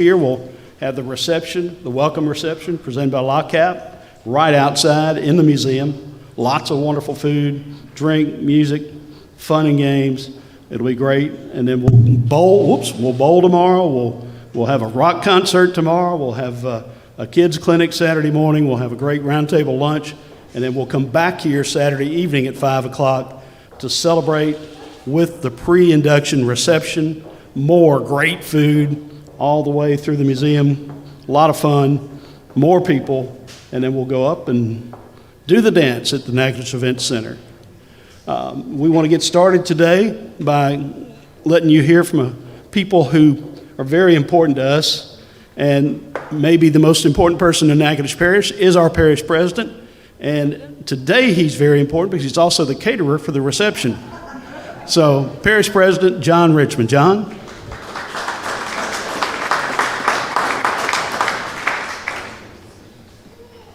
Here we'll have the reception, the welcome reception presented by LOCAP, right outside in the museum. Lots of wonderful food, drink, music, fun and games. It'll be great. And then we'll bowl tomorrow. We'll have a rock concert tomorrow. We'll have a kids clinic Saturday morning. We'll have a great roundtable lunch. And then we'll come back here Saturday evening at 5 o'clock to celebrate with the pre-induction reception. More great food all the way through the museum. A lot of fun, more people, and then we'll go up and do the dance at the Natchitoches Event Center. We want to get started today by letting you hear from people who are very important to us, and maybe the most important person in Natchitoches Parish is our parish president, and today he's very important because he's also the caterer for the reception. So, Parish President John Richmond. John?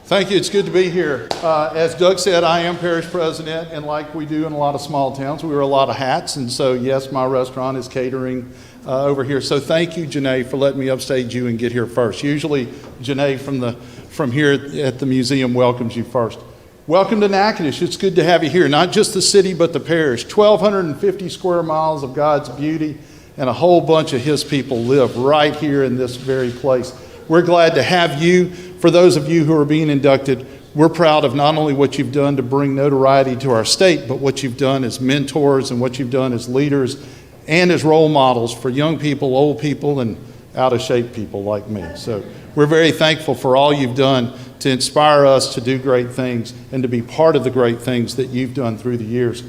Thank you. It's good to be here. As Doug said, I am parish president, and like we do in a lot of small towns, we wear a lot of hats, and so yes, my restaurant is catering over here. So thank you, Janae, for letting me upstage you and get here first. Usually, Janae from here at the museum welcomes you first. Welcome to Natchitoches. It's good to have you here. Not just the city, but the parish. 1,250 square miles of God's beauty, and a whole bunch of His people live right here in this very place. We're glad to have you. For those of you who are being inducted, we're proud of not only what you've done to bring notoriety to our state, but what you've done as mentors and what you've done as leaders and as role models for young people, old people, and out-of-shape people like me. So we're very thankful for all you've done to inspire us to do great things and to be part of the great things that you've done through the years.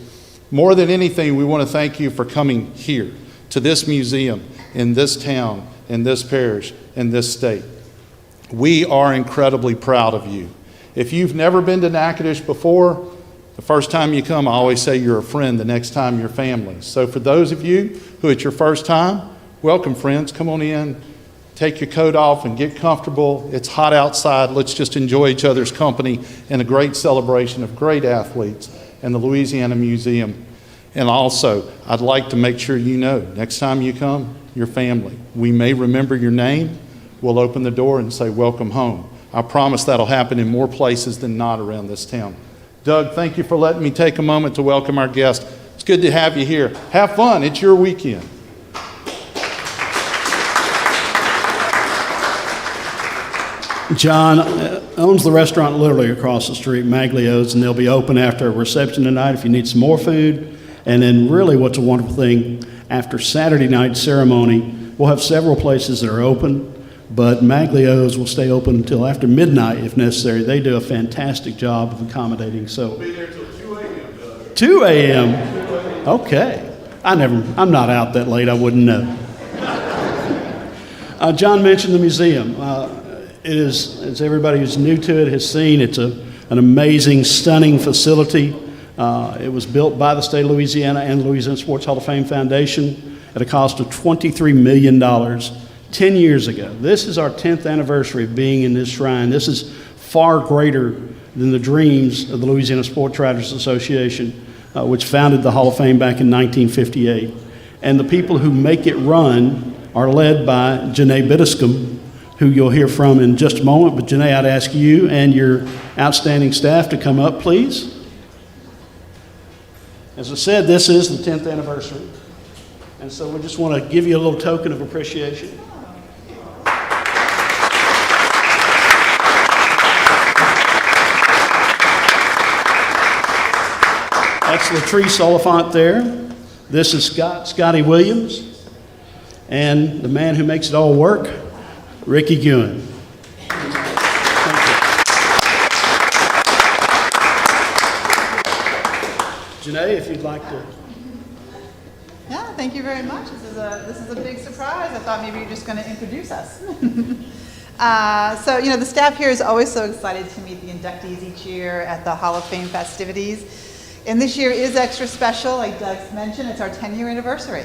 More than anything, we want to thank you for coming here to this museum, in this town, in this parish, in this state. We are incredibly proud of you. If you've never been to Natchitoches before, the first time you come, I always say you're a friend, the next time you're family. So for those of you who it's your first time, welcome, friends. Come on in, take your coat off and get comfortable. It's hot outside. Let's just enjoy each other's company and a great celebration of great athletes and the Louisiana Museum. And also, I'd like to make sure you know, next time you come, your family. We may remember your name. We'll open the door and say, welcome home. I promise that'll happen in more places than not around this town. Doug, thank you for letting me take a moment to welcome our guest. It's good to have you here. Have fun. It's your weekend. John owns the restaurant literally across the street, Maglio's, and they'll be open after a reception tonight if you need some more food. And then really what's a wonderful thing, after Saturday night ceremony, we'll have several places that are open, but Maglio's will stay open until after midnight if necessary. They do a fantastic job of accommodating. So We'll be there till 2 a.m., Doug. 2 a.m. Okay. I'm not out that late. I wouldn't know. John mentioned the museum. It is, as everybody who's new to it has seen, it's an amazing, stunning facility. It was built by the state of Louisiana and the Louisiana Sports Hall of Fame Foundation at a cost of $23 million 10 years ago. This is our 10th anniversary of being in this shrine. This is far greater than the dreams of the Louisiana Sports Writers Association, which founded the Hall of Fame back in 1958. And the people who make it run are led by Janae Bittiscombe, who you'll hear from in just a moment. But Janae, I'd ask you and your outstanding staff to come up, please. As I said, this is the 10th anniversary. And so we just want to give you a little token of appreciation. That's Latrice Oliphant there. This is Scotty Williams. And the man who makes it all work, Ricky Guin. Janae, if you'd like to. Yeah, thank you very much. This is a big surprise. I thought maybe you're just going to introduce us. So, the staff here is always so excited to meet the inductees each year at the Hall of Fame festivities. And this year is extra special. Like Doug's mentioned, it's our 10-year anniversary.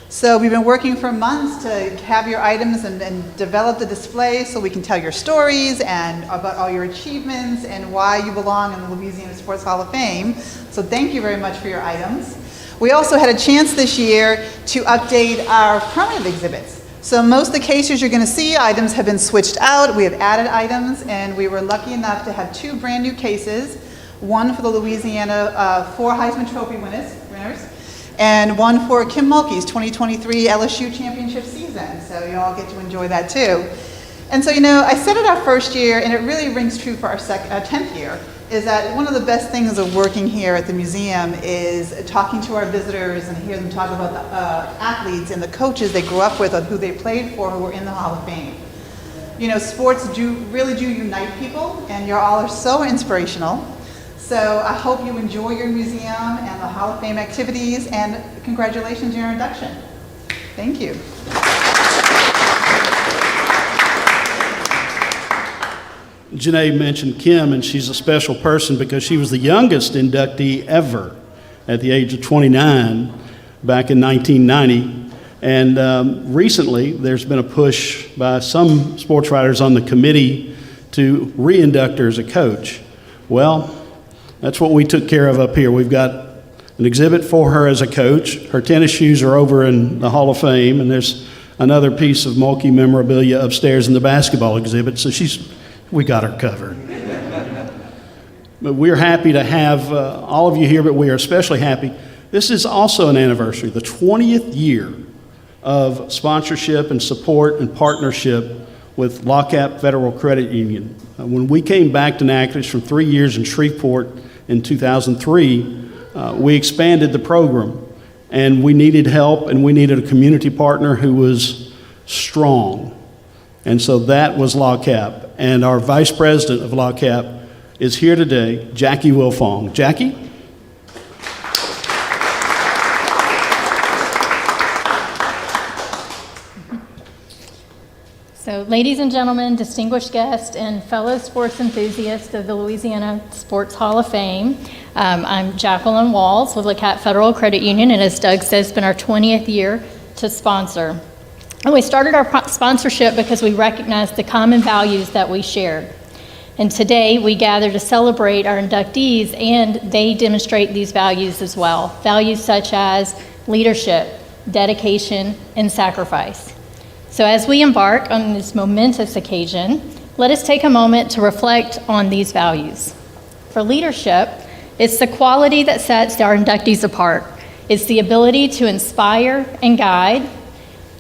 So we've been working for months to have your items and develop the display so we can tell your stories and about all your achievements and why you belong in the Louisiana Sports Hall of Fame. So thank you very much for your items. We also had a chance this year to update our permanent exhibits. So most of the cases you're going to see, items have been switched out. We have added items, and we were lucky enough to have 2 brand new cases, one for the Louisiana 4 Heisman Trophy winners, and one for Kim Mulkey's 2023 LSU championship season. So you all get to enjoy that too. And so, I said it our first year, and it really rings true for our 10th year, is that one of the best things of working here at the museum is talking to our visitors and hear them talk about the athletes and the coaches they grew up with and who they played for who were in the Hall of Fame. Sports really do unite people, and you all are so inspirational. So I hope you enjoy your museum and the Hall of Fame activities, and congratulations on your induction. Thank you. Janae mentioned Kim, and she's a special person because she was the youngest inductee ever at the age of 29 back in 1990. And recently, there's been a push by some sports writers on the committee to re-induct her as a coach. Well, that's what we took care of up here. We've got an exhibit for her as a coach. Her tennis shoes are over in the Hall of Fame, and there's another piece of Mulkey memorabilia upstairs in the basketball exhibit, so we got her covered. But we're happy to have all of you here, but we are especially happy. This is also an anniversary, the 20th year of sponsorship and support and partnership with LawCap Federal Credit Union. When we came back to Natchitoches from 3 years in Shreveport in 2003, we expanded the program, and we needed help, and we needed a community partner who was strong. And so that was LawCap. And our vice president of LawCap is here today, Jackie Wilfong. Jackie? So, ladies and gentlemen, distinguished guests, and fellow sports enthusiasts of the Louisiana Sports Hall of Fame, I'm Jacqueline Walls with LawCap Federal Credit Union, and as Doug says, it's been our 20th year to sponsor. And we started our sponsorship because we recognized the common values that we shared. And today we gather to celebrate our inductees, and they demonstrate these values as well. Values such as leadership, dedication, and sacrifice. So as we embark on this momentous occasion, let us take a moment to reflect on these values. For leadership, it's the quality that sets our inductees apart. It's the ability to inspire and guide,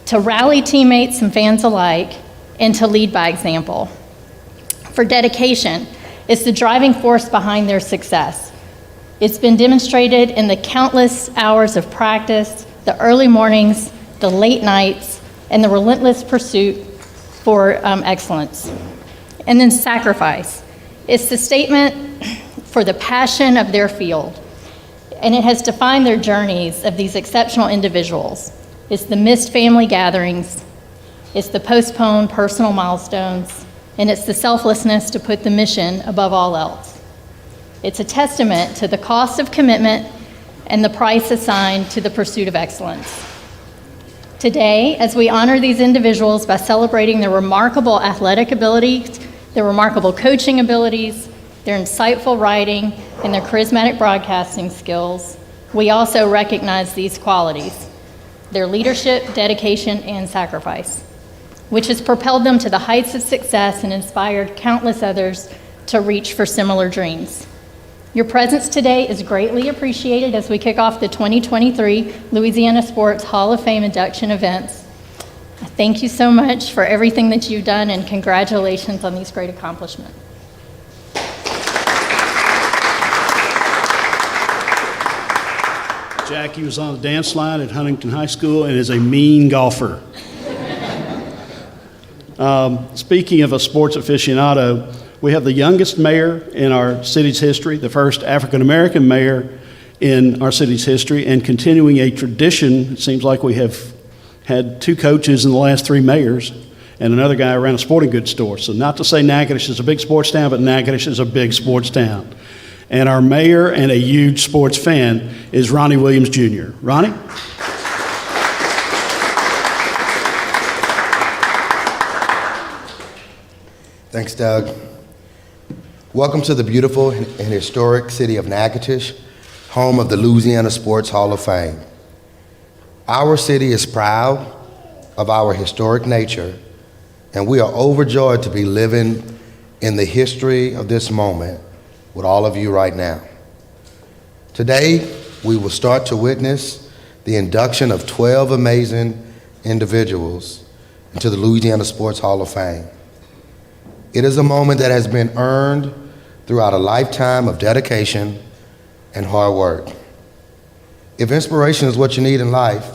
to rally teammates and fans alike, and to lead by example. For dedication, it's the driving force behind their success. It's been demonstrated in the countless hours of practice, the early mornings, the late nights, and the relentless pursuit for excellence. And then sacrifice. It's the statement for the passion of their field, and it has defined their journeys of these exceptional individuals. It's the missed family gatherings, it's the postponed personal milestones, and it's the selflessness to put the mission above all else. It's a testament to the cost of commitment and the price assigned to the pursuit of excellence. Today, as we honor these individuals by celebrating their remarkable athletic abilities, their remarkable coaching abilities, their insightful writing, and their charismatic broadcasting skills, we also recognize these qualities: their leadership, dedication, and sacrifice, which has propelled them to the heights of success and inspired countless others to reach for similar dreams. Your presence today is greatly appreciated as we kick off the 2023 Louisiana Sports Hall of Fame induction events. Thank you so much for everything that you've done, and congratulations on these great accomplishments. Jackie was on the dance line at Huntington High School and is a mean golfer. Speaking of a sports aficionado, we have the youngest mayor in our city's history, the first African-American mayor in our city's history, and continuing a tradition. It seems like we have had 2 coaches in the last 3 mayors, and another guy around a sporting goods store. So not to say Natchitoches is a big sports town, but Natchitoches is a big sports town. And our mayor and a huge sports fan is Ronnie Williams Jr. Ronnie? Thanks, Doug. Welcome to the beautiful and historic city of Natchitoches, home of the Louisiana Sports Hall of Fame. Our city is proud of our historic nature, and we are overjoyed to be living in the history of this moment with all of you right now. Today, we will start to witness the induction of 12 amazing individuals into the Louisiana Sports Hall of Fame. It is a moment that has been earned throughout a lifetime of dedication and hard work. If inspiration is what you need in life,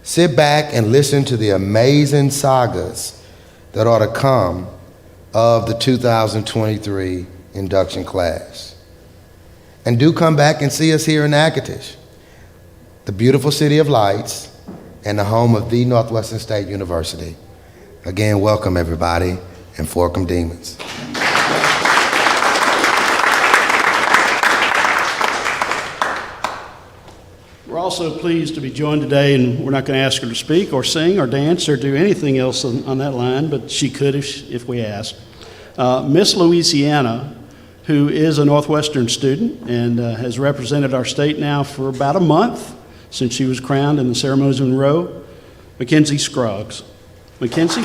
sit back and listen to the amazing sagas that are to come of the 2023 induction class. And do come back and see us here in Natchitoches, the beautiful city of lights and the home of the Northwestern State University. Again, welcome everybody, and fork 'em demons. We're also pleased to be joined today, and we're not going to ask her to speak or sing or dance or do anything else on that line, but she could if we asked. Miss Louisiana, who is a Northwestern student and has represented our state now for about a month since she was crowned in the ceremonies of Monroe, Mackenzie Scruggs. Mackenzie?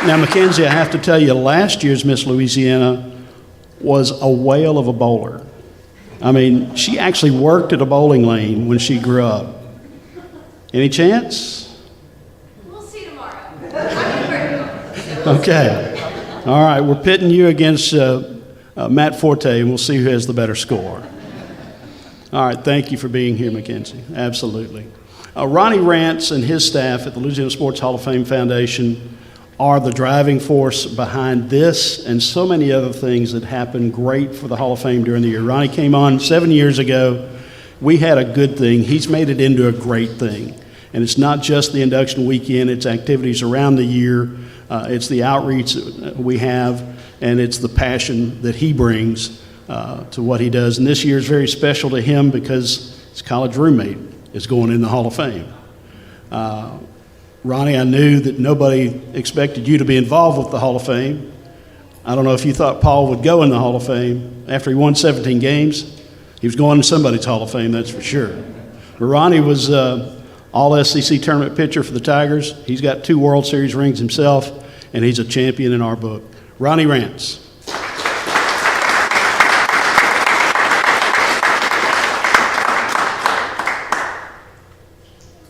Now, Mackenzie, I have to tell you, last year's Miss Louisiana was a whale of a bowler. I mean, she actually worked at a bowling lane when she grew up. Any chance? We'll see tomorrow. Okay. All right, we're pitting you against Matt Forte, and we'll see who has the better score. All right, thank you for being here, Mackenzie. Absolutely. Ronnie Rance and his staff at the Louisiana Sports Hall of Fame Foundation are the driving force behind this and so many other things that happened great for the Hall of Fame during the year. Ronnie came on 7 years ago. We had a good thing. He's made it into a great thing. And it's not just the induction weekend, it's activities around the year, it's the outreach that we have, and it's the passion that he brings to what he does. And this year is very special to him because his college roommate is going in the Hall of Fame. Ronnie, I knew that nobody expected you to be involved with the Hall of Fame. I don't know if you thought Paul would go in the Hall of Fame. After he won 17 games, he was going to somebody's Hall of Fame, that's for sure. But Ronnie was all SEC tournament pitcher for the Tigers. He's got 2 World Series rings himself, and he's a champion in our book. Ronnie Rance.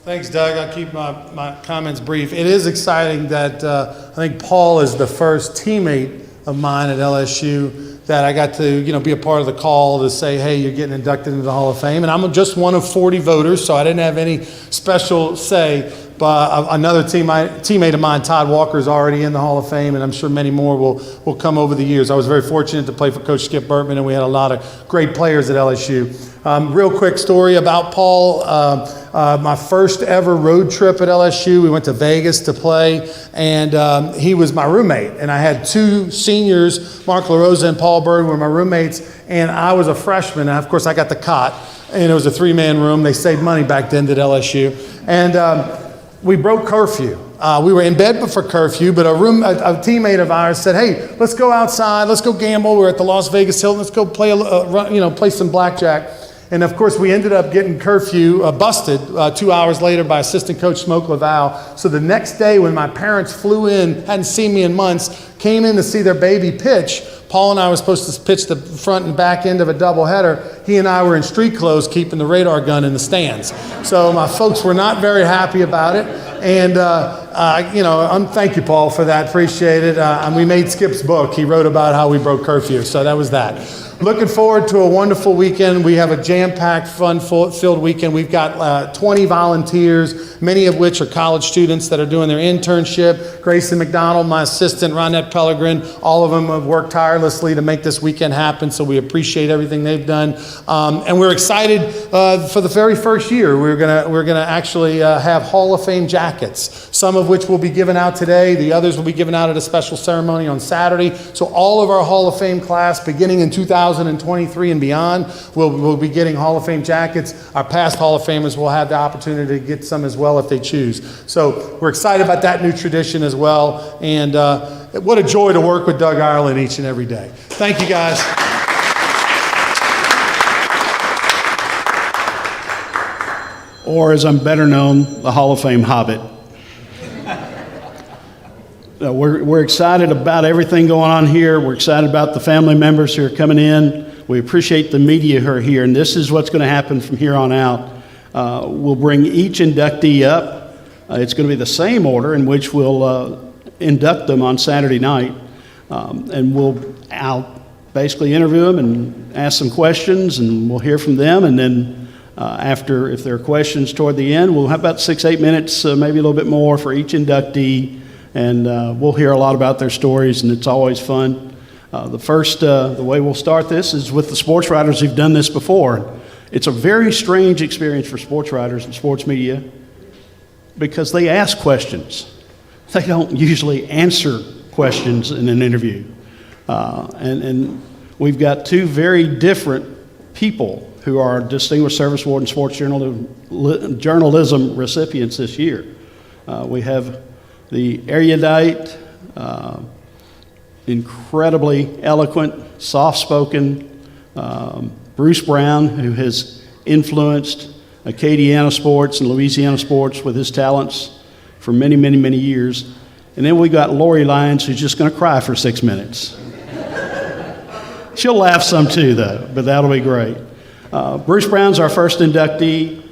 Thanks, Doug. I'll keep my comments brief. It is exciting that I think Paul is the first teammate of mine at LSU that I got to be a part of the call to say, hey, you're getting inducted into the Hall of Fame. And I'm just one of 40 voters, so I didn't have any special say. But another teammate of mine, Todd Walker, is already in the Hall of Fame, and I'm sure many more will come over the years. I was very fortunate to play for Coach Skip Burtman, and we had a lot of great players at LSU. Real quick story about Paul. My first ever road trip at LSU, we went to Vegas to play, and he was my roommate. And I had 2 seniors, Mark LaRosa and Paul Bird, were my roommates, and I was a freshman. And of course, I got the cot, and it was a 3-man room. They saved money back then at LSU. And we broke curfew. We were in bed before curfew, but a teammate of ours said, hey, let's go outside, let's go gamble. We're at the Las Vegas Hilton, let's go play some blackjack. And of course, we ended up getting curfew busted 2 hours later by assistant coach Smoke Laval. So the next day when my parents flew in, hadn't seen me in months, came in to see their baby pitch, Paul and I were supposed to pitch the front and back end of a doubleheader. He and I were in street clothes keeping the radar gun in the stands. So my folks were not very happy about it. And, thank you, Paul, for that. Appreciate it. And we made Skip's book. He wrote about how we broke curfew. So that was that. Looking forward to a wonderful weekend. We have a jam-packed, fun-filled weekend. We've got 20 volunteers, many of which are college students that are doing their internship. Grayson McDonald, my assistant, Ronette Pellegrin, all of them have worked tirelessly to make this weekend happen, so we appreciate everything they've done. And we're excited for the very first year. We're gonna actually have Hall of Fame jackets, some of which will be given out today. The others will be given out at a special ceremony on Saturday. So all of our Hall of Fame class, beginning in 2023 and beyond, will be getting Hall of Fame jackets. Our past Hall of Famers will have the opportunity to get some as well if they choose. So we're excited about that new tradition as well. And what a joy to work with Doug Ireland each and every day. Thank you, guys. or as I'm better known, the Hall of Fame Hobbit. We're excited about everything going on here. We're excited about the family members who are coming in. We appreciate the media who are here, and this is what's going to happen from here on out. We'll bring each inductee up. It's going to be the same order in which we'll induct them on Saturday night, and I'll basically interview them and ask some questions, and we'll hear from them, and then after, if there are questions toward the end, we'll have about 6-8 minutes, maybe a little bit more for each inductee, and we'll hear a lot about their stories, and it's always fun. The way we'll start this is with the sports writers who've done this before. It's a very strange experience for sports writers and sports media because they ask questions. They don't usually answer questions in an interview. And we've got two very different people who are Distinguished Service Award and Sports Journalism recipients this year. We have the erudite, incredibly eloquent, soft-spoken Bruce Brown, who has influenced Acadiana sports and Louisiana sports with his talents for many, many, many years. And then we got Lori Lyons, who's just going to cry for 6 minutes. She'll laugh some too, though, but that'll be great. Bruce Brown's our first inductee.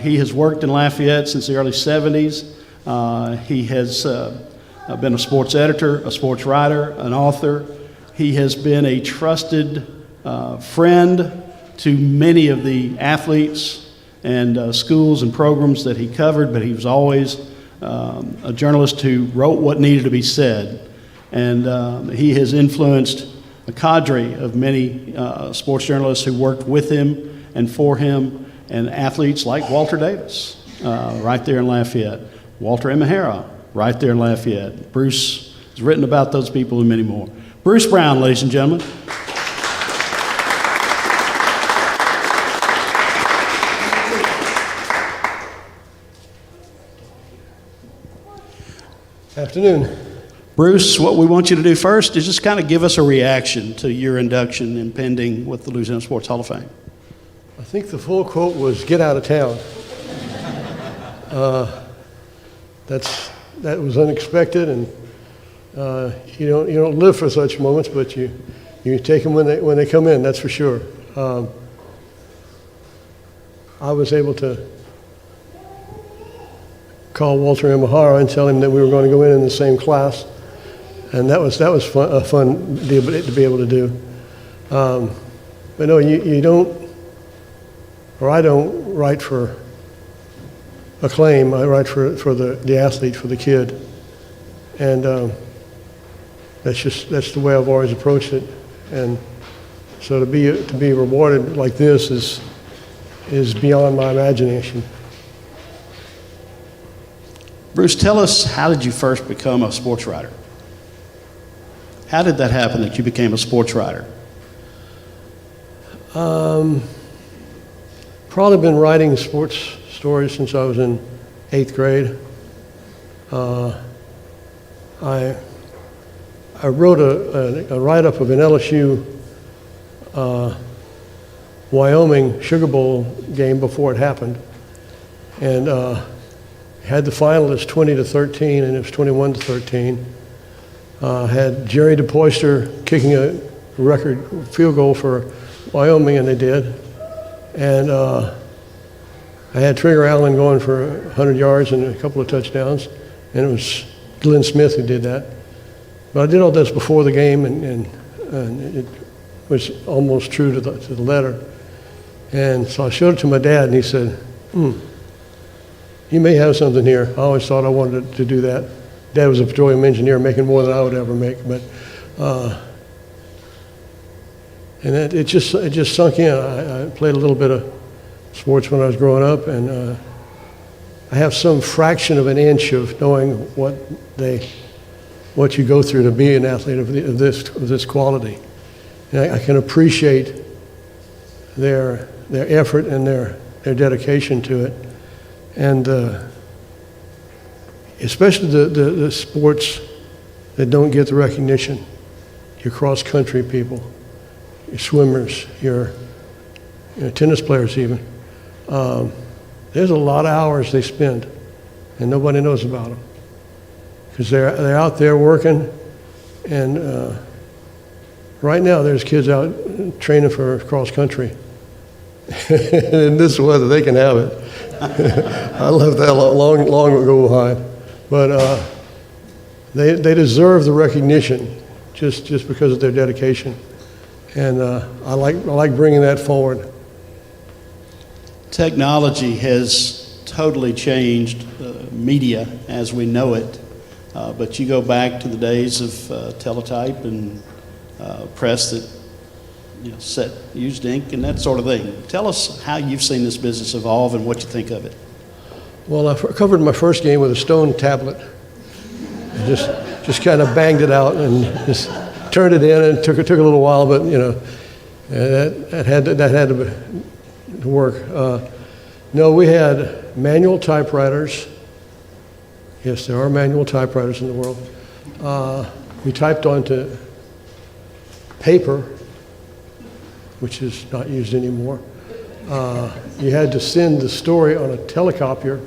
He has worked in Lafayette since the early 70s. He has been a sports editor, a sports writer, an author. He has been a trusted friend to many of the athletes and schools and programs that he covered, but he was always a journalist who wrote what needed to be said. And he has influenced a cadre of many sports journalists who worked with him and for him, and athletes like Walter Davis, right there in Lafayette. Walter Imahara, right there in Lafayette. Bruce has written about those people and many more. Bruce Brown, ladies and gentlemen. Afternoon. Bruce, what we want you to do first is just kind of give us a reaction to your induction impending with the Louisiana Sports Hall of Fame. I think the full quote was, "Get out of town." That was unexpected, and you don't live for such moments, but you take them when they come in. That's for sure. I was able to call Walter Imahara and tell him that we were going to go in the same class, and that was fun, a fun deal to be able to do. But no, you don't, or I don't write for acclaim. I write for the athlete, for the kid, and that's the way I've always approached it. And so to be rewarded like this is beyond my imagination. Bruce, tell us, how did you first become a sports writer? How did that happen that you became a sports writer? Probably been writing sports stories since I was in 8th grade. I wrote a write-up of an LSU Wyoming Sugar Bowl game before it happened, and had the final as 20-13, and it was 21-13. Had Jerry DePoyster kicking a record field goal for Wyoming, and they did. And I had Trigger Allen going for 100 yards and a couple of touchdowns, and it was Glenn Smith who did that. But I did all this before the game, and it was almost true to the letter. And so I showed it to my dad, and he said, "You may have something here." I always thought I wanted to do that. Dad was a petroleum engineer, making more than I would ever make, but and it just sunk in. I played a little bit of sports when I was growing up, and I have some fraction of an inch of knowing what you go through to be an athlete of this quality. And I can appreciate their effort and their dedication to it. And especially the sports that don't get the recognition, your cross-country people, your swimmers, your tennis players even. there's a lot of hours they spend, and nobody knows about them. Because they're out there working, and right now there's kids out training for cross country. In this weather, they can have it. I left that long ago behind. But they deserve the recognition just because of their dedication. And I like bringing that forward. Technology has totally changed media as we know it, but you go back to the days of teletype and press that used ink and that sort of thing. Tell us how you've seen this business evolve and what you think of it. Well, I covered my first game with a stone tablet. I just kind of banged it out and just turned it in, and it took a little while, but that had to work. No, we had manual typewriters. Yes, there are manual typewriters in the world. We typed onto paper, which is not used anymore. You had to send the story on a telecopier,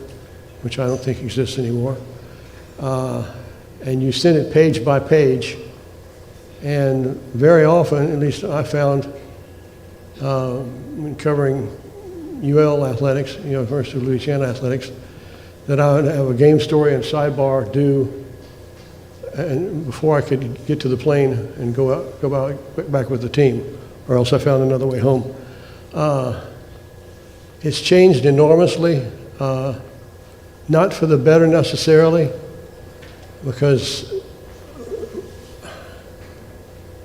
which I don't think exists anymore. And you sent it page by page. And very often, at least I found, when covering UL athletics, University of Louisiana athletics, that I would have a game story and sidebar due, and before I could get to the plane and go back with the team, or else I found another way home. It's changed enormously, not for the better necessarily, because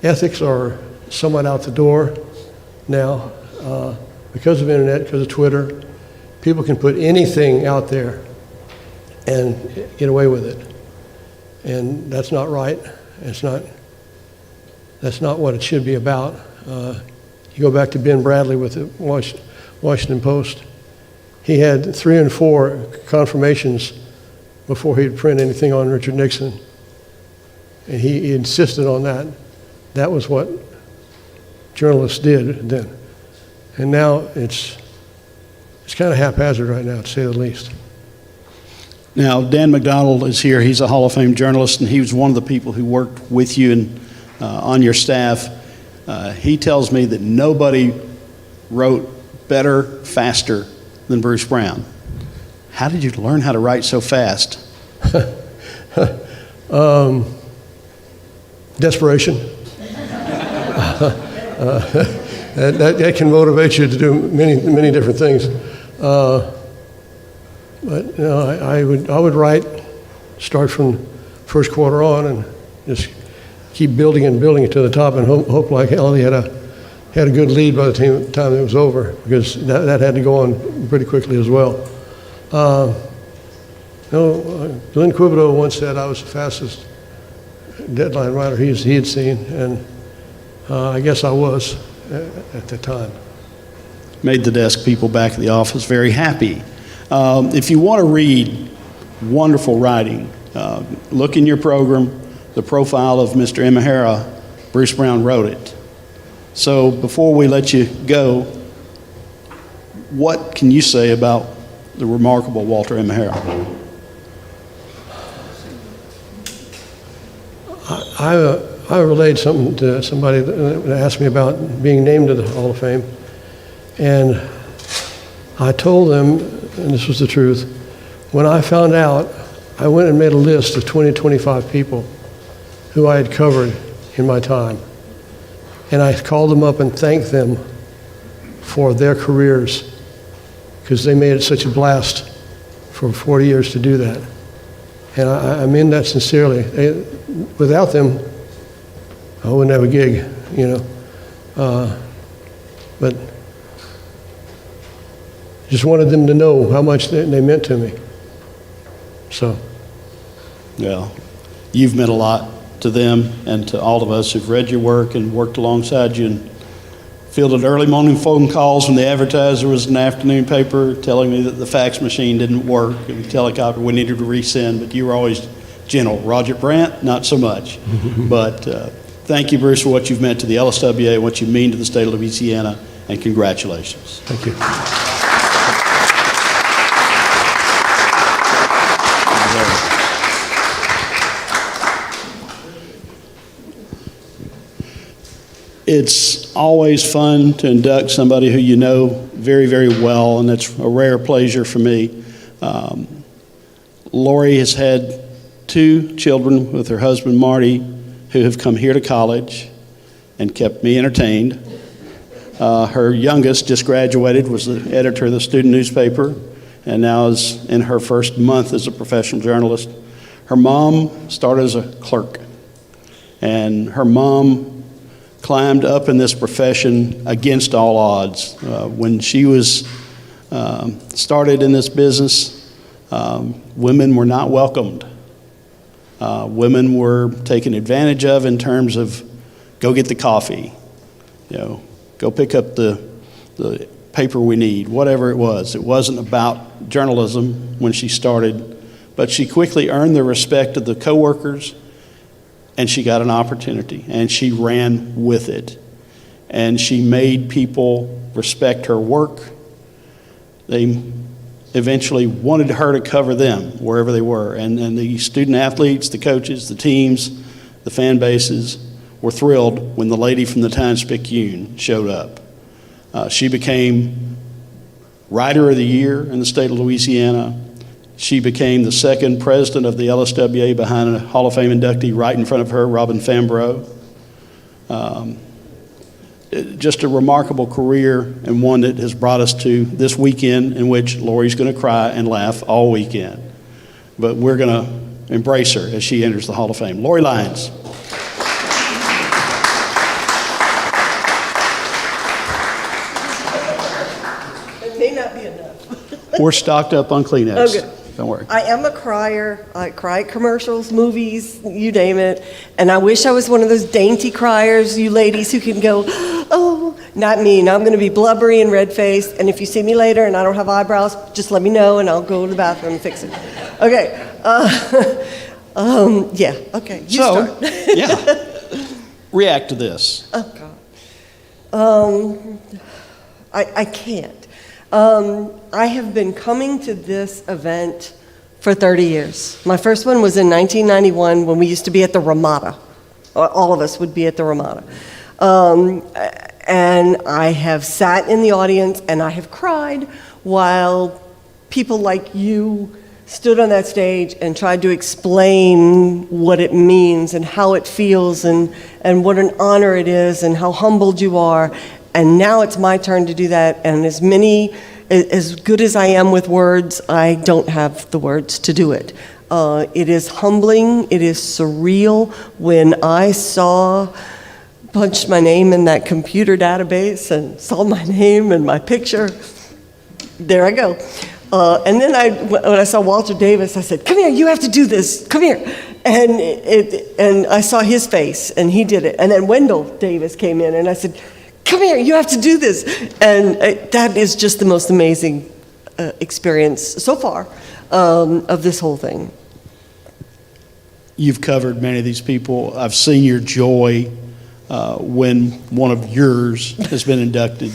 ethics are somewhat out the door now. Because of internet, because of Twitter, people can put anything out there and get away with it. And that's not right. That's not what it should be about. You go back to Ben Bradley with the Washington Post. He had 3 and 4 confirmations before he'd print anything on Richard Nixon. And he insisted on that. That was what journalists did then. And now it's kind of haphazard right now, to say the least. Now, Dan McDonald is here. He's a Hall of Fame journalist, and he was one of the people who worked with you and on your staff. He tells me that nobody wrote better, faster than Bruce Brown. How did you learn how to write so fast? Desperation. That can motivate you to do many different things. But I would write, start from first quarter on, and just keep building it to the top, and hope like hell he had a good lead by the time it was over, because that had to go on pretty quickly as well. Glenn Quibido once said I was the fastest deadline writer he had seen, and I guess I was at the time. Made the desk people back at the office very happy. If you want to read wonderful writing, look in your program, the profile of Mr. Imahara. Bruce Brown wrote it. So before we let you go, what can you say about the remarkable Walter Imahara? I relayed something to somebody that asked me about being named to the Hall of Fame, and I told them, and this was the truth, when I found out, I went and made a list of 20, 25 people who I had covered in my time, and I called them up and thanked them for their careers, because they made it such a blast for 40 years to do that. And I mean that sincerely. Without them, I wouldn't have a gig, but just wanted them to know how much they meant to me. So. Well, you've meant a lot to them and to all of us who've read your work and worked alongside you and fielded early morning phone calls when the advertiser was an afternoon paper telling me that the fax machine didn't work and the telecopter we needed to resend, but you were always gentle. Roger Brandt, not so much. But thank you, Bruce, for what you've meant to the LSWA, what you mean to the state of Louisiana, and congratulations. Thank you. It's always fun to induct somebody who you know very, very well, and it's a rare pleasure for me. Lori has had 2 children with her husband, Marty, who have come here to college and kept me entertained. Her youngest just graduated, was the editor of the student newspaper, and now is in her first month as a professional journalist. Her mom started as a clerk, and her mom climbed up in this profession against all odds. When she was started in this business, women were not welcomed. Women were taken advantage of in terms of go get the coffee, go pick up the paper we need, whatever it was. It wasn't about journalism when she started, but she quickly earned the respect of the coworkers, and she got an opportunity, and she ran with it. And she made people respect her work. They eventually wanted her to cover them wherever they were. And the student athletes, the coaches, the teams, the fan bases were thrilled when the lady from the Times-Picayune showed up. She became Writer of the Year in the state of Louisiana. She became the second president of the LSWA behind a Hall of Fame inductee right in front of her, Robin Fambrough. Just a remarkable career, and one that has brought us to this weekend in which Lori's going to cry and laugh all weekend. But we're going to embrace her as she enters the Hall of Fame. Lori Lyons. It may not be enough. We're stocked up on Kleenex. Oh, good. Don't worry. I am a crier. I cry at commercials, movies, you name it. And I wish I was one of those dainty criers, you ladies who can go, oh, not me. Now I'm going to be blubbery and red-faced. And if you see me later and I don't have eyebrows, just let me know and I'll go to the bathroom and fix it. Okay. Yeah. Okay. You start. Yeah. React to this. Oh, God. I can't. I have been coming to this event for 30 years. My first one was in 1991 when we used to be at the Ramada. All of us would be at the Ramada. And I have sat in the audience and I have cried while people like you stood on that stage and tried to explain what it means and how it feels and what an honor it is and how humbled you are. And now it's my turn to do that, and as good as I am with words, I don't have the words to do it. It is humbling, it is surreal. When I punched my name in that computer database and saw my name and my picture, there I go. And then when I saw Walter Davis, I said, come here, you have to do this, come here. And I saw his face, and he did it. And then Wendell Davis came in, and I said, come here, you have to do this. And that is just the most amazing experience so far of this whole thing. You've covered many of these people. I've seen your joy when one of yours has been inducted.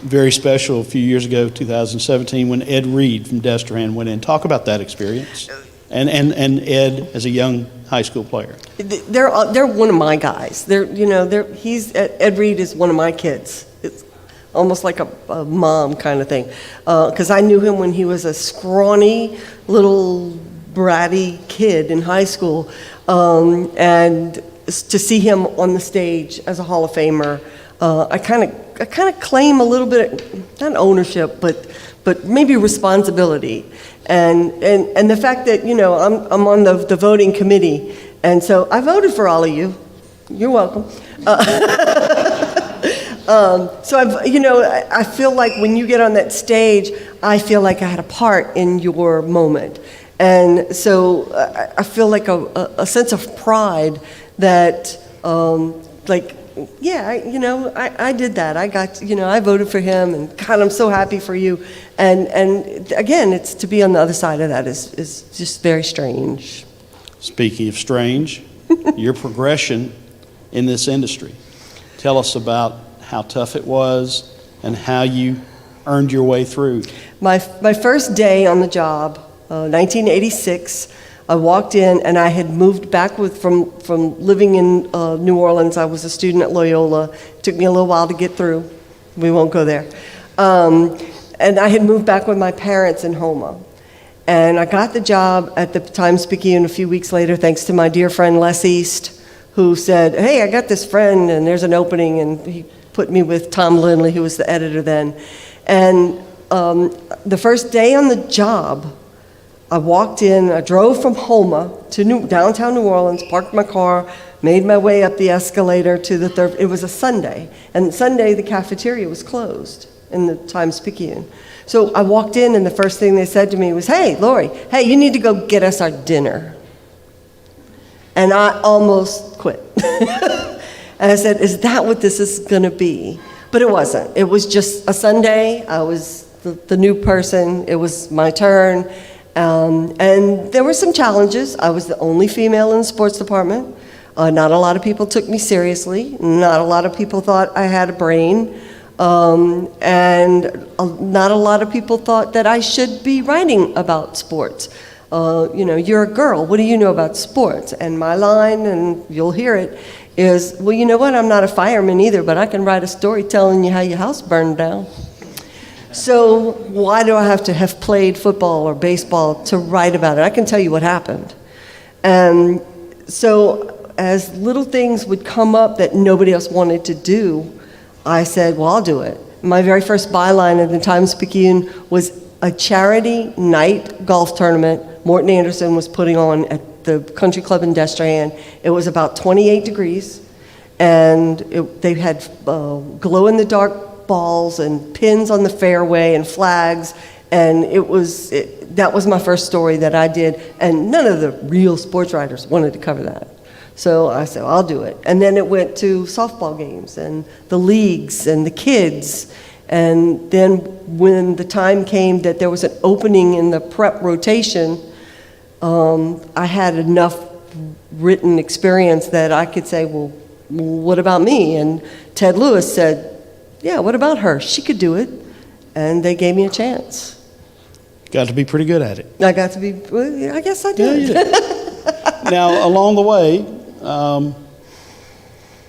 Very special a few years ago, 2017, when Ed Reed from Destrehan went in. Talk about that experience. And Ed as a young high school player. They're one of my guys. Ed Reed is one of my kids. It's almost like a mom kind of thing. Because I knew him when he was a scrawny little bratty kid in high school, and to see him on the stage as a Hall of Famer, I kind of claim a little bit, not ownership, but maybe responsibility. And the fact that, I'm on the voting committee, and so I voted for all of you. You're welcome. So I feel like when you get on that stage, I feel like I had a part in your moment. And so I feel like a sense of pride that, I did that. I voted for him, and God, I'm so happy for you. And again, it's to be on the other side of that is just very strange. Speaking of strange, your progression in this industry. Tell us about how tough it was and how you earned your way through. My first day on the job, 1986, I walked in, and I had moved back from living in New Orleans. I was a student at Loyola. It took me a little while to get through. We won't go there. And I had moved back with my parents in Houma. And I got the job at the Times-Picayune a few weeks later, thanks to my dear friend Les East, who said, hey, I got this friend, and there's an opening, and he put me with Tom Lindley, who was the editor then. And the first day on the job, I walked in, I drove from Houma to downtown New Orleans, parked my car, made my way up the escalator to the third. It was a Sunday, and Sunday the cafeteria was closed in the Times-Picayune. So I walked in, and the first thing they said to me was, hey, Lori, hey, you need to go get us our dinner. And I almost quit. And I said, is that what this is going to be? But it wasn't. It was just a Sunday. I was the new person. It was my turn. And there were some challenges. I was the only female in the sports department. Not a lot of people took me seriously. Not a lot of people thought I had a brain. And not a lot of people thought that I should be writing about sports. You're a girl, what do you know about sports? And my line, and you'll hear it, is, well, you know what, I'm not a fireman either, but I can write a story telling you how your house burned down. So why do I have to have played football or baseball to write about it? I can tell you what happened. And so as little things would come up that nobody else wanted to do, I said, well, I'll do it. My very first byline at the Times-Picayune was a charity night golf tournament Morton Anderson was putting on at the Country Club in Destrehan. It was about 28 degrees, and they had glow-in-the-dark balls and pins on the fairway and flags, and that was my first story that I did, and none of the real sports writers wanted to cover that. So I said, well, I'll do it. And then it went to softball games and the leagues and the kids. And then when the time came that there was an opening in the prep rotation, I had enough written experience that I could say, well, what about me? And Ted Lewis said, yeah, what about her? She could do it. And they gave me a chance. Got to be pretty good at it. I got to be, well, I guess I did. Yeah, you did. Now, along the way,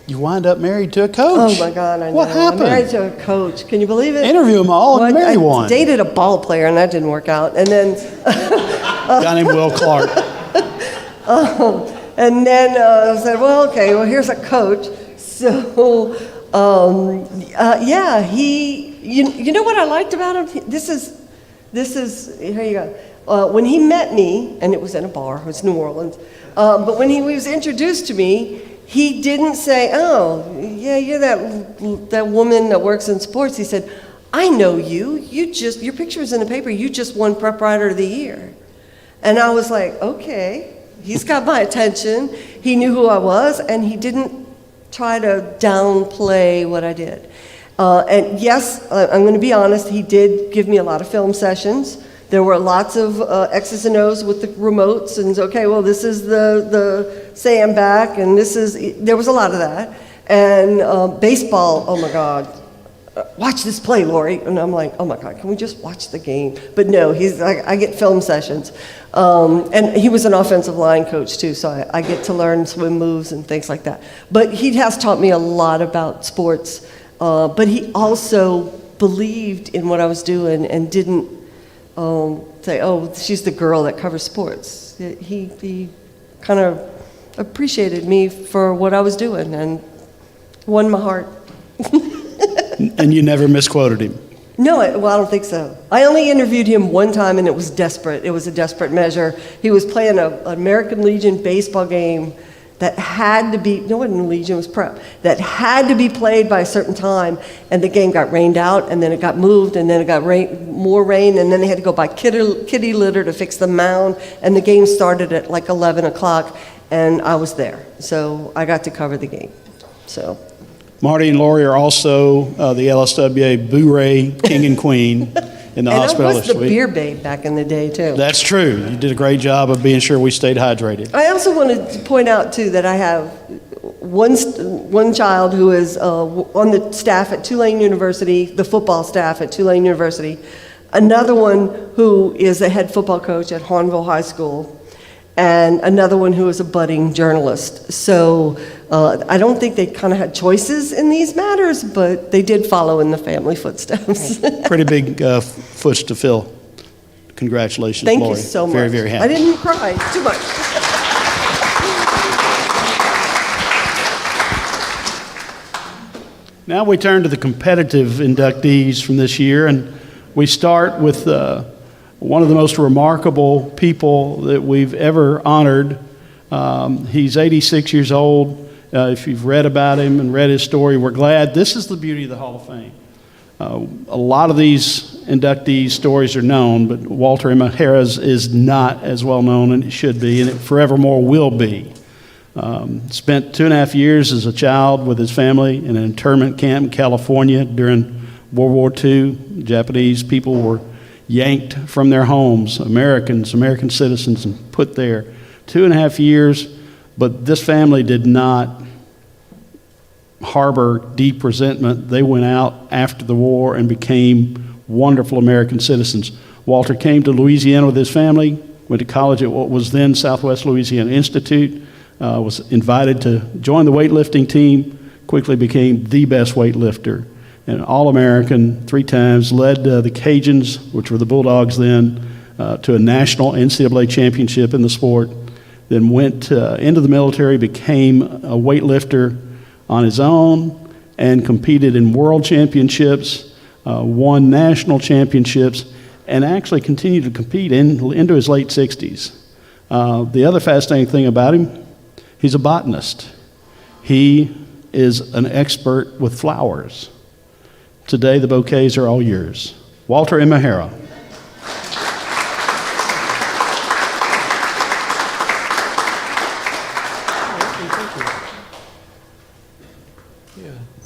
you wind up married to a coach. Oh my God, I know. What happened? I'm married to a coach. Can you believe it? Interview them all and marry one. I dated a ball player, and that didn't work out. And then a guy named Will Clark. And then I said, well, okay, well, here's a coach. So, yeah, you know what I liked about him? This is, here you go. When he met me, and it was in a bar, it was New Orleans, but when he was introduced to me, he didn't say, oh, yeah, you're that woman that works in sports. He said, I know you. Your picture was in the paper. You just won Prep Writer of the Year. And I was like, okay, he's got my attention. He knew who I was, and he didn't try to downplay what I did. And yes, I'm going to be honest, he did give me a lot of film sessions. There were lots of X's and O's with the remotes, and okay, well, this is the sandbag, and there was a lot of that. And baseball, oh my God, watch this play, Lori. And I'm like, oh my God, can we just watch the game? But no, I get film sessions. And he was an offensive line coach too, so I get to learn swim moves and things like that. But he has taught me a lot about sports, but he also believed in what I was doing and didn't say, oh, she's the girl that covers sports. He kind of appreciated me for what I was doing and won my heart. And you never misquoted him? No, well, I don't think so. I only interviewed him one time, and it was desperate. It was a desperate measure. He was playing an American Legion baseball game that had to be, no, it wasn't Legion, it was prep, that had to be played by a certain time, and the game got rained out, and then it got moved, and then it got more rain, and then they had to go buy kitty litter to fix the mound, and the game started at like 11 o'clock, and I was there. So I got to cover the game. So. Marty and Lori are also the LSWA Boo-Ray King and Queen in the hospitality suite. And I was the beer babe back in the day, too. That's true. You did a great job of being sure we stayed hydrated. I also wanted to point out, too, that I have one child who is on the staff at Tulane University, the football staff at Tulane University, another one who is a head football coach at Hahnville High School, and another one who was a budding journalist. So I don't think they kind of had choices in these matters, but they did follow in the family footsteps. Pretty big foot to fill. Congratulations, Thank Lori. you so much. Very, very happy. I didn't cry too much. Now we turn to the competitive inductees from this year, and we start with one of the most remarkable people that we've ever honored. He's 86 years old. If you've read about him and read his story, we're glad. This is the beauty of the Hall of Fame. A lot of these inductees' stories are known, but Walter M. Harris is not as well known, and it should be, and it forevermore will be. Spent 2.5 years as a child with his family in an internment camp in California during World War II. Japanese people were yanked from their homes, American citizens, and put there. 2.5 years, but this family did not harbor deep resentment. They went out after the war and became wonderful American citizens. Walter came to Louisiana with his family, went to college at what was then Southwest Louisiana Institute, was invited to join the weightlifting team, quickly became the best weightlifter, an All-American 3 times, led the Cajuns, which were the Bulldogs then, to a national NCAA championship in the sport, then went into the military, became a weightlifter on his own, and competed in world championships, won national championships, and actually continued to compete into his late 60s. The other fascinating thing about him, he's a botanist. He is an expert with flowers. Today, the bouquets are all yours. Walter M. O'Hara.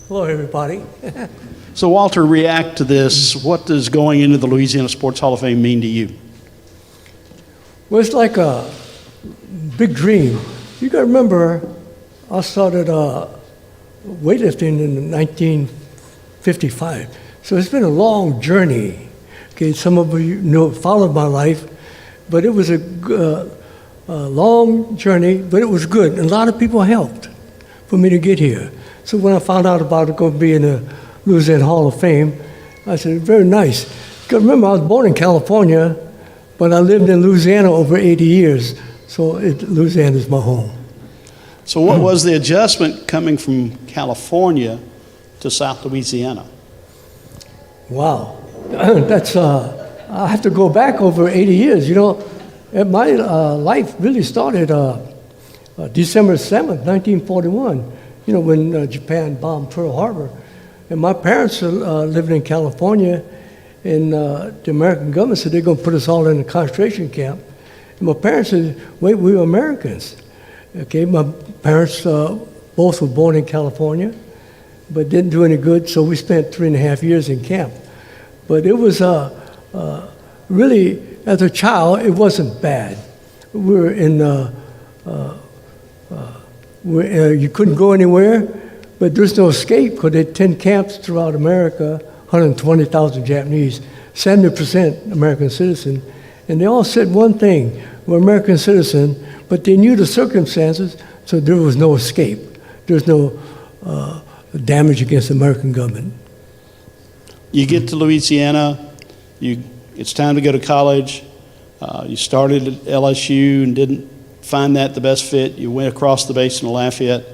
Hello, everybody. So, Walter, react to this. What does going into the Louisiana Sports Hall of Fame mean to you? Well, it's like a big dream. You got to remember, I started weightlifting in 1955. So it's been a long journey. Okay, some of you followed my life, but it was a long journey, but it was good. And a lot of people helped for me to get here. So when I found out about it going to be in the Louisiana Hall of Fame, I said, very nice. Because remember, I was born in California, but I lived in Louisiana over 80 years, so Louisiana is my home. So what was the adjustment coming from California to South Louisiana? Wow. That's, I have to go back over 80 years. You know, my life really started December 7th, 1941. You know, when Japan bombed Pearl Harbor. And my parents lived in California, and the American government said they're going to put us all in a concentration camp. And my parents said, wait, we were Americans. Okay, my parents both were born in California, but didn't do any good, so we spent 3.5 years in camp. But it was really, as a child, it wasn't bad. We were in you couldn't go anywhere, but there's no escape because there are 10 camps throughout America, 120,000 Japanese, 70% American citizen, and they all said one thing, we're American citizen, but they knew the circumstances, so there was no escape. There's no damage against the American government. You get to Louisiana, it's time to go to college. You started at LSU and didn't find that the best fit. You went across the basin to Lafayette,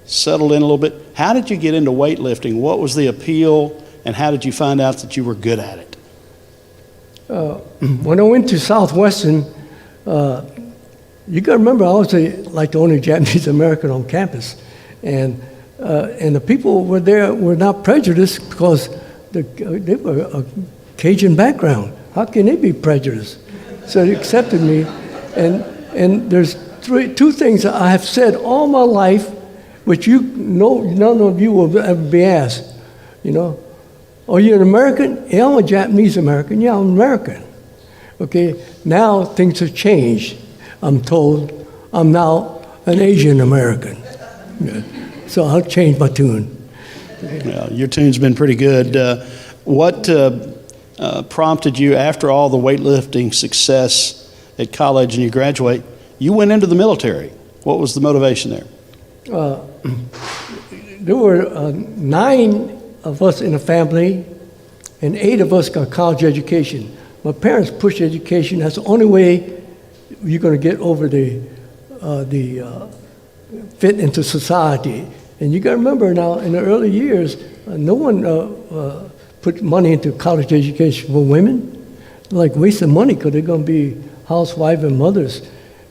settled in a little bit. How did you get into weightlifting? What was the appeal, and how did you find out that you were good at it? When I went to Southwestern, you got to remember I was like the only Japanese American on campus, and the people were there were not prejudiced because they were a Cajun background. How can they be prejudiced? So they accepted me, and there's two things that I have said all my life, which none of you will ever be asked. You know, are you an American? Yeah, I'm a Japanese American. Yeah, I'm American. Okay, now things have changed. I'm told I'm now an Asian American. Yeah. So I'll change my tune. Well, your tune's been pretty good. What prompted you, after all the weightlifting success at college and you graduate, You went into the military. What was the motivation there? There were 9 of us in the family, and 8 of us got college education. My parents pushed education. That's the only way you're going to get over the fit into society. And you got to remember now, in the early years, no one put money into college education for women. Like wasting money because they're going to be housewives and mothers.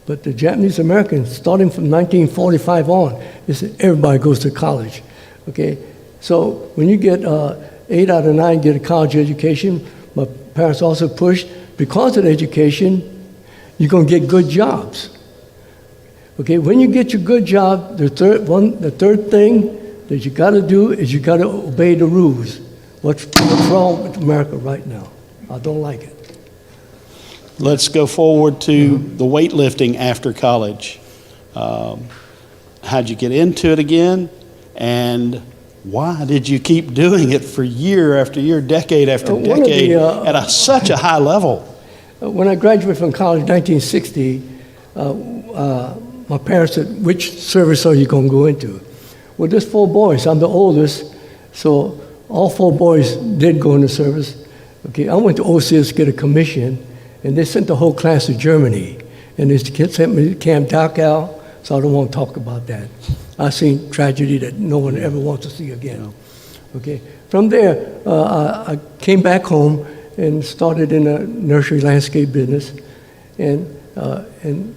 But the Japanese Americans, starting from 1945 on, they said everybody goes to college. Okay, so when you get 8 out of 9 get a college education, my parents also pushed because of the education, you're going to get good jobs. Okay, when you get your good job, the third thing that you got to do is you got to obey the rules. What's wrong with America right now? I don't like it. Let's go forward to the weightlifting after college. How'd you get into it again? And why did you keep doing it for year after year, decade after decade, at such a high level? When I graduated from college in 1960, my parents said, which service are you going to go into? Well, there's 4 boys. I'm the oldest, so all 4 boys did go into service. Okay, I went to OCS to get a commission, and they sent the whole class to Germany. And this kid sent me to Camp Dachau, so I don't want to talk about that. I've seen tragedy that no one ever wants to see again. Okay, from there, I came back home and started in a nursery landscape business, and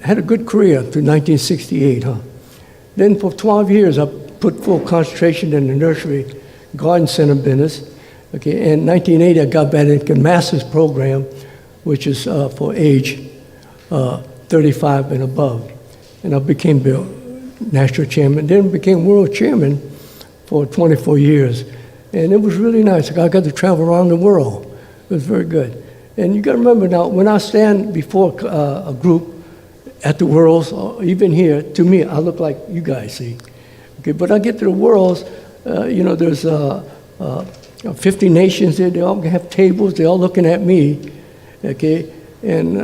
had a good career through 1968. Then for 12 years, I put full concentration in the nursery garden center business. Okay, in 1980, I got back into the master's program, which is for age 35 and above. And I became the national chairman, then became world chairman for 24 years. And it was really nice. I got to travel around the world. It was very good. And you got to remember now, when I stand before a group at the Worlds, or even here, to me, I look like you guys see. Okay, but I get to the Worlds, there's 50 nations there. They all have tables. They're all looking at me. Okay, and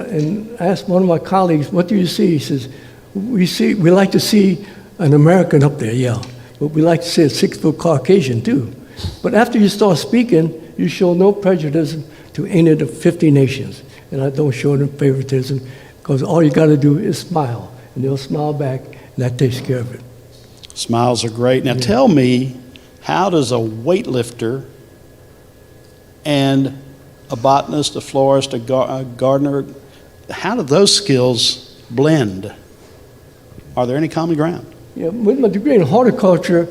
I asked one of my colleagues, "What do you see?" He says, "We like to see an American up there, yeah, but we like to see a 6-foot Caucasian too." But after you start speaking, you show no prejudice to any of the 50 nations, and I don't show them favoritism, because all you got to do is smile, and they'll smile back, and that takes care of it. Smiles are great. Now tell me, how does a weightlifter and a botanist, a florist, a gardener, how do those skills blend? Are there any common ground? Yeah, with my degree in horticulture,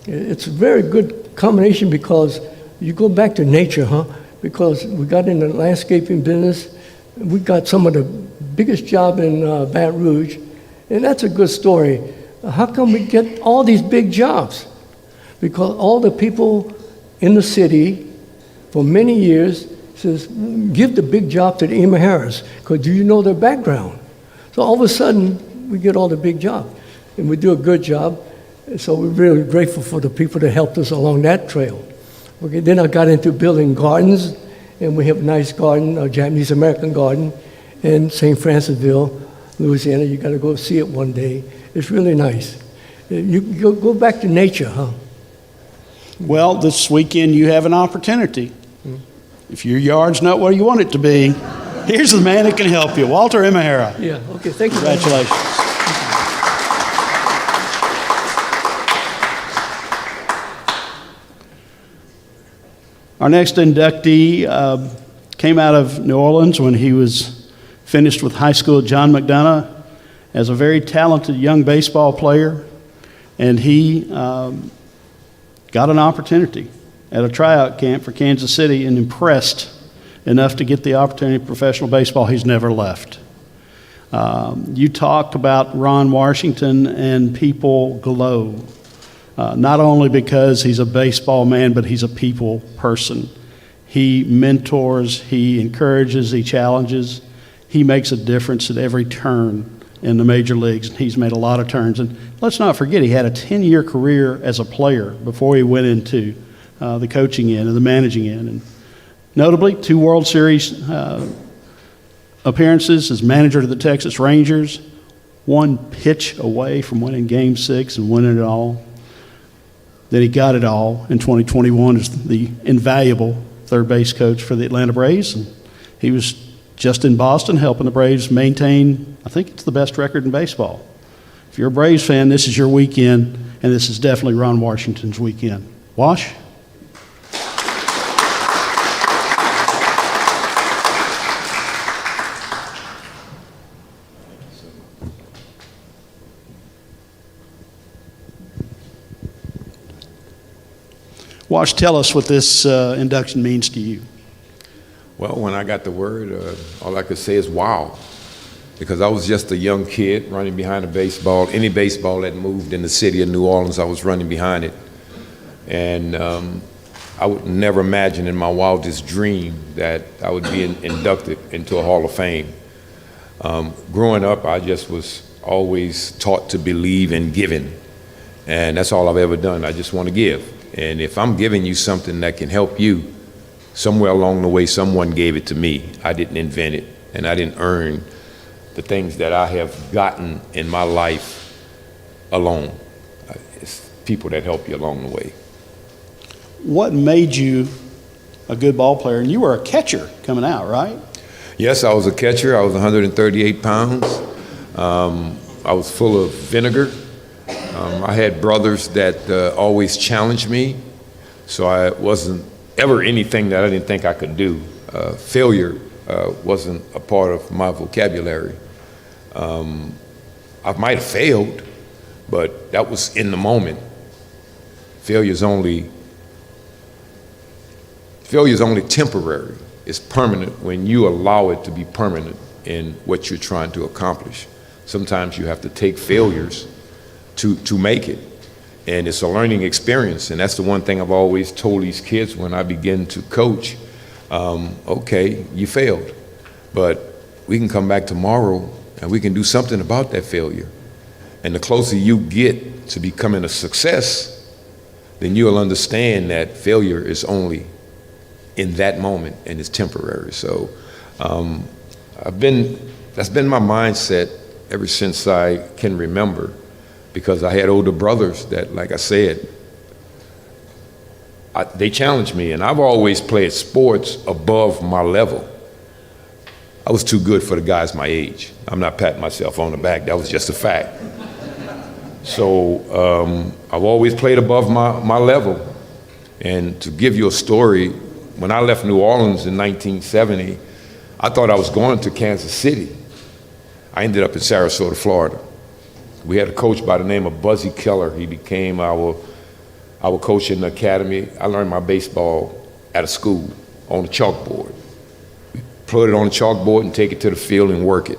it's a very good combination because you go back to nature, because we got in the landscaping business. We got some of the biggest job in Baton Rouge, and that's a good story. How come we get all these big jobs? Because all the people in the city for many years says, give the big job to the Emma Harris, because do you know their background? So all of a sudden, we get all the big jobs, and we do a good job. So we're really grateful for the people that helped us along that trail. Okay, then I got into building gardens, and we have a nice garden, a Japanese American garden in St. Francisville, Louisiana. You got to go see it one day. It's really nice. You go back to nature, Well, this weekend you have an opportunity. If your yard's not where you want it to be, here's the man that can help you, Walter Imahara. Yeah, okay, thank you. Congratulations. Our next inductee came out of New Orleans when he was finished with high school at John McDonough as a very talented young baseball player, and he got an opportunity at a tryout camp for Kansas City and impressed enough to get the opportunity of professional baseball. He's never left. You talked about Ron Washington, and people glow. Not only because he's a baseball man, but he's a people person. He mentors, he encourages, he challenges. He makes a difference at every turn in the major leagues, and he's made a lot of turns. And let's not forget, he had a 10-year career as a player before he went into the coaching end and the managing end. And notably, 2 World Series appearances as manager to the Texas Rangers, one pitch away from winning Game 6 and winning it all. Then he got it all in 2021 as the invaluable third base coach for the Atlanta Braves. And he was just in Boston helping the Braves maintain, I think it's the best record in baseball. If you're a Braves fan, this is your weekend, and this is definitely Ron Washington's weekend. Wash? Wash, tell us what this induction means to you. Well, when I got the word, all I could say is wow, because I was just a young kid running behind a baseball. Any baseball that moved in the city of New Orleans, I was running behind it. And I would never imagine in my wildest dream that I would be inducted into a Hall of Fame. Growing up, I just was always taught to believe in giving. And that's all I've ever done. I just want to give. And if I'm giving you something that can help you, somewhere along the way, someone gave it to me. I didn't invent it, and I didn't earn the things that I have gotten in my life alone. It's people that help you along the way. What made you a good ball player? And you were a catcher coming out, right? Yes, I was a catcher. I was 138 pounds. I was full of vinegar. I had brothers that always challenged me, so I wasn't ever anything that I didn't think I could do. Failure wasn't a part of my vocabulary. I might have failed, but that was in the moment. Failure's only temporary. It's permanent when you allow it to be permanent in what you're trying to accomplish. Sometimes you have to take failures to make it. And it's a learning experience. And that's the one thing I've always told these kids when I begin to coach. Okay, you failed, but we can come back tomorrow and we can do something about that failure. And the closer you get to becoming a success, then you'll understand that failure is only in that moment and it's temporary. So that's been my mindset ever since I can remember. Because I had older brothers that, like I said, they challenged me, and I've always played sports above my level. I was too good for the guys my age. I'm not patting myself on the back, that was just a fact. So I've always played above my level. And to give you a story, when I left New Orleans in 1970, I thought I was going to Kansas City. I ended up in Sarasota, Florida. We had a coach by the name of Buzzy Keller. He became our coach in the academy. I learned my baseball at a school on the chalkboard. We put it on the chalkboard and take it to the field and work it.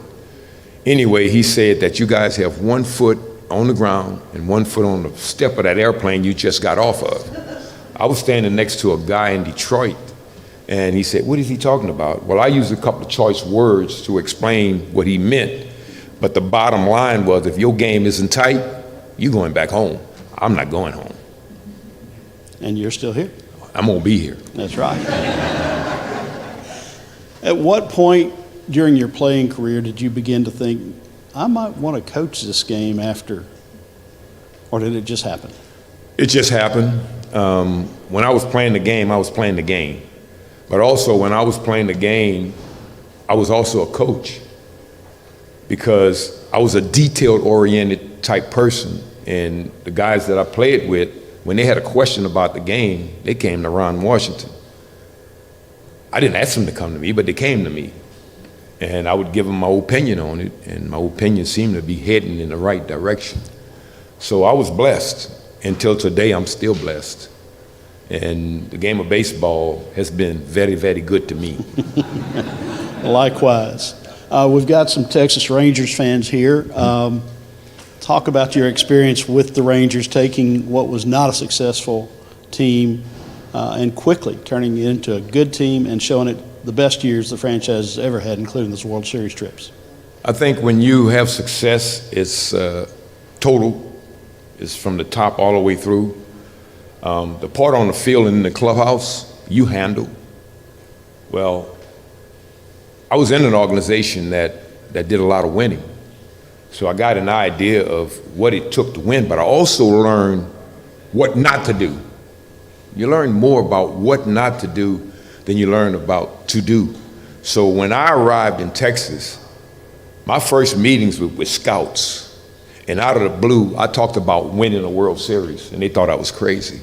Anyway, he said that you guys have 1 foot on the ground and 1 foot on the step of that airplane you just got off of. I was standing next to a guy in Detroit, and he said, "What is he talking about?" Well, I used a couple of choice words to explain what he meant. But the bottom line was, if your game isn't tight, you're going back home. I'm not going home. And you're still here. I'm gonna be here. That's right. At what point during your playing career did you begin to think, I might want to coach this game after, or did it just happen? It just happened. When I was playing the game, I was playing the game. But also when I was playing the game, I was also a coach. Because I was a detail-oriented type person, and the guys that I played with, when they had a question about the game, they came to Ron Washington. I didn't ask them to come to me, but they came to me. And I would give them my opinion on it, and my opinion seemed to be heading in the right direction. So I was blessed. Until today, I'm still blessed. And the game of baseball has been very, very good to me. Likewise. We've got some Texas Rangers fans here. Talk about your experience with the Rangers, taking what was not a successful team and quickly turning it into a good team and showing it the best years the franchise has ever had, including those World Series trips. I think when you have success, it's total. It's from the top all the way through. The part on the field and in the clubhouse, you handle. Well, I was in an organization that did a lot of winning. So I got an idea of what it took to win, but I also learned what not to do. You learn more about what not to do than you learn about to do. So when I arrived in Texas, my first meetings were with scouts. And out of the blue, I talked about winning a World Series, and they thought I was crazy.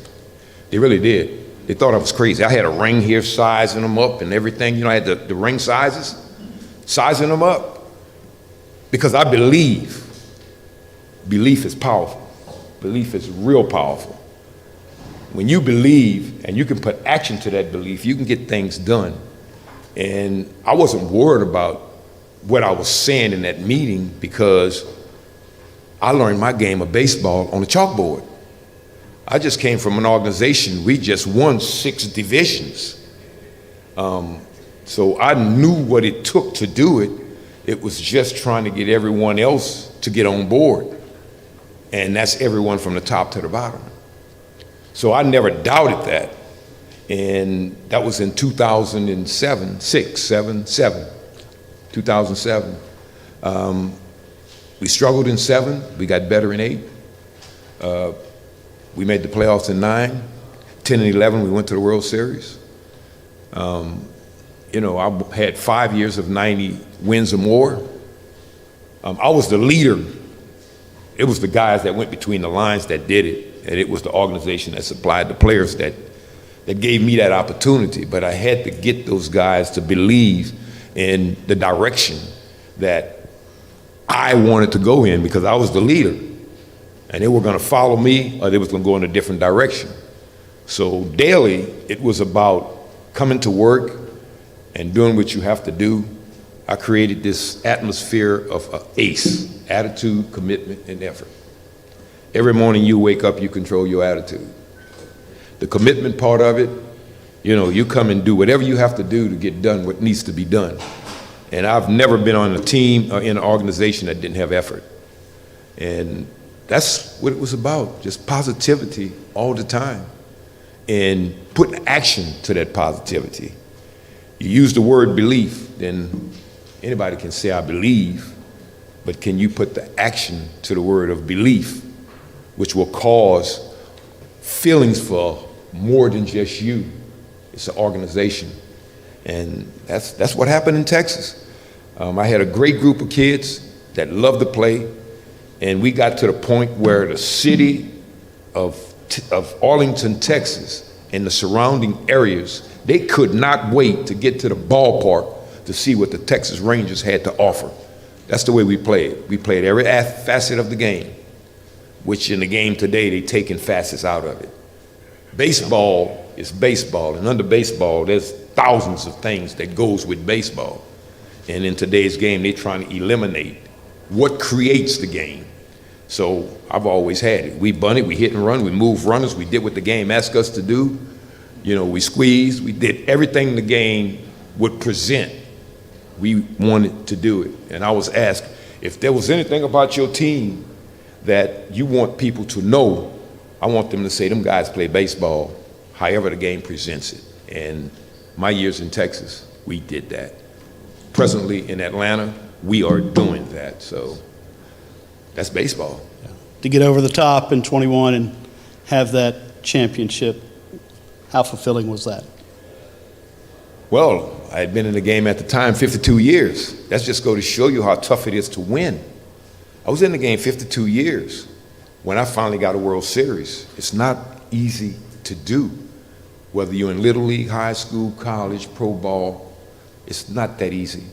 They really did. They thought I was crazy. I had a ring here sizing them up and everything. You know, I had the ring sizes, sizing them up. Because I believe. Belief is powerful. Belief is real powerful. When you believe and you can put action to that belief, you can get things done. And I wasn't worried about what I was saying in that meeting because I learned my game of baseball on the chalkboard. I just came from an organization, we just won 6 divisions. So I knew what it took to do it. It was just trying to get everyone else to get on board. And that's everyone from the top to the bottom. So I never doubted that. And that was in 2007, 2007. We struggled in 7, we got better in 8. We made the playoffs in 9, 10 and 11, we went to the World Series. You know, I had 5 years of 90 wins or more. I was the leader. It was the guys that went between the lines that did it, and it was the organization that supplied the players that gave me that opportunity. But I had to get those guys to believe in the direction that I wanted to go in because I was the leader. And they were gonna follow me or they was gonna go in a different direction. So daily, it was about coming to work and doing what you have to do. I created this atmosphere of ACE, attitude, commitment, and effort. Every morning you wake up, you control your attitude. The commitment part of it, you know, you come and do whatever you have to do to get done what needs to be done. And I've never been on a team or in an organization that didn't have effort. And that's what it was about, just positivity all the time. And putting action to that positivity. You use the word belief, then anybody can say, I believe, but can you put the action to the word of belief, which will cause feelings for more than just you. It's an organization. And that's what happened in Texas. I had a great group of kids that loved to play, and we got to the point where the city of Arlington, Texas, and the surrounding areas, they could not wait to get to the ballpark to see what the Texas Rangers had to offer. That's the way we played. We played every facet of the game, which in the game today, they're taking facets out of it. Baseball is baseball, and under baseball, there's thousands of things that goes with baseball. And in today's game, they're trying to eliminate what creates the game. So I've always had it. We bunt it, we hit and run, we move runners, we did what the game asked us to do. You know, we squeezed, we did everything the game would present. We wanted to do it. And I was asked, if there was anything about your team that you want people to know, I want them to say, them guys play baseball, however the game presents it. And my years in Texas, we did that. Presently in Atlanta, we are doing that. So that's baseball. To get over the top in 21 and have that championship, how fulfilling was that? Well, I had been in the game at the time 52 years. That's just go to show you how tough it is to win. I was in the game 52 years when I finally got a World Series. It's not easy to do. Whether you're in Little League, high school, college, pro ball, it's not that easy.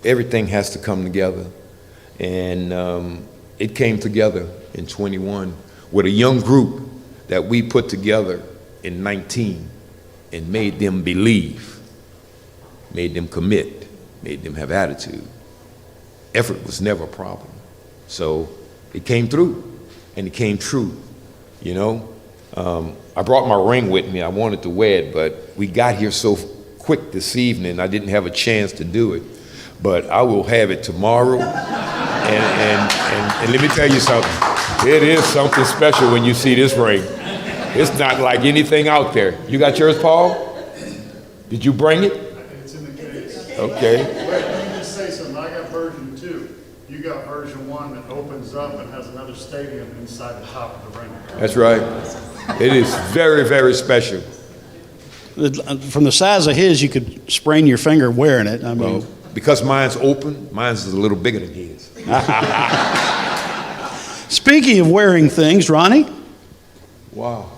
Everything has to come together. And it came together in 21 with a young group that we put together in 19 and made them believe, made them commit, made them have attitude. Effort was never a problem. So it came through and it came true, you know. I brought my ring with me. I wanted to wear it, but we got here so quick this evening, I didn't have a chance to do it. But I will have it tomorrow. And let me tell you something. It is something special when you see this ring. It's not like anything out there. You got yours, Paul? Did you bring it? It's in the case. Okay. You got version 1 that opens up and has another stadium inside the top of the ring. That's right. It is very, very special. From the size of his, you could sprain your finger wearing it. I mean, Well, because mine's open, mine's is a little bigger than his. speaking of wearing things, Ronnie, Wow.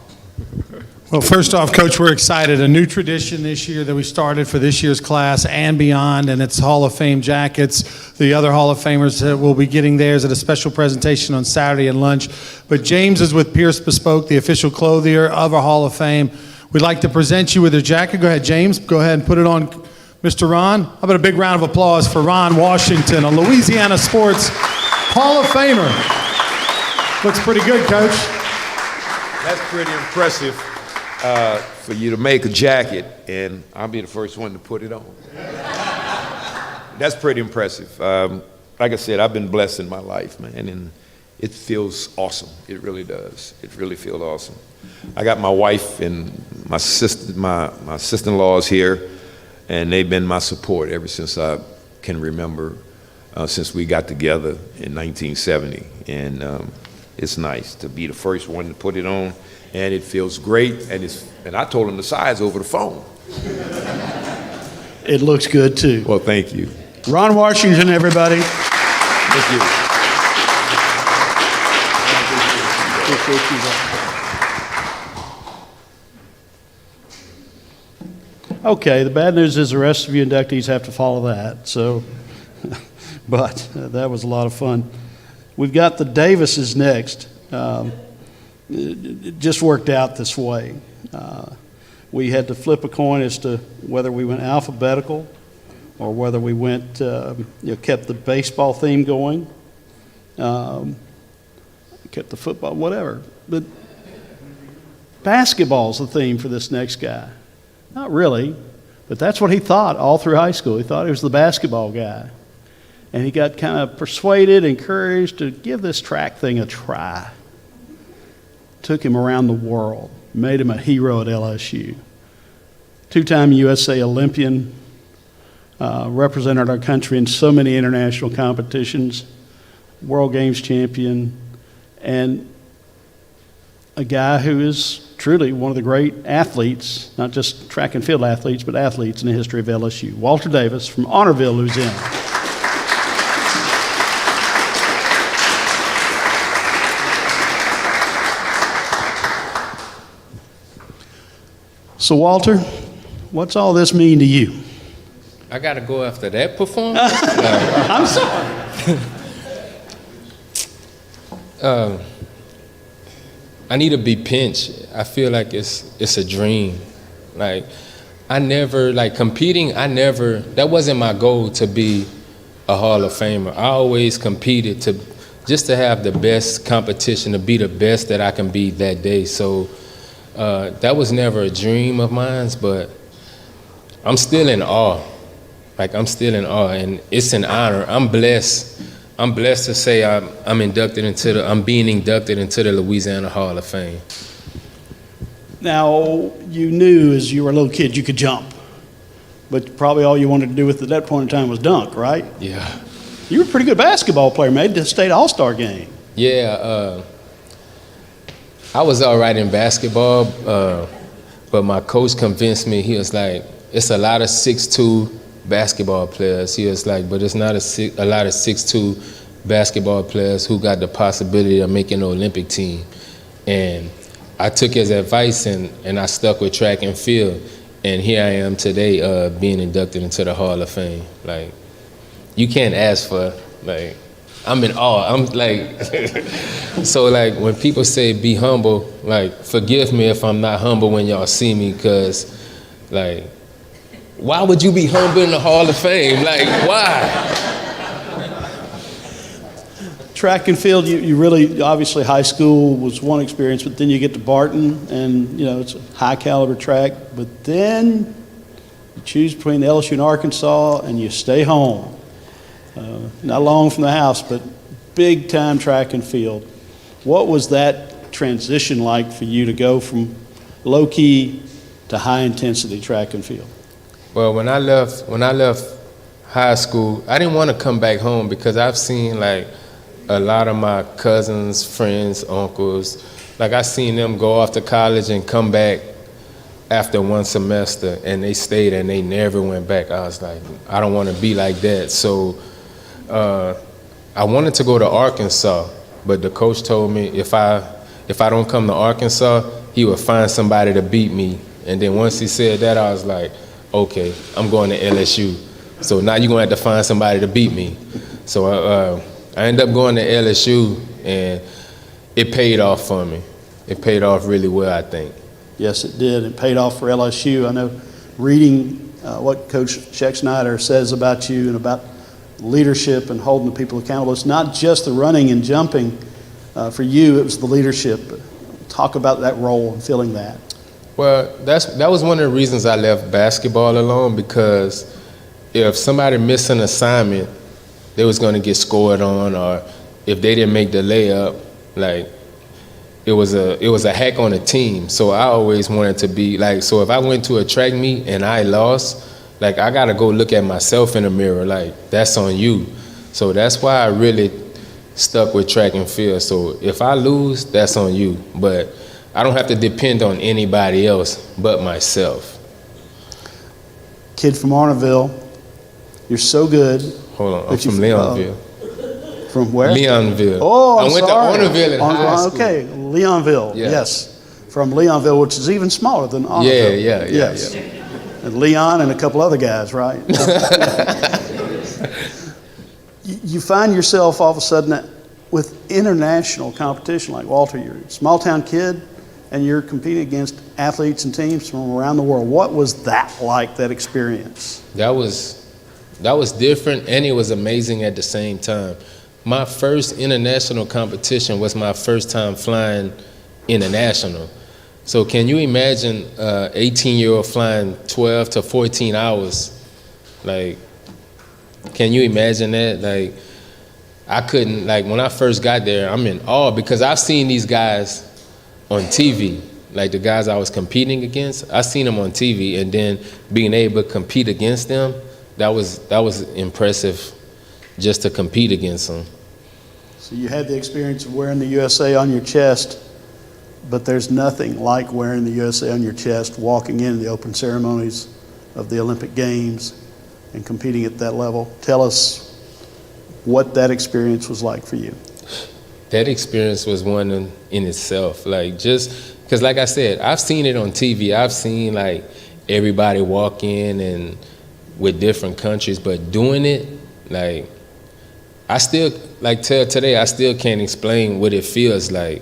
Well, first off, Coach, we're excited. A new tradition this year that we started for this year's class and beyond, and it's Hall of Fame jackets. The other Hall of Famers will be getting theirs at a special presentation on Saturday at lunch. But James is with Pierce Bespoke, the official clothier of our Hall of Fame. We'd like to present you with their jacket. Go ahead, James. Go ahead and put it on Mr. Ron. How about a big round of applause for Ron Washington, a Louisiana Sports Hall of Famer. Looks pretty good, Coach. That's pretty impressive for you to make a jacket, and I'll be the first one to put it on. That's pretty impressive. Like I said, I've been blessed in my life, man, and it feels awesome. It really does. It really feels awesome. I got my wife and my sister-in-laws here, and they've been my support ever since I can remember, since we got together in 1970. And it's nice to be the first one to put it on, and it feels great. And I told them the size over the phone. it looks good too. Well, thank you. Ron Washington, everybody. Thank you. Okay, the bad news is the rest of you inductees have to follow that. So, but that was a lot of fun. We've got the Davises next. It just worked out this way. We had to flip a coin as to whether we went alphabetical or whether we went, kept the baseball theme going, kept the football, whatever. But basketball's the theme for this next guy. Not really, but that's what he thought all through high school. He thought he was the basketball guy. And he got kind of persuaded, encouraged to give this track thing a try. Took him around the world, made him a hero at LSU. Two-time USA Olympian, represented our country in so many international competitions, World Games champion, and a guy who is truly one of the great athletes, not just track and field athletes, but athletes in the history of LSU. Walter Davis from Honorville, Louisiana. So, Walter, what's all this mean to you? I got to go after that performance? I'm sorry. I need to be pinched. I feel like it's a dream. Like, I never, like competing, that wasn't my goal to be a Hall of Famer. I always competed just to have the best competition, to be the best that I can be that day. So that was never a dream of mine, but I'm still in awe. Like, I'm still in awe, and it's an honor. I'm blessed. I'm blessed to say I'm being inducted into the Louisiana Hall of Fame. Now, you knew as you were a little kid you could jump, but probably all you wanted to do at that point in time was dunk, right? Yeah. You were a pretty good basketball player, made the state All-Star game. Yeah, I was all right in basketball, but my coach convinced me. He was like, it's a lot of 6'2" basketball players. He was like, but it's not a lot of 6'2" basketball players who got the possibility of making the Olympic team. And I took his advice and I stuck with track and field. And here I am today being inducted into the Hall of Fame. Like, you can't ask for, like, I'm in awe. I'm like, so like when people say be humble, like, forgive me if I'm not humble when y'all see me, because like, why would you be humble in the Hall of Fame? Like, why? Track and field, you really, obviously high school was one experience, but then you get to Barton and, it's a high caliber track, but then you choose between LSU and Arkansas and you stay home. Not long from the house, but big time track and field. What was that transition like for you to go from low key to high intensity track and field? Well, when I left high school, I didn't want to come back home because I've seen like a lot of my cousins, friends, uncles, like I seen them go off to college and come back after one semester, and they stayed and they never went back. I was like, I don't want to be like that. So I wanted to go to Arkansas, but the coach told me if I don't come to Arkansas, he would find somebody to beat me. And then once he said that, I was like, okay, I'm going to LSU. So now you're going to have to find somebody to beat me. So I ended up going to LSU, and it paid off for me. It paid off really well, I think. Yes, it did. It paid off for LSU. I know reading what Coach Scheck-Snyder says about you and about leadership and holding the people accountable. It's not just the running and jumping. For you, it was the leadership. Talk about that role and feeling that. Well, that was one of the reasons I left basketball alone, because if somebody missed an assignment, they was going to get scored on, or if they didn't make the layup, like it was a hack on the team. So I always wanted to be like, so if I went to a track meet and I lost, like I got to go look at myself in the mirror, like that's on you. So that's why I really stuck with track and field. So if I lose, that's on you. But I don't have to depend on anybody else but myself. Kid from Arnaville, you're so good. Hold on, I'm from Leonville. From where? Leonville. Oh, I'm I went sorry. to Arnaville in high school. Okay, Leonville, Yeah. yes. From Leonville, which is even smaller than Arnaville. Yeah. Yes. And Leon and a couple other guys, right? You find yourself all of a sudden with international competition, like Walter, you're a small town kid and you're competing against athletes and teams from around the world. What was that like, that experience? That was different, and it was amazing at the same time. My first international competition was my first time flying international. So can you imagine 18-year-old flying 12 to 14 hours? Like, can you imagine that? Like, I couldn't, like when I first got there, I'm in awe because I've seen these guys on TV, like the guys I was competing against. I seen them on TV, and then being able to compete against them, that was impressive, just to compete against them. So you had the experience of wearing the USA on your chest, but there's nothing like wearing the USA on your chest, walking in the open ceremonies of the Olympic Games and competing at that level. Tell us what that experience was like for you. That experience was one in itself. Like, just because, like I said, I've seen it on TV. I've seen like everybody walk in and with different countries, but doing it, like, I still, like till today, I still can't explain what it feels like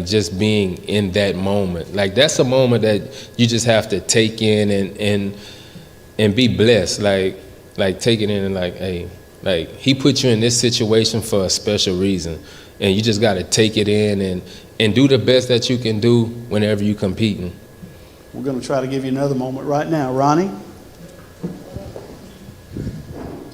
just being in that moment. Like, that's a moment that you just have to take in and be blessed. Like take it in and like, hey, like he put you in this situation for a special reason, and you just got to take it in and do the best that you can do whenever you're competing. We're going to try to give you another moment right now. Ronnie?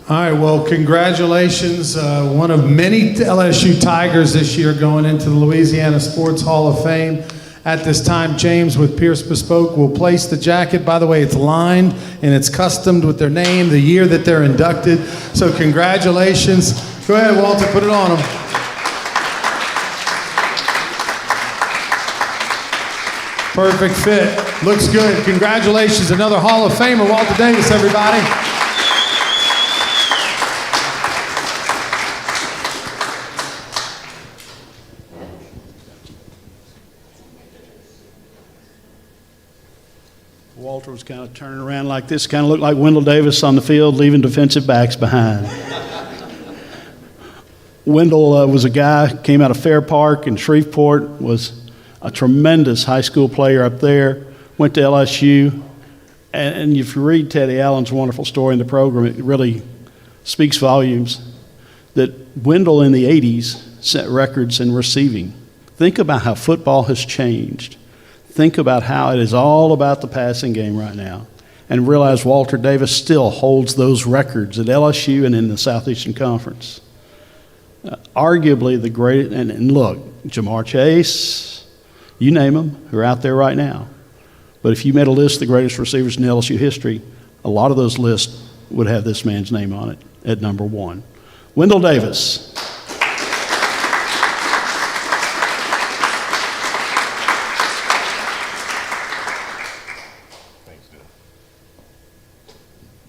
All right, well, congratulations. One of many LSU Tigers this year going into the Louisiana Sports Hall of Fame. At this time, James with Pierce Bespoke will place the jacket. By the way, it's lined and it's customed with their name, the year that they're inducted. So congratulations. Go ahead, Walter, put it on them. Perfect fit. Looks good. Congratulations. Another Hall of Famer, Walter Davis, everybody. Walter was kind of turning around like this, kind of looked like Wendell Davis on the field, leaving defensive backs behind. Wendell was a guy, came out of Fair Park in Shreveport, was a tremendous high school player up there, went to LSU, and if you read Teddy Allen's wonderful story in the program, it really speaks volumes that Wendell in the 80s set records in receiving. Think about how football has changed. Think about how it is all about the passing game right now, and realize Walter Davis still holds those records at LSU and in the Southeastern Conference. Arguably the greatest, and look, Jamar Chase, you name them, who are out there right now. But if you made a list of the greatest receivers in LSU history, a lot of those lists would have this man's name on it at number 1. Wendell Davis.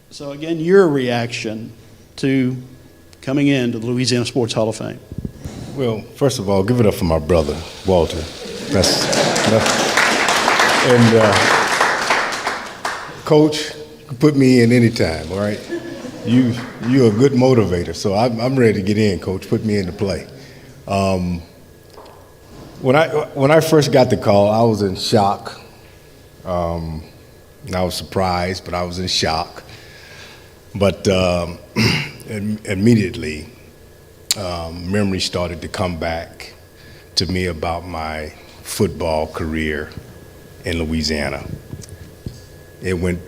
So again, your reaction to coming into the Louisiana Sports Hall of Fame. Well, first of all, give it up for my brother, Walter. Coach, you can put me in anytime, all right? You're a good motivator, so I'm ready to get in, Coach. Put me into play. When I first got the call, I was in shock. I was surprised, but I was in shock. But immediately, memories started to come back to me about my football career in Louisiana. It went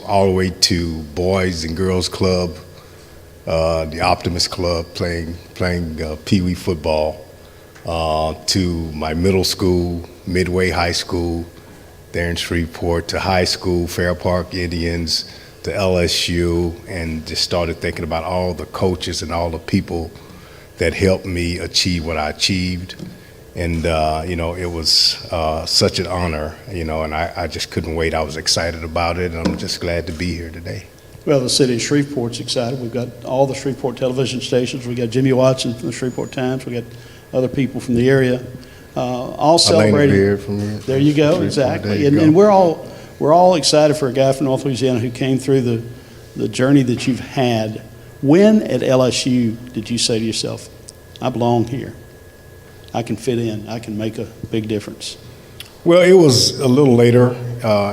all the way to Boys and Girls Club, the Optimist Club, playing Pee Wee football, to my middle school, Midway High School, there in Shreveport, to high school, Fair Park Indians, to LSU, and just started thinking about all the coaches and all the people that helped me achieve what I achieved. And, it was such an honor, and I just couldn't wait. I was excited about it, and I'm just glad to be here today. Well, the city of Shreveport's excited. We've got all the Shreveport television stations. We got Jimmy Watson from the Shreveport Times. We got other people from the area, all celebrating. Beard from here. There you go, exactly. And we're all excited for a guy from North Louisiana who came through the journey that you've had. When at LSU did you say to yourself, I belong here? I can fit in. I can make a big difference. Well, it was a little later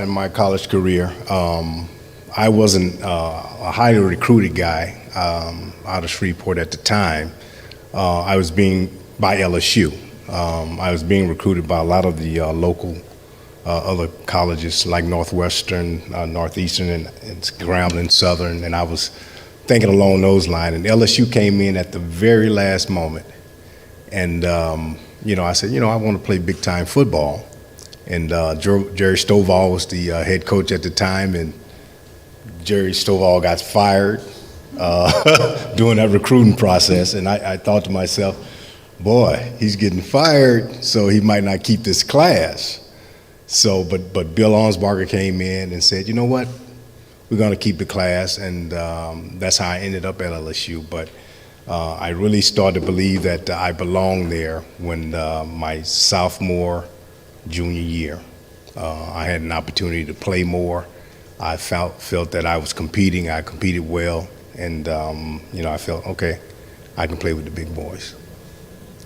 in my college career. I wasn't a highly recruited guy out of Shreveport at the time. I was by LSU. I was being recruited by a lot of the local other colleges like Northwestern, Northeastern, and Grambling Southern, and I was thinking along those lines. And LSU came in at the very last moment. And, I said, I want to play big-time football. And Jerry Stovall was the head coach at the time, and Jerry Stovall got fired during that recruiting process. And I thought to myself, boy, he's getting fired, so he might not keep this class. So, but Bill Arnsbarger came in and said, you know what, we're going to keep the class, and that's how I ended up at LSU. But I really started to believe that I belonged there when my sophomore, junior year. I had an opportunity to play more. I felt that I was competing. I competed well, and I felt, okay, I can play with the big boys.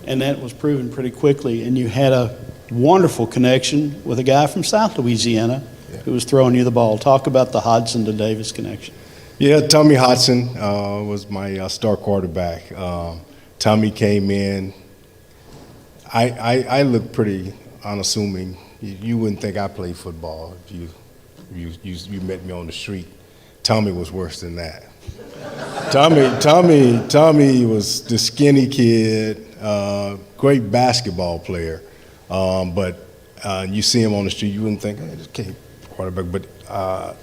And that was proven pretty quickly, and you had a wonderful connection with a guy from South Louisiana who was throwing you the ball. Talk about the Hodson to Davis connection. Yeah, Tommy Hodson was my star quarterback. Tommy came in. I looked pretty unassuming. You wouldn't think I played football if you met me on the street. Tommy was worse than that. Tommy was the skinny kid, great basketball player, but you see him on the street, you wouldn't think, hey, this kid quarterback. But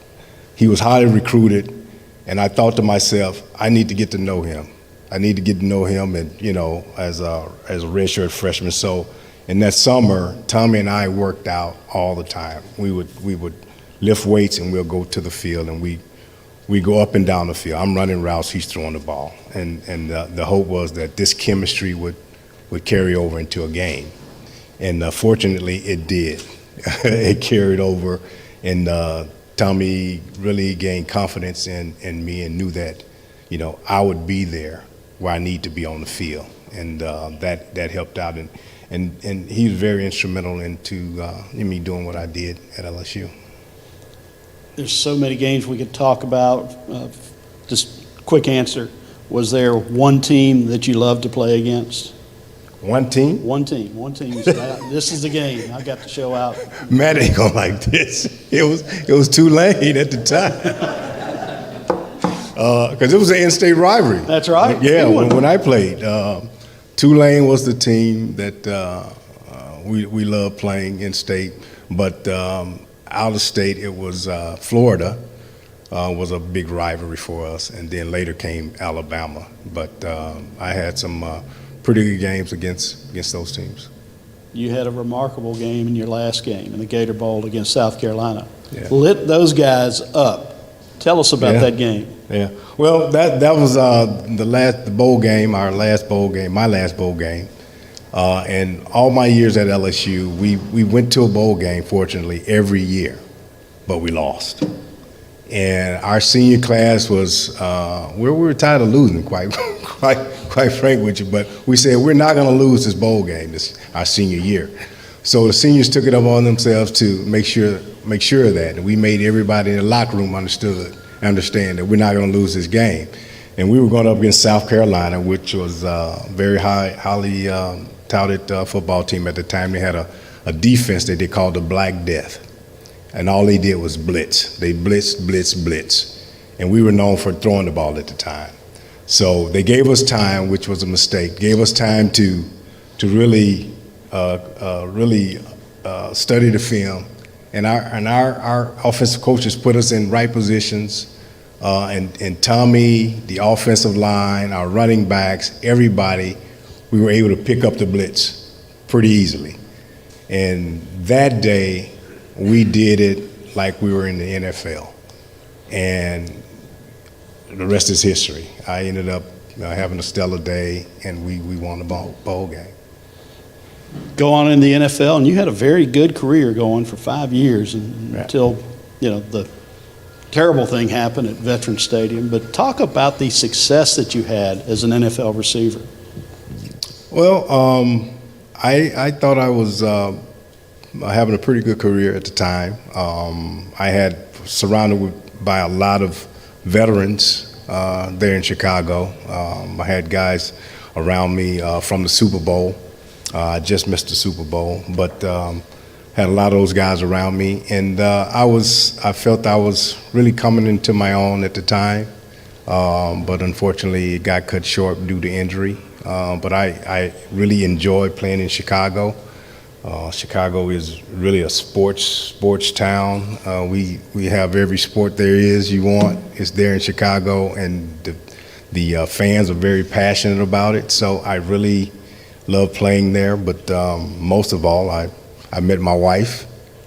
he was highly recruited. And I thought to myself, I need to get to know him. I need to get to know him, and as a redshirt freshman. So, in that summer, Tommy and I worked out all the time. We would lift weights, and we'll go to the field, and we go up and down the field. I'm running routes, he's throwing the ball, and the hope was that this chemistry would carry over into a game, and fortunately, it did. It carried over, and Tommy really gained confidence in me and knew that, I would be there where I need to be on the field, and that helped out, and he was very instrumental in me doing what I did at LSU. There's so many games we could talk about. Just quick answer: was there one team that you loved to play against? One team? One team. This is the game. I got to show out. Matt ain't gonna like this. It was Tulane at the time, because it was an in-state rivalry. That's right. Yeah, when I played, Tulane was the team that we loved playing in-state, but out of state it was Florida. was a big rivalry for us, and then later came Alabama. But I had some pretty good games against those teams. You had a remarkable game in your last game in the Gator Bowl against South Carolina. Yeah. Lit those guys up. Tell us about that game. Yeah. Well, that was the bowl game, my last bowl game. And all my years at LSU, we went to a bowl game, fortunately, every year, but we lost. And our senior class was, we were tired of losing, quite frank with you, but we said we're not going to lose this bowl game, our senior year. So the seniors took it up on themselves to make sure of that, and we made everybody in the locker room understand that we're not going to lose this game. And we were going up against South Carolina, which was a very highly touted football team at the time. They had a defense that they called the Black Death. And all they did was blitz. They blitz. And we were known for throwing the ball at the time. So they gave us time, which was a mistake, gave us time to really study the film. And our offensive coaches put us in right positions. And Tommy, the offensive line, our running backs, everybody, we were able to pick up the blitz pretty easily. And that day, we did it like we were in the NFL. And the rest is history. I ended up having a stellar day, and we won the bowl game. Go on in the NFL, and you had a very good career going for 5 years until, the terrible thing happened at Veterans Stadium. But talk about the success that you had as an NFL receiver. Well, I thought I was having a pretty good career at the time. I had surrounded by a lot of veterans there in Chicago. I had guys around me from the Super Bowl. I just missed the Super Bowl, but had a lot of those guys around me, and I felt I was really coming into my own at the time, but unfortunately it got cut short due to injury. But I really enjoyed playing in Chicago. Chicago is really a sports town. We have every sport there is you want. It's there in Chicago, and the fans are very passionate about it. So I really love playing there. But most of all, I met my wife,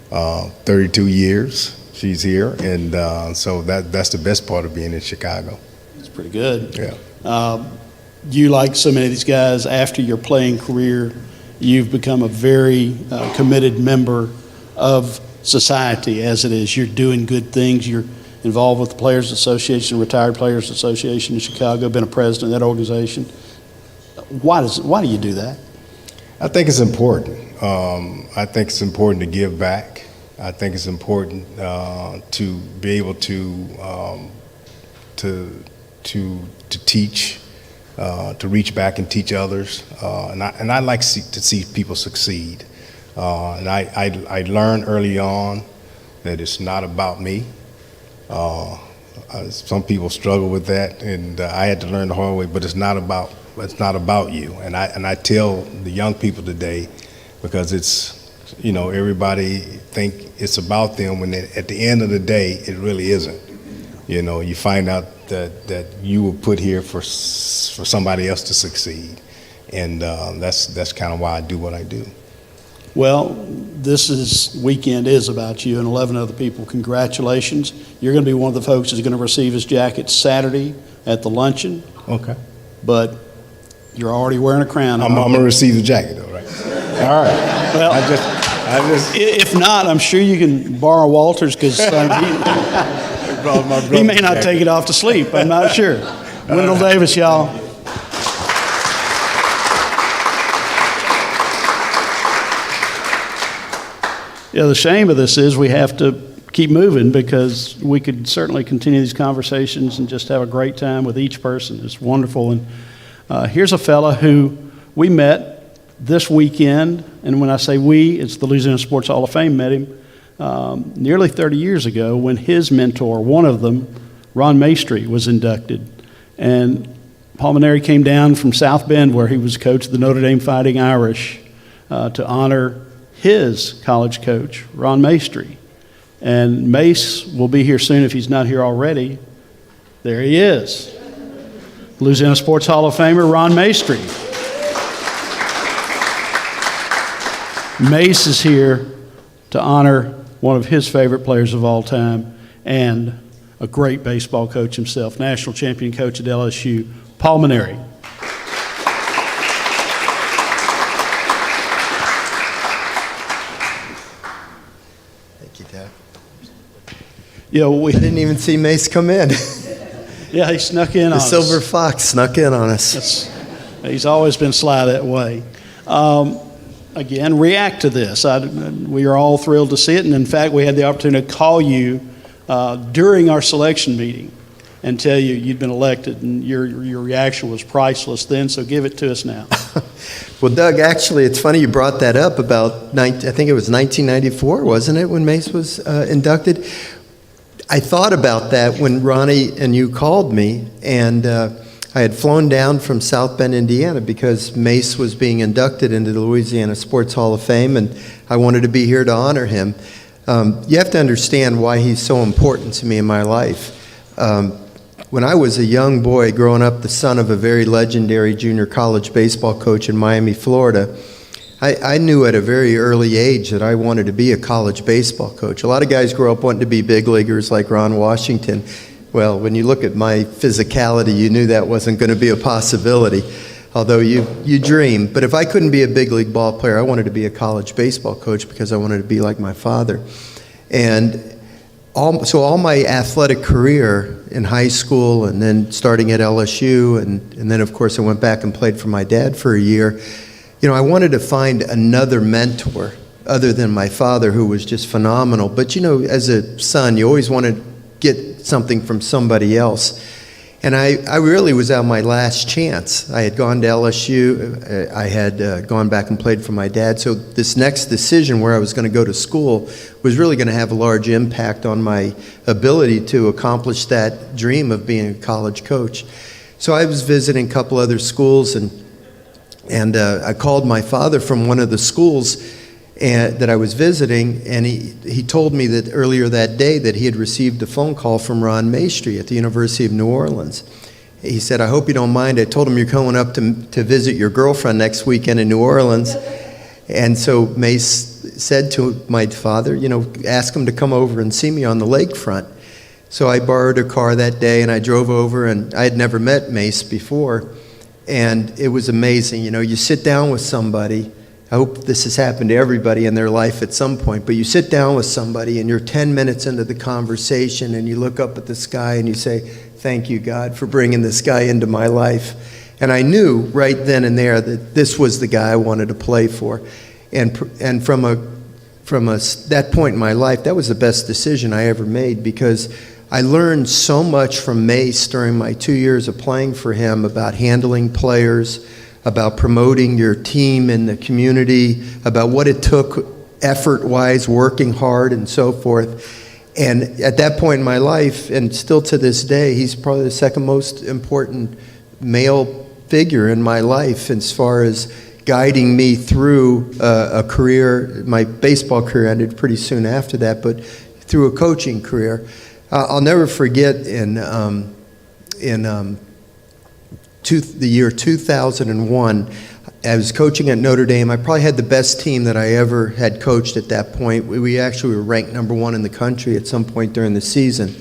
32 years. She's here, and so that's the best part of being in Chicago. That's pretty good. Yeah. You, like so many of these guys, after your playing career, you've become a very committed member of society as it is. You're doing good things. You're involved with the Players Association, Retired Players Association in Chicago, been a president of that organization. Why do you do that? I think it's important. I think it's important to give back. I think it's important to be able to teach, to reach back and teach others, and I like to see people succeed. And I learned early on that it's not about me. Some people struggle with that, and I had to learn the hard way. But it's not about you. And I tell the young people today, because it's, everybody think it's about them, when at the end of the day it really isn't. You find out that you were put here for somebody else to succeed, and that's kind of why I do what I do. Well, this weekend is about you and 11 other people. Congratulations. You're going to be one of the folks who's going to receive his jacket Saturday at the luncheon. Okay. But you're already wearing a crown. I'm going to receive the jacket, though, right? All right. Well, I just if not, I'm sure you can borrow Walter's, because he may not take it off to sleep. I'm not sure. Wendell Davis, y'all. Yeah, the shame of this is we have to keep moving, because we could certainly continue these conversations and just have a great time with each person. It's wonderful. And here's a fella who we met this weekend, and when I say we, it's the Louisiana Sports Hall of Fame met him nearly 30 years ago, when his mentor, one of them, Ron Maestri, was inducted. And Paul Maneri came down from South Bend, where he was coach of the Notre Dame Fighting Irish, to honor his college coach, Ron Maestri. And Mace will be here soon if he's not here already. There he is. Louisiana Sports Hall of Famer Ron Maestri. Mace is here to honor one of his favorite players of all time and a great baseball coach himself, national champion coach at LSU, Paul Maneri. Thank you, Dad. Yeah, I didn't even see Mace come in. Yeah, he snuck in on The us. silver fox snuck in on us. He's always been sly that way. Again, react to this. We are all thrilled to see it, and in fact, we had the opportunity to call you during our selection meeting and tell you you'd been elected, and your reaction was priceless then, so give it to us now. Well, Doug, actually, it's funny you brought that up about, I think it was 1994, wasn't it, when Mace was inducted? I thought about that when Ronnie and you called me, and I had flown down from South Bend, Indiana, because Mace was being inducted into the Louisiana Sports Hall of Fame, and I wanted to be here to honor him. You have to understand why he's so important to me in my life. When I was a young boy growing up, the son of a very legendary junior college baseball coach in Miami, Florida, I knew at a very early age that I wanted to be a college baseball coach. A lot of guys grow up wanting to be big leaguers like Ron Washington. Well, when you look at my physicality, you knew that wasn't going to be a possibility, although you dream. But if I couldn't be a big league ball player, I wanted to be a college baseball coach because I wanted to be like my father. And so all my athletic career in high school and then starting at LSU, and then, of course, I went back and played for my dad for a year. You know, I wanted to find another mentor other than my father, who was just phenomenal. But, you know, as a son, you always want to get something from somebody else. And I really was at my last chance. I had gone to LSU. I had gone back and played for my dad. So this next decision where I was going to go to school was really going to have a large impact on my ability to accomplish that dream of being a college coach. So I was visiting a couple other schools, and I called my father from one of the schools that I was visiting, and he told me that earlier that day that he had received a phone call from Ron Maestri at the University of New Orleans. He said, "I hope you don't mind. I told him you're coming up to visit your girlfriend next weekend in New Orleans." And so Mace said to my father, you know, ask him to come over and see me on the lakefront. So I borrowed a car that day, and I drove over, and I had never met Mace before, and it was amazing. You know, you sit down with somebody. I hope this has happened to everybody in their life at some point, but you sit down with somebody and you're 10 minutes into the conversation and you look up at the sky and you say, "Thank you, God, for bringing this guy into my life." And I knew right then and there that this was the guy I wanted to play for. And from that point in my life, that was the best decision I ever made, because I learned so much from Mace during my 2 years of playing for him about handling players, about promoting your team in the community, about what it took effort-wise, working hard, and so forth. And at that point in my life, and still to this day, he's probably the second most important male figure in my life as far as guiding me through a career. My baseball career ended pretty soon after that, but through a coaching career. I'll never forget the year 2001, I was coaching at Notre Dame. I probably had the best team that I ever had coached at that point. We actually were ranked #1 in the country at some point during the season.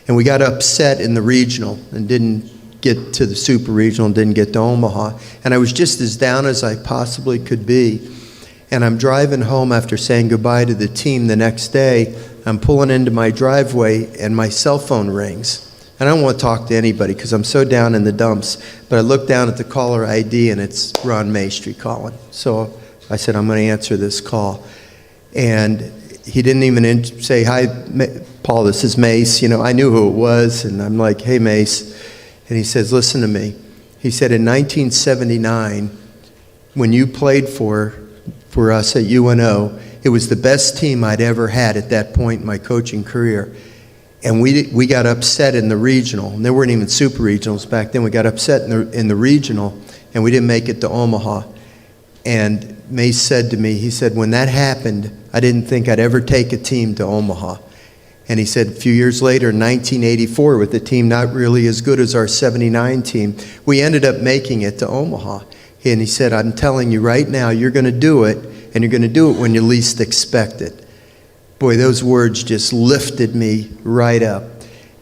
And we got upset in the regional and didn't get to the super regional and didn't get to Omaha. And I was just as down as I possibly could be. And I'm driving home after saying goodbye to the team the next day. I'm pulling into my driveway and my cell phone rings. And I don't want to talk to anybody because I'm so down in the dumps. But I look down at the caller ID, and it's Ron Maestri calling. So I said, I'm going to answer this call. And he didn't even say, "Hi, Paul, this is Mace." You know, I knew who it was. And I'm like, "Hey, Mace." And he says, "Listen to me." He said, "In 1979, when you played for us at UNO, it was the best team I'd ever had at that point in my coaching career. And we got upset in the regional. And there weren't even super regionals back then. We got upset in the regional, and we didn't make it to Omaha." And Mace said to me, he said, "When that happened, I didn't think I'd ever take a team to Omaha." And he said a few years later, in 1984, with a team not really as good as our 79 team, we ended up making it to Omaha. And he said, I'm telling you right now, you're going to do it, and you're going to do it when you least expect it. Boy, those words just lifted me right up.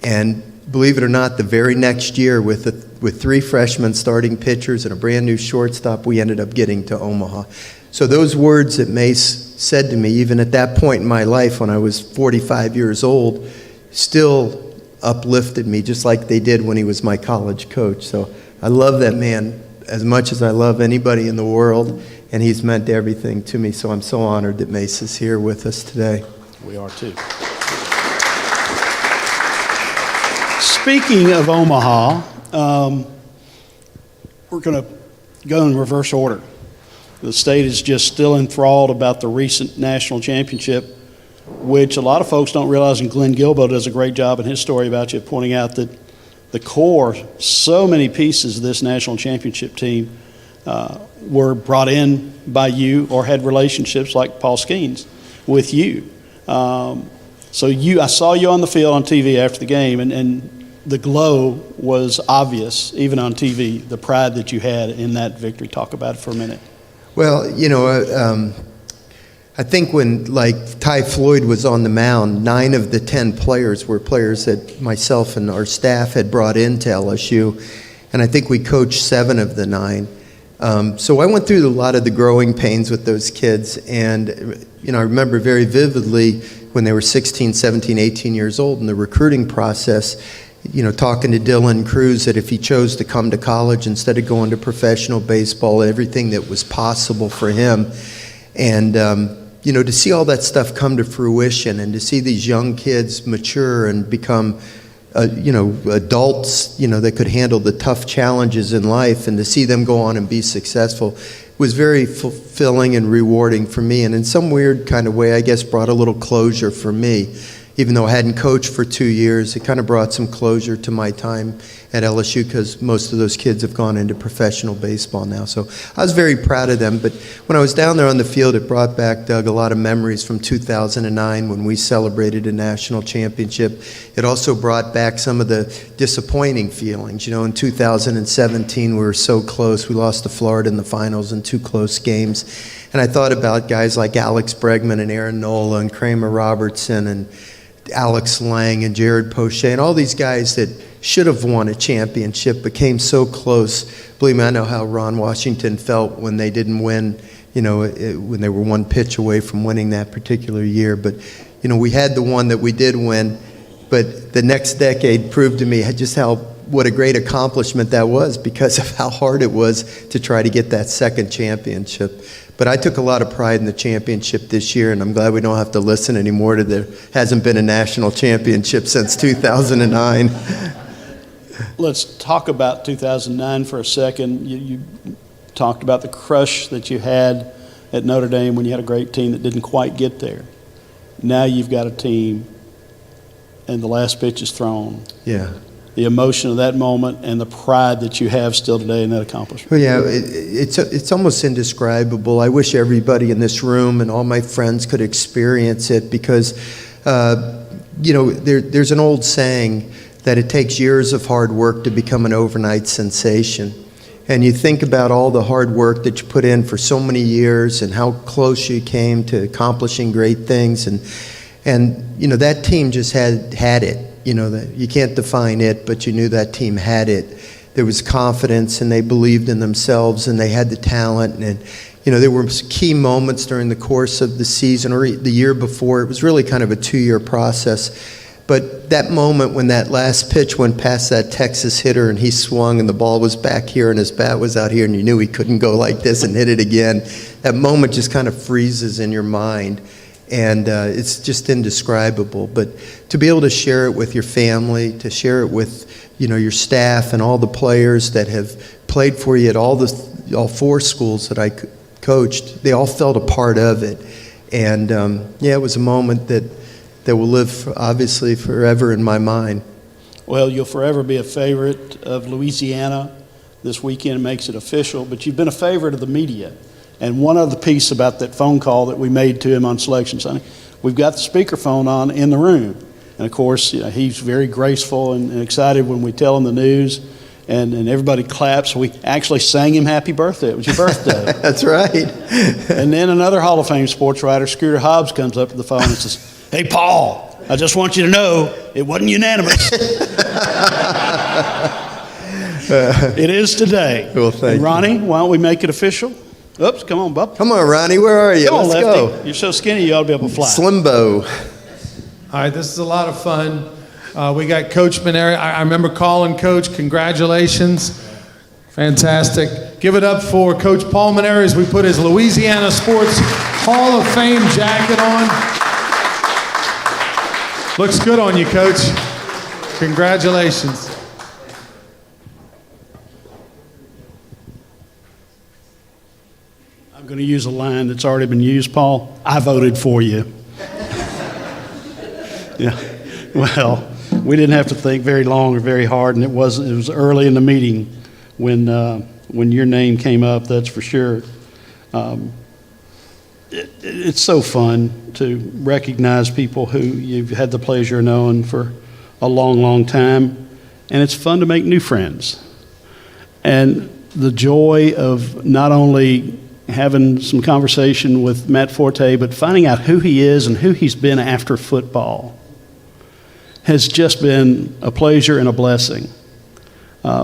And believe it or not, the very next year, with 3 freshmen starting pitchers and a brand new shortstop, we ended up getting to Omaha. So those words that Mace said to me, even at that point in my life when I was 45 years old, still uplifted me, just like they did when he was my college coach. So I love that man as much as I love anybody in the world, and he's meant everything to me. So I'm so honored that Mace is here with us today. We are too. Speaking of Omaha, we're going to go in reverse order. The state is just still enthralled about the recent national championship, which a lot of folks don't realize, and Glenn Gilbo does a great job in his story about you, pointing out that the core, so many pieces of this national championship team were brought in by you or had relationships like Paul Skeens with you. So I saw you on the field on TV after the game, and the glow was obvious, even on TV, the pride that you had in that victory. Talk about it for a minute. Well, I think when, like, Ty Floyd was on the mound, 9 of the 10 players were players that myself and our staff had brought into LSU, and I think we coached 7 of the 9. So I went through a lot of the growing pains with those kids, and I remember very vividly when they were 16, 17, 18 years old in the recruiting process, talking to Dylan Cruz that if he chose to come to college instead of going to professional baseball, everything that was possible for him. And, to see all that stuff come to fruition and to see these young kids mature and become, adults, that could handle the tough challenges in life, and to see them go on and be successful was very fulfilling and rewarding for me. And in some weird kind of way, I guess, brought a little closure for me. Even though I hadn't coached for 2 years, it kind of brought some closure to my time at LSU because most of those kids have gone into professional baseball now. So I was very proud of them. But when I was down there on the field, it brought back, Doug, a lot of memories from 2009 when we celebrated a national championship. It also brought back some of the disappointing feelings. In 2017, we were so close. We lost to Florida in the finals in 2 close games. And I thought about guys like Alex Bregman and Aaron Nola and Kramer Robertson and Alex Lang and Jared Poche and all these guys that should have won a championship but came so close. Believe me, I know how Ron Washington felt when they didn't win, when they were 1 pitch away from winning that particular year. But, we had the one that we did win, but the next decade proved to me just what a great accomplishment that was because of how hard it was to try to get that second championship. But I took a lot of pride in the championship this year, and I'm glad we don't have to listen anymore to there hasn't been a national championship since 2009. Let's talk about 2009 for a second. You talked about the crush that you had at Notre Dame when you had a great team that didn't quite get there. Now you've got a team, and the last pitch is thrown. Yeah. The emotion of that moment and the pride that you have still today in that accomplishment. Well, yeah, it's almost indescribable. I wish everybody in this room and all my friends could experience it because, there's an old saying that it takes years of hard work to become an overnight sensation. And you think about all the hard work that you put in for so many years and how close you came to accomplishing great things. And that team just had it. That you can't define it, but you knew that team had it. There was confidence, and they believed in themselves, and they had the talent. And there were key moments during the course of the season or the year before. It was really kind of a 2-year process. But that moment when that last pitch went past that Texas hitter and he swung and the ball was back here and his bat was out here and you knew he couldn't go like this and hit it again, that moment just kind of freezes in your mind. And it's just indescribable. But to be able to share it with your family, to share it with your staff and all the players that have played for you at all 4 schools that I coached, they all felt a part of it. And it was a moment that will live obviously forever in my mind. Well, you'll forever be a favorite of Louisiana. This weekend makes it official, but you've been a favorite of the media. And one other piece about that phone call that we made to him on Selection Sunday, we've got the speakerphone on in the room. And of course, he's very graceful and excited when we tell him the news, and everybody claps. We actually sang him happy birthday. It was your birthday. That's right. And then another Hall of Fame sports writer, Scooter Hobbs, comes up to the phone and says, "Hey, Paul, I just want you to know it wasn't unanimous." It is today. Well, thank and Ronnie, why don't we make it official? Oops, come on, bub. Come on, Ronnie, where are you? Come on, Let's Lefty. go. You're so skinny, you ought to be able to fly. Slimbo. All right, this is a lot of fun. We got Coach Maneri. I remember calling Coach. Congratulations. Fantastic. Give it up for Coach Paul Maneri as we put his Louisiana Sports Hall of Fame jacket on. Looks good on you, Coach. Congratulations. I'm going to use a line that's already been used, Paul. I voted for you. Yeah. Well, we didn't have to think very long or very hard, and it was early in the meeting when your name came up, that's for sure. It's so fun to recognize people who you've had the pleasure of knowing for a long, long time, and it's fun to make new friends. And the joy of not only having some conversation with Matt Forte, but finding out who he is and who he's been after football has just been a pleasure and a blessing,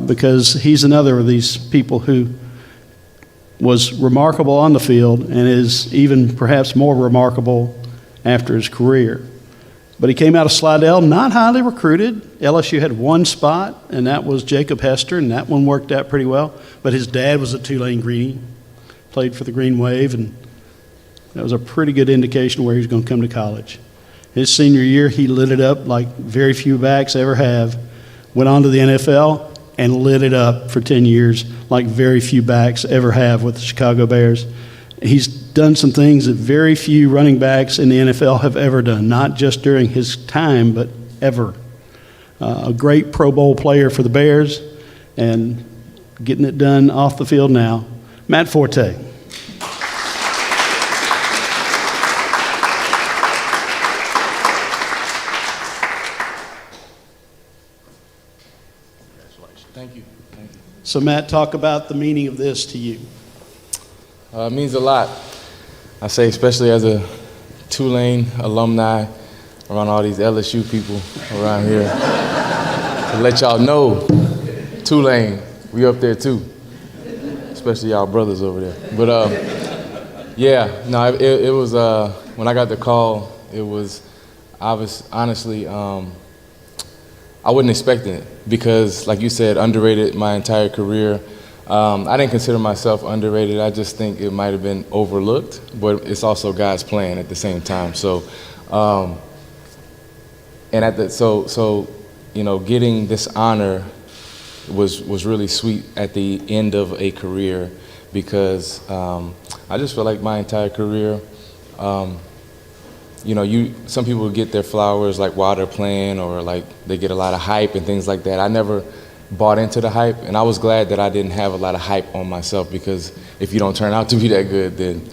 because he's another of these people who was remarkable on the field and is even perhaps more remarkable after his career. But he came out of Slidell, not highly recruited. LSU had one spot, and that was Jacob Hester, and that one worked out pretty well. But his dad was a Tulane Greenie, played for the Green Wave, and that was a pretty good indication of where he was going to come to college. His senior year, he lit it up like very few backs ever have. Went on to the NFL and lit it up for 10 years like very few backs ever have with the Chicago Bears. He's done some things that very few running backs in the NFL have ever done, not just during his time, but ever. A great Pro Bowl player for the Bears and getting it done off the field now. Matt Forte. Thank you. Thank you. So Matt, talk about the meaning of this to you. It means a lot. I say, especially as a Tulane alumni, around all these LSU people around here, to let y'all know, Tulane, we up there too, especially y'all brothers over there. But yeah, no, it was when I got the call, it was honestly. I wasn't expecting it because, like you said, underrated my entire career. I didn't consider myself underrated. I just think it might have been overlooked, but it's also God's plan at the same time. So, you know, getting this honor was really sweet at the end of a career because I just feel like my entire career. You know, some people get their flowers like while they're playing or like they get a lot of hype and things like that. I never bought into the hype, and I was glad that I didn't have a lot of hype on myself because if you don't turn out to be that good, then,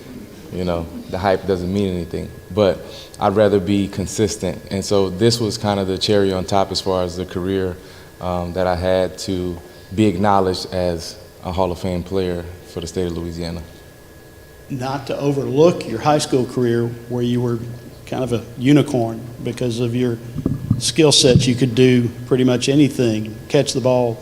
you know, the hype doesn't mean anything. But I'd rather be consistent. And so this was kind of the cherry on top as far as the career that I had to be acknowledged as a Hall of Fame player for the state of Louisiana. Not to overlook your high school career where you were kind of a unicorn because of your skill sets. You could do pretty much anything, catch the ball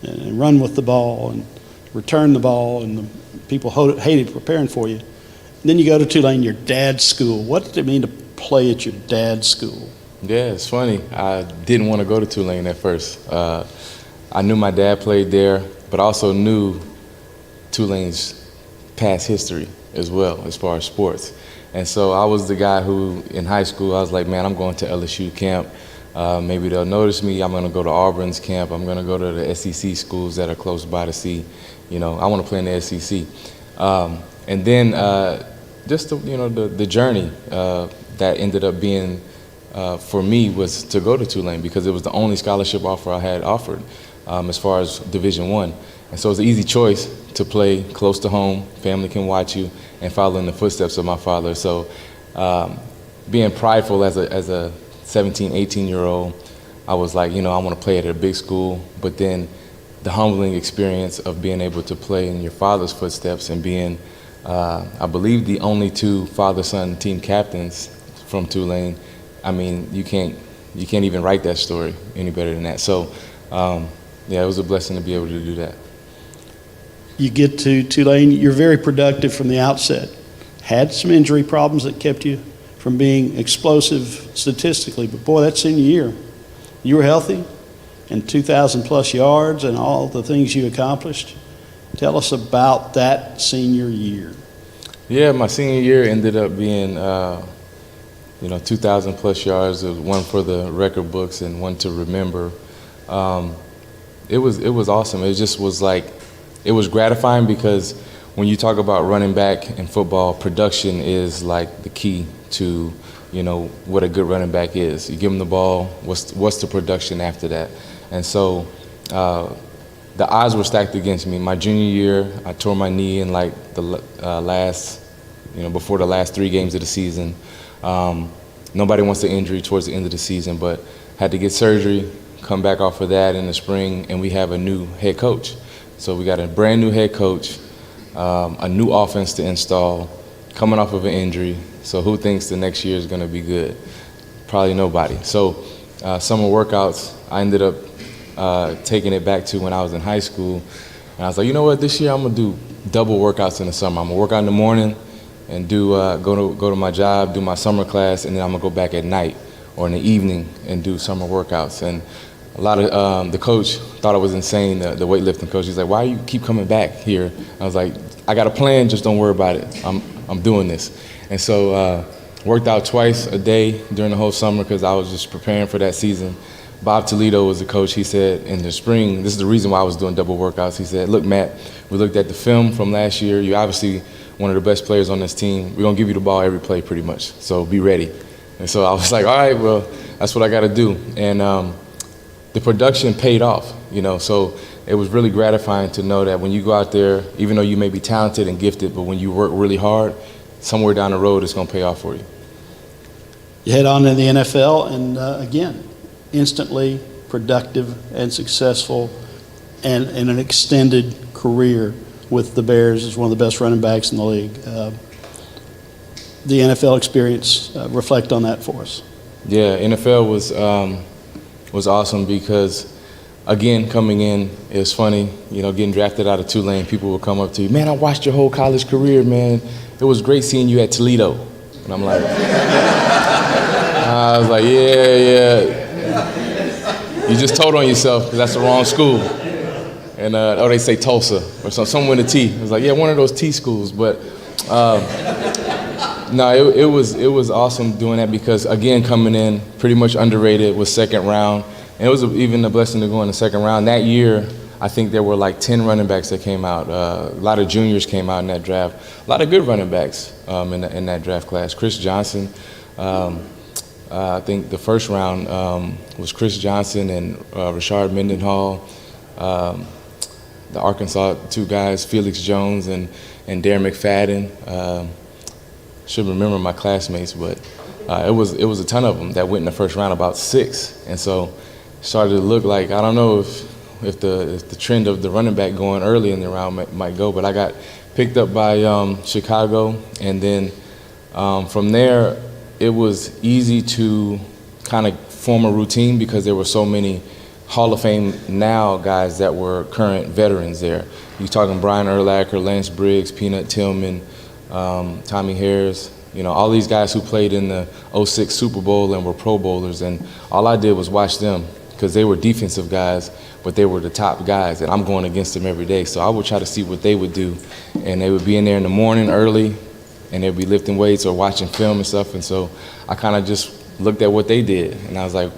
and run with the ball and return the ball, and the people hated preparing for you. And then you go to Tulane, your dad's school. What did it mean to play at your dad's school? Yeah, it's funny. I didn't want to go to Tulane at first. I knew my dad played there, but I also knew Tulane's past history as well as far as sports. And so I was the guy who, in high school, I was like, man, I'm going to LSU camp. Maybe they'll notice me. I'm going to go to Auburn's camp. I'm going to go to the SEC schools that are close by to see, you know, I want to play in the SEC. And then just, the journey that ended up being, for me, was to go to Tulane because it was the only scholarship offer I had offered as far as Division I. And so it was an easy choice to play close to home, family can watch you, and follow in the footsteps of my father. So being prideful as a 17, 18-year-old, I was like, I want to play at a big school. But then the humbling experience of being able to play in your father's footsteps and being, I believe, the only two father-son team captains from Tulane. I mean, you can't even write that story any better than that. So, it was a blessing to be able to do that. You get to Tulane, you're very productive from the outset. Had some injury problems that kept you from being explosive statistically, but boy, that senior year, you were healthy and 2,000 plus yards and all the things you accomplished. Tell us about that senior year. Yeah, my senior year ended up being, 2,000 plus yards. There was one for the record books and one to remember. It was awesome. It just was like, it was gratifying because when you talk about running back in football, production is like the key to, what a good running back is. You give them the ball, what's the production after that? And so the odds were stacked against me. My junior year, I tore my knee in like the before the last 3 games of the season. Nobody wants the injury towards the end of the season, but had to get surgery, come back off of that in the spring, and we have a new head coach. So we got a brand new head coach, a new offense to install, coming off of an injury. So who thinks the next year is going to be good? Probably nobody. So summer workouts, I ended up taking it back to when I was in high school. And I was like, you know what, this year I'm going to do double workouts in the summer. I'm going to work out in the morning and go to my job, do my summer class, and then I'm going to go back at night or in the evening and do summer workouts. And a lot of the coach thought I was insane, the weightlifting coach. He's like, why do you keep coming back here? I was like, I got a plan, just don't worry about it. I'm doing this. And so worked out twice a day during the whole summer because I was just preparing for that season. Bob Toledo was the coach. He said in the spring, this is the reason why I was doing double workouts. He said, look, Matt, we looked at the film from last year. You're obviously one of the best players on this team. We're going to give you the ball every play pretty much, so be ready. And so I was like, all right, well, that's what I got to do. And the production paid off, so it was really gratifying to know that when you go out there, even though you may be talented and gifted, but when you work really hard, somewhere down the road it's going to pay off for you. You head on to the NFL, and again, instantly productive and successful, and an extended career with the Bears as one of the best running backs in the league. The NFL experience, reflect on that for us. Yeah, NFL was awesome because, again, coming in, it was funny, getting drafted out of Tulane, people would come up to you, man, I watched your whole college career, man. It was great seeing you at Toledo. And I'm like, I was like, yeah. You just told on yourself because that's the wrong school. And, they say Tulsa or somewhere in the T. I was like, yeah, one of those T schools. But, no, it was awesome doing that because, again, coming in, pretty much underrated, was second round. And it was even a blessing to go in the second round. That year, I think there were like 10 running backs that came out. A lot of juniors came out in that draft. A lot of good running backs in that draft class. Chris Johnson, I think the first round was Chris Johnson and Rashard Mendenhall. The Arkansas 2 guys, Felix Jones and Darren McFadden. Should remember my classmates, but it was a ton of them that went in the first round, about 6. And so it started to look like, I don't know if the trend of the running back going early in the round might go, but I got picked up by Chicago, and then from there it was easy to kind of form a routine because there were so many Hall of Fame now guys that were current veterans there. You're talking Brian Urlacher, Lance Briggs, Peanut Tillman, Tommy Harris, all these guys who played in the 06 Super Bowl and were Pro Bowlers, and all I did was watch them because they were defensive guys, but they were the top guys, and I'm going against them every day. So I would try to see what they would do, and they would be in there in the morning early, and they'd be lifting weights or watching film and stuff, and so I kind of just looked at what they did, and I was like,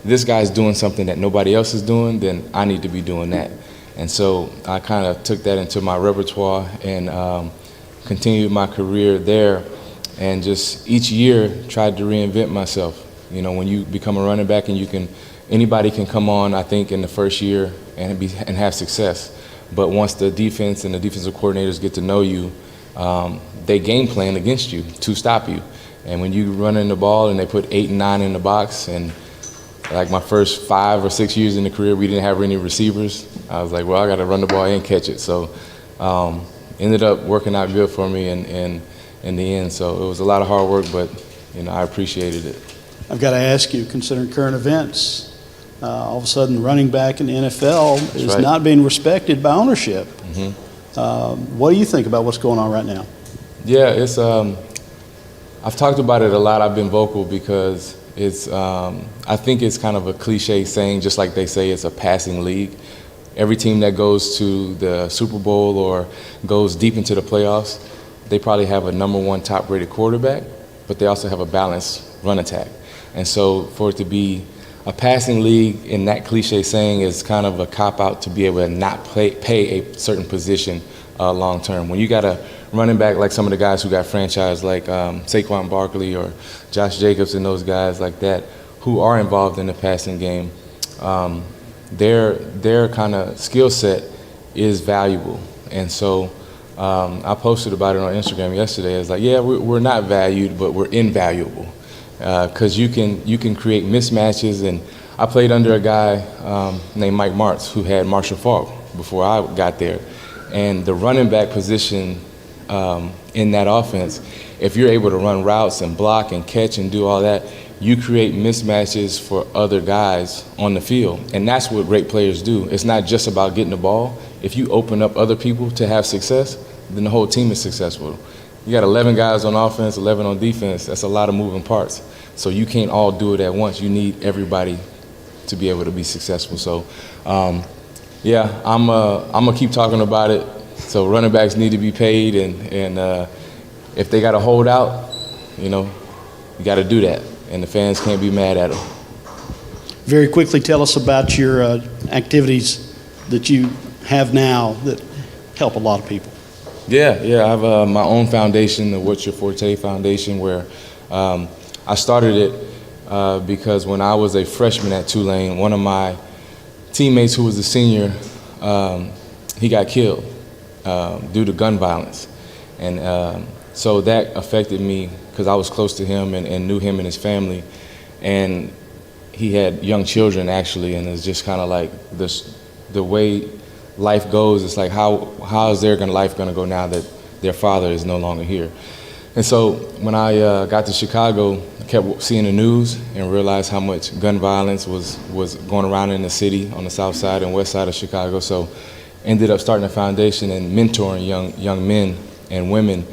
this guy's doing something that nobody else is doing, then I need to be doing that. And so I kind of took that into my repertoire and continued my career there, and just each year tried to reinvent myself. When you become a running back and anybody can come on, I think, in the first year and have success. But once the defense and the defensive coordinators get to know you, they game plan against you to stop you. And when you run in the ball and they put 8 and 9 in the box, and like my first 5 or 6 years in the career, we didn't have any receivers. I was like, well, I got to run the ball and catch it. So ended up working out good for me in the end. So it was a lot of hard work, but I appreciated it. I've got to ask you, considering current events, all of a sudden running back in the NFL is not being respected by ownership. What do you think about what's going on right now? Yeah, it's. I've talked about it a lot. I've been vocal because it's. I think it's kind of a cliche saying, just like they say it's a passing league. Every team that goes to the Super Bowl or goes deep into the playoffs, they probably have a number 1 top-rated quarterback, but they also have a balanced run attack. And so for it to be a passing league in that cliche saying is kind of a cop-out to be able to not pay a certain position long-term. When you got a running back like some of the guys who got franchised, like Saquon Barkley or Josh Jacobs and those guys like that, who are involved in the passing game, their kind of skill set is valuable. And so I posted about it on Instagram yesterday. It's like, yeah, we're not valued, but we're invaluable. Because you can create mismatches, and I played under a guy named Mike Martz who had Marshall Faulk before I got there, and the running back position in that offense, if you're able to run routes and block and catch and do all that, you create mismatches for other guys on the field, and that's what great players do. It's not just about getting the ball. If you open up other people to have success, then the whole team is successful. You got 11 guys on offense, 11 on defense. That's a lot of moving parts. So you can't all do it at once. You need everybody to be able to be successful. So, yeah, I'm gonna keep talking about it. So running backs need to be paid, and if they got to hold out, you got to do that, and the fans can't be mad at them. Very quickly, tell us about your activities that you have now that help a lot of people. Yeah, I have my own foundation, the What's Your Forte Foundation, where I started it because when I was a freshman at Tulane, one of my teammates who was a senior, he got killed due to gun violence. And so that affected me because I was close to him and knew him and his family. And he had young children, actually, and it's just kind of like the way life goes. It's like, how is their life going to go now that their father is no longer here? And so when I got to Chicago, I kept seeing the news and realized how much gun violence was going around in the city on the south side and west side of Chicago. So ended up starting a foundation and mentoring young men and women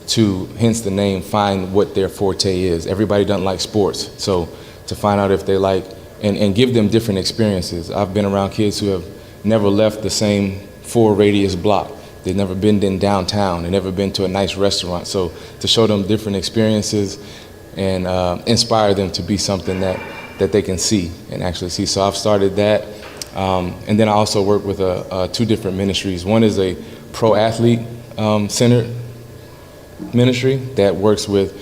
to, hence the name, find what their forte is. Everybody doesn't like sports, so to find out if they like, and give them different experiences. I've been around kids who have never left the same 4 radius block. They've never been in downtown. They've never been to a nice restaurant. So to show them different experiences and inspire them to be something that they can see and actually see. So I've started that. And then I also work with 2 different ministries. One is a pro-athlete centered ministry that works with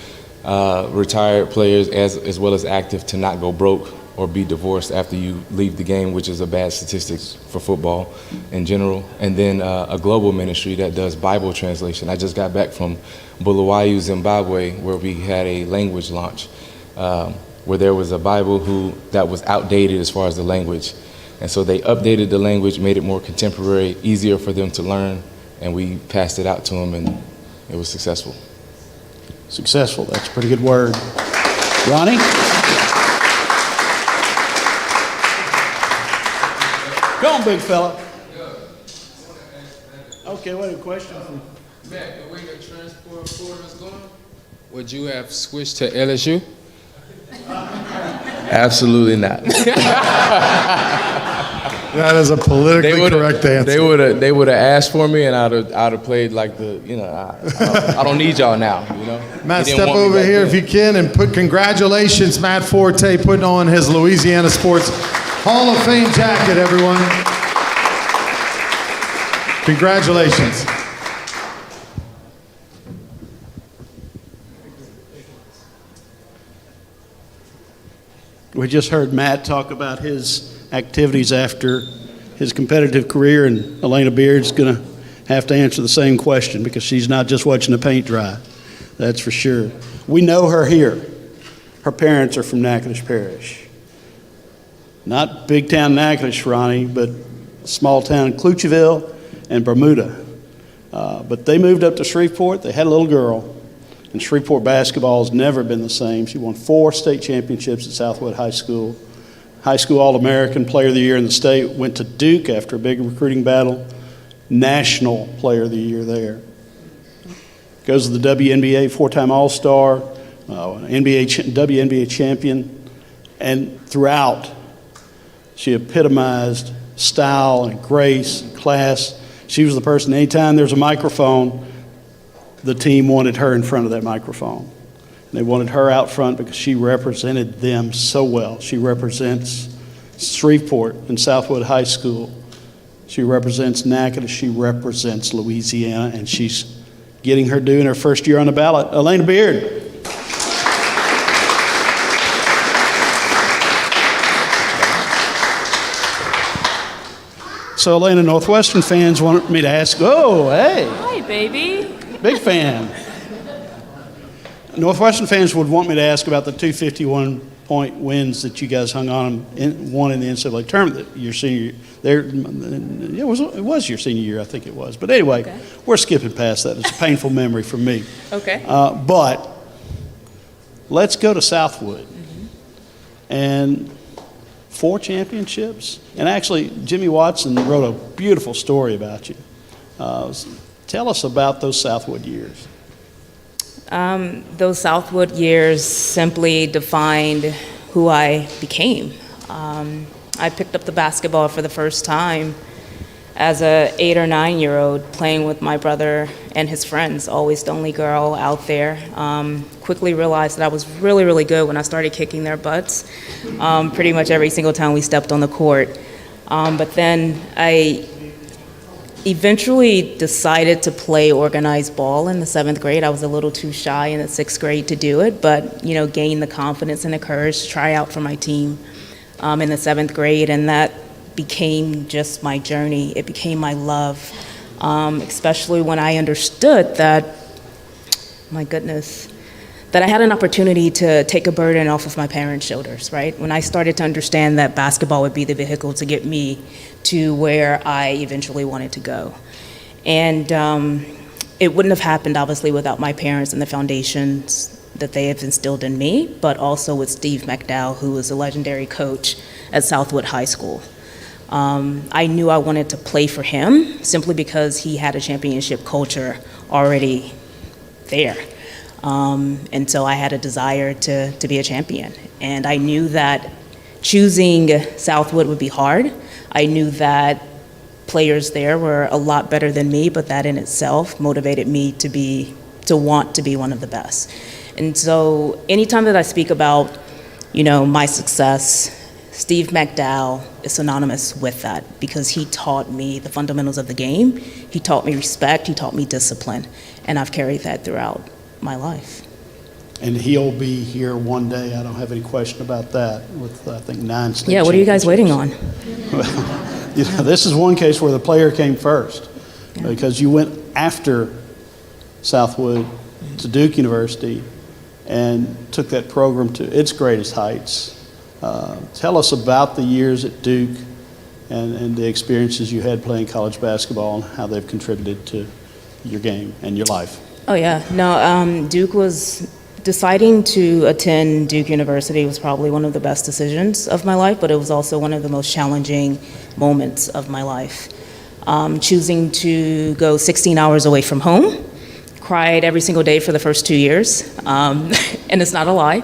retired players as well as active to not go broke or be divorced after you leave the game, which is a bad statistic for football in general. And then a global ministry that does Bible translation. I just got back from Bulawayo, Zimbabwe, where we had a language launch, where there was a Bible that was outdated as far as the language. And so they updated the language, made it more contemporary, easier for them to learn, and we passed it out to them, and it was successful. Successful, that's a pretty good word. Ronnie? Go on, big fella. Okay, what a question. Matt, the way the transport portal is going, would you have switched to LSU? Absolutely not. That is a politically correct answer. They would have asked for me, and I'd have played like I don't need y'all now, Matt, step over here if you can and put congratulations, Matt Forte, putting on his Louisiana Sports Hall of Fame jacket, everyone. Congratulations. We just heard Matt talk about his activities after his competitive career, and Elena Beard's going to have to answer the same question because she's not just watching the paint dry. That's for sure. We know her here. Her parents are from Natchitoches Parish. Not big town Natchitoches, Ronnie, but small town Clucheville and Bermuda. But they moved up to Shreveport. They had a little girl. And Shreveport basketball has never been the same. She won 4 state championships at Southwood High School. High School All-American, Player of the Year in the state. Went to Duke after a big recruiting battle. National Player of the Year there. Goes to the WNBA, 4-time All-Star, WNBA champion. And throughout, she epitomized style and grace and class. She was the person, anytime there's a microphone, the team wanted her in front of that microphone. They wanted her out front because she represented them so well. She represents Shreveport and Southwood High School. She represents Natchitoches. She represents Louisiana, and she's getting her due in her first year on the ballot. Elena Beard. So Elena, Northwestern fans want me to ask, oh, hey. Hi, baby. Big fan. Northwestern fans would want me to ask about the 251-point wins that you guys hung on and won in the NCAA tournament your senior year. It was your senior year, I think it was. But anyway, okay. We're skipping past that. It's a painful memory for me. Okay. But let's go to Southwood. And 4 championships. And actually, Jimmy Watson wrote a beautiful story about you. Tell us about those Southwood years. Those Southwood years simply defined who I became. I picked up the basketball for the first time as a 8 or 9-year-old, playing with my brother and his friends, always the only girl out there. Quickly realized that I was really, really good when I started kicking their butts pretty much every single time we stepped on the court. But then I eventually decided to play organized ball in the 7th grade. I was a little too shy in the 6th grade to do it, but gained the confidence and the courage to try out for my team in the 7th grade, and that became just my journey. It became my love, especially when I understood that, my goodness, that I had an opportunity to take a burden off of my parents' shoulders, right? When I started to understand that basketball would be the vehicle to get me to where I eventually wanted to go. And it wouldn't have happened, obviously, without my parents and the foundations that they have instilled in me, but also with Steve McDowell, who was a legendary coach at Southwood High School. I knew I wanted to play for him simply because he had a championship culture already there. And so I had a desire to be a champion. And I knew that choosing Southwood would be hard. I knew that players there were a lot better than me, but that in itself motivated me to want to be one of the best. And so anytime that I speak about, my success, Steve McDowell is synonymous with that because he taught me the fundamentals of the game. He taught me respect. He taught me discipline. And I've carried that throughout my life. And he'll be here one day. I don't have any question about that with, I think, 9 state Yeah, what are you guys waiting on? Well, this is one case where the player came first because you went after Southwood to Duke University and took that program to its greatest heights. Tell us about the years at Duke and the experiences you had playing college basketball and how they've contributed to your game and your life. Oh, yeah. No, Duke was deciding to attend Duke University was probably one of the best decisions of my life, but it was also one of the most challenging moments of my life. Choosing to go 16 hours away from home, cried every single day for the first 2 years, and it's not a lie.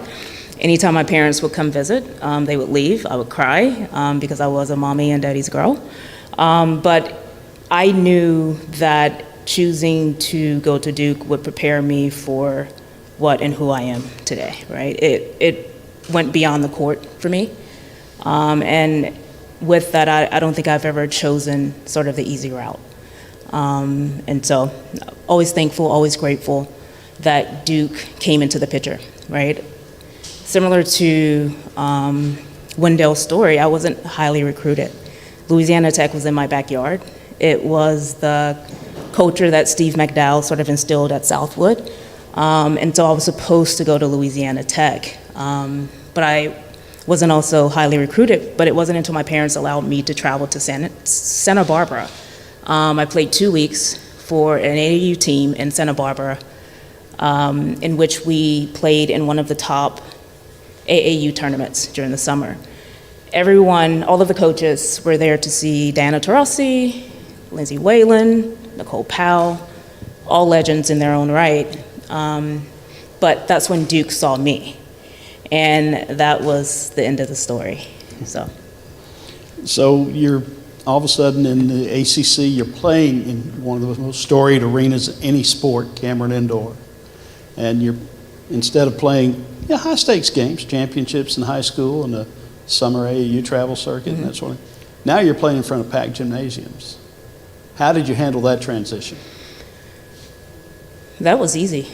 Anytime my parents would come visit, they would leave. I would cry because I was a mommy and daddy's girl. But I knew that choosing to go to Duke would prepare me for what and who I am today, right? It went beyond the court for me. And with that, I don't think I've ever chosen sort of the easy route. And so always thankful, always grateful that Duke came into the picture, right? Similar to Wendell's story, I wasn't highly recruited. Louisiana Tech was in my backyard. It was the culture that Steve McDowell sort of instilled at Southwood. And so I was supposed to go to Louisiana Tech, but I wasn't also highly recruited, but it wasn't until my parents allowed me to travel to Santa Barbara. I played 2 weeks for an AAU team in Santa Barbara, in which we played in one of the top AAU tournaments during the summer. Everyone, all of the coaches were there to see Diana Taurasi, Lindsay Whalen, Nicole Powell, all legends in their own right. But that's when Duke saw me. And that was the end of the story. So you're all of a sudden in the ACC, you're playing in one of the most storied arenas in any sport, Cameron Indoor. And you're, instead of playing high stakes games, championships in high school and the summer AAU travel circuit and that sort of thing, now you're playing in front of packed gymnasiums. How did you handle that transition? That was easy,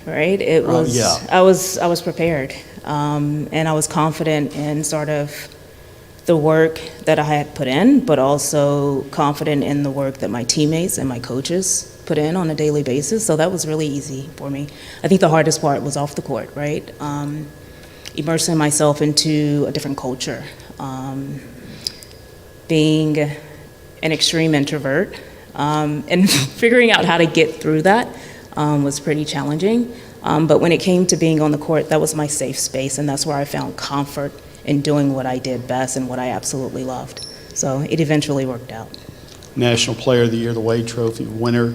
right? It was, I was prepared. And I was confident in sort of the work that I had put in, but also confident in the work that my teammates and my coaches put in on a daily basis. So that was really easy for me. I think the hardest part was off the court, right? Immersing myself into a different culture. Being an extreme introvert, and figuring out how to get through that was pretty challenging. But when it came to being on the court, that was my safe space, and that's where I found comfort in doing what I did best and what I absolutely loved. So it eventually worked out. National Player of the Year, the Wade Trophy winner.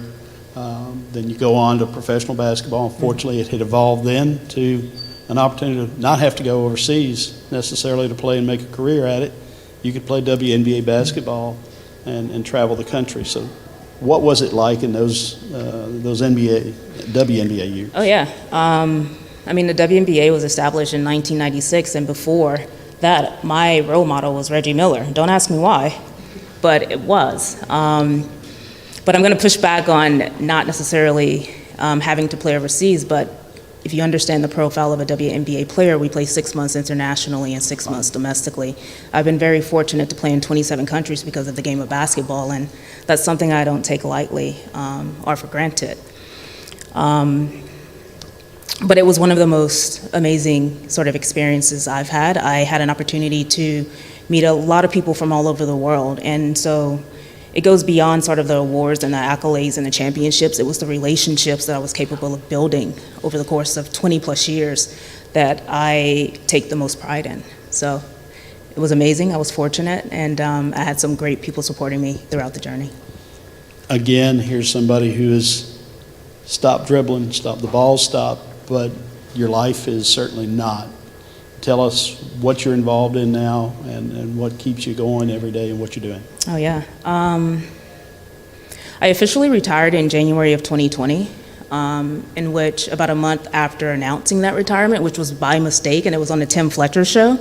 Then you go on to professional basketball. Unfortunately, it had evolved then to an opportunity to not have to go overseas necessarily to play and make a career at it. You could play WNBA basketball and travel the country. So what was it like in those WNBA years? Oh, yeah. I mean, the WNBA was established in 1996, and before that, my role model was Reggie Miller. Don't ask me why, but it was. But I'm going to push back on not necessarily having to play overseas, but if you understand the profile of a WNBA player, we play 6 months internationally and 6 months domestically. I've been very fortunate to play in 27 countries because of the game of basketball, and that's something I don't take lightly or for granted. But it was one of the most amazing sort of experiences I've had. I had an opportunity to meet a lot of people from all over the world, and so it goes beyond sort of the awards and the accolades and the championships. It was the relationships that I was capable of building over the course of 20 plus years that I take the most pride in. So it was amazing. I was fortunate, and I had some great people supporting me throughout the journey. Again, here's somebody who has stopped dribbling, stopped the ball, stopped, but your life is certainly not. Tell us what you're involved in now and what keeps you going every day and what you're doing. Oh, yeah. I officially retired in January of 2020, in which about a month after announcing that retirement, which was by mistake, and it was on the Tim Fletcher show,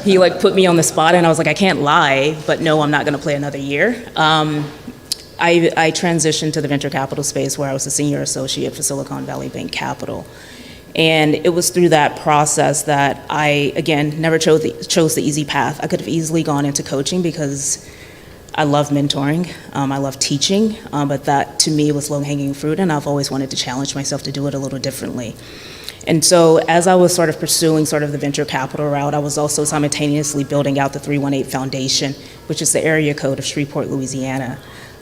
he put me on the spot, and I was like, I can't lie, but no, I'm not going to play another year. I transitioned to the venture capital space where I was a senior associate for Silicon Valley Bank Capital. And it was through that process that I, again, never chose the easy path. I could have easily gone into coaching because I love mentoring, I love teaching, but that to me was low-hanging fruit, and I've always wanted to challenge myself to do it a little differently. And so as I was sort of pursuing sort of the venture capital route, I was also simultaneously building out the 318 Foundation, which is the area code of Shreveport, Louisiana.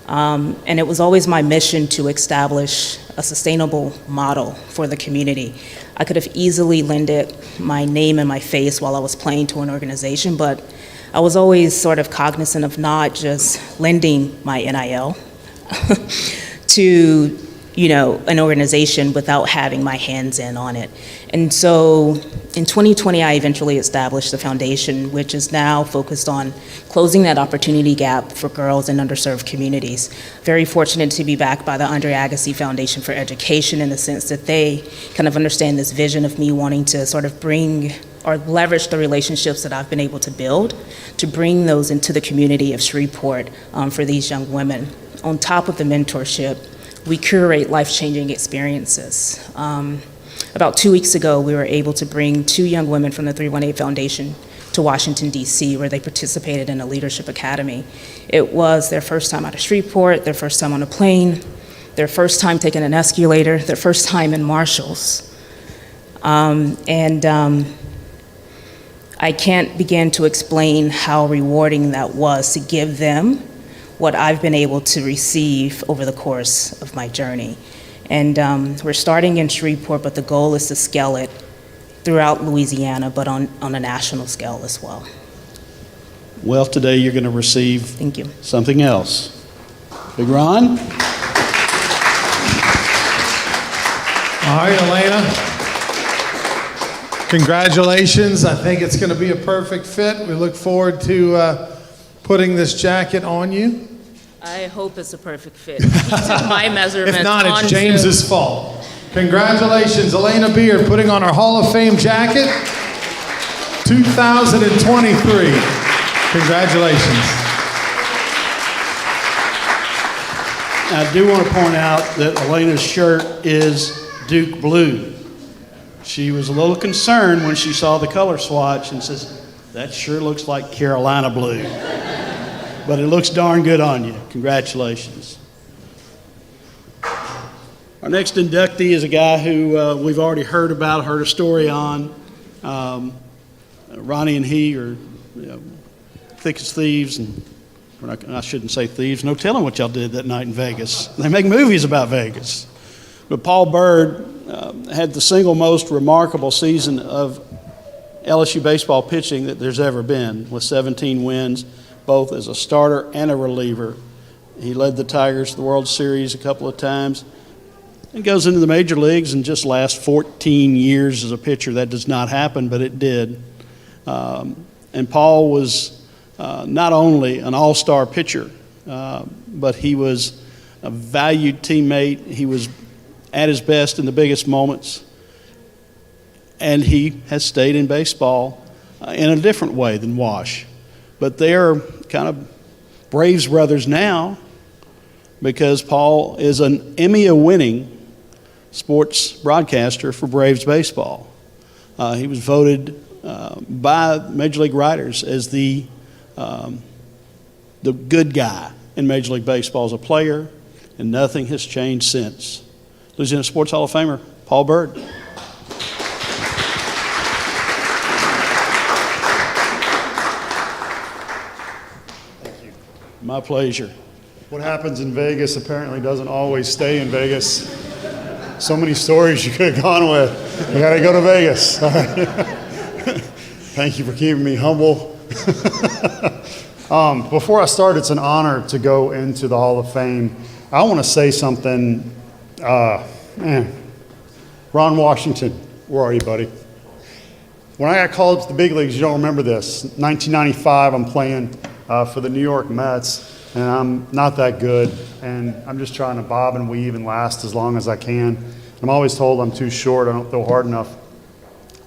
And it was always my mission to establish a sustainable model for the community. I could have easily lended my name and my face while I was playing to an organization, but I was always sort of cognizant of not just lending my NIL to an organization without having my hands in on it. And so in 2020, I eventually established the foundation, which is now focused on closing that opportunity gap for girls in underserved communities. Very fortunate to be backed by the Andre Agassi Foundation for Education in the sense that they kind of understand this vision of me wanting to sort of bring or leverage the relationships that I've been able to build to bring those into the community of Shreveport for these young women. On top of the mentorship, we curate life-changing experiences. About 2 weeks ago, we were able to bring 2 young women from the 318 Foundation to Washington, D.C., where they participated in a leadership academy. It was their first time out of Shreveport, their first time on a plane, their first time taking an escalator, their first time in Marshalls. I can't begin to explain how rewarding that was to give them what I've been able to receive over the course of my journey. And we're starting in Shreveport, but the goal is to scale it throughout Louisiana, but on a national scale as well. Well, today you're going to receive Thank you. something else. Big Ron? All right, Elena. Congratulations. I think it's going to be a perfect fit. We look forward to putting this jacket on you. I hope it's a perfect fit. He took my measurements. If not, it's onto- James's fault. Congratulations, Elena Beard, putting on our Hall of Fame jacket, 2023. Congratulations. I do want to point out that Elena's shirt is Duke blue. She was a little concerned when she saw the color swatch and says, that sure looks like Carolina blue. But it looks darn good on you. Congratulations. Our next inductee is a guy who we've already heard about, heard a story on. Ronnie and he are thick as thieves, and I shouldn't say thieves. No telling what y'all did that night in Vegas. They make movies about Vegas. But Paul Byrd had the single most remarkable season of LSU baseball pitching that there's ever been, with 17 wins, both as a starter and a reliever. He led the Tigers to the World Series a couple of times and goes into the major leagues and just lasts 14 years as a pitcher. That does not happen, but it did. And Paul was not only an all-star pitcher, but he was a valued teammate. He was at his best in the biggest moments. And he has stayed in baseball in a different way than Wash. But they are kind of Braves brothers now, because Paul is an Emmy-winning sports broadcaster for Braves baseball. He was voted by Major League writers as the good guy in Major League Baseball as a player, and nothing has changed since. Louisiana Sports Hall of Famer, Paul Byrd. Thank you. My pleasure. What happens in Vegas apparently doesn't always stay in Vegas. So many stories you could have gone with. You got to go to Vegas. All right. Thank you for keeping me humble. Before I start, it's an honor to go into the Hall of Fame. I want to say something. Ron Washington, where are you, buddy? When I got called to the big leagues, you don't remember this. 1995, I'm playing for the New York Mets, and I'm not that good, and I'm just trying to bob and weave and last as long as I can. I'm always told I'm too short, I don't throw hard enough.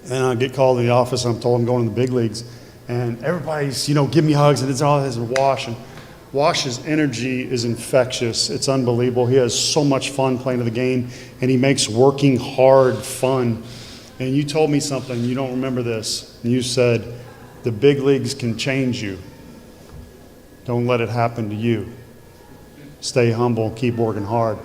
And I get called to the office, and I'm told I'm going to the big leagues. And everybody's, giving me hugs, and it's all this and Wash. And Wash's energy is infectious. It's unbelievable. He has so much fun playing the game, and he makes working hard fun. And you told me something, you don't remember this. And you said, the big leagues can change you. Don't let it happen to you. Stay humble, keep working hard.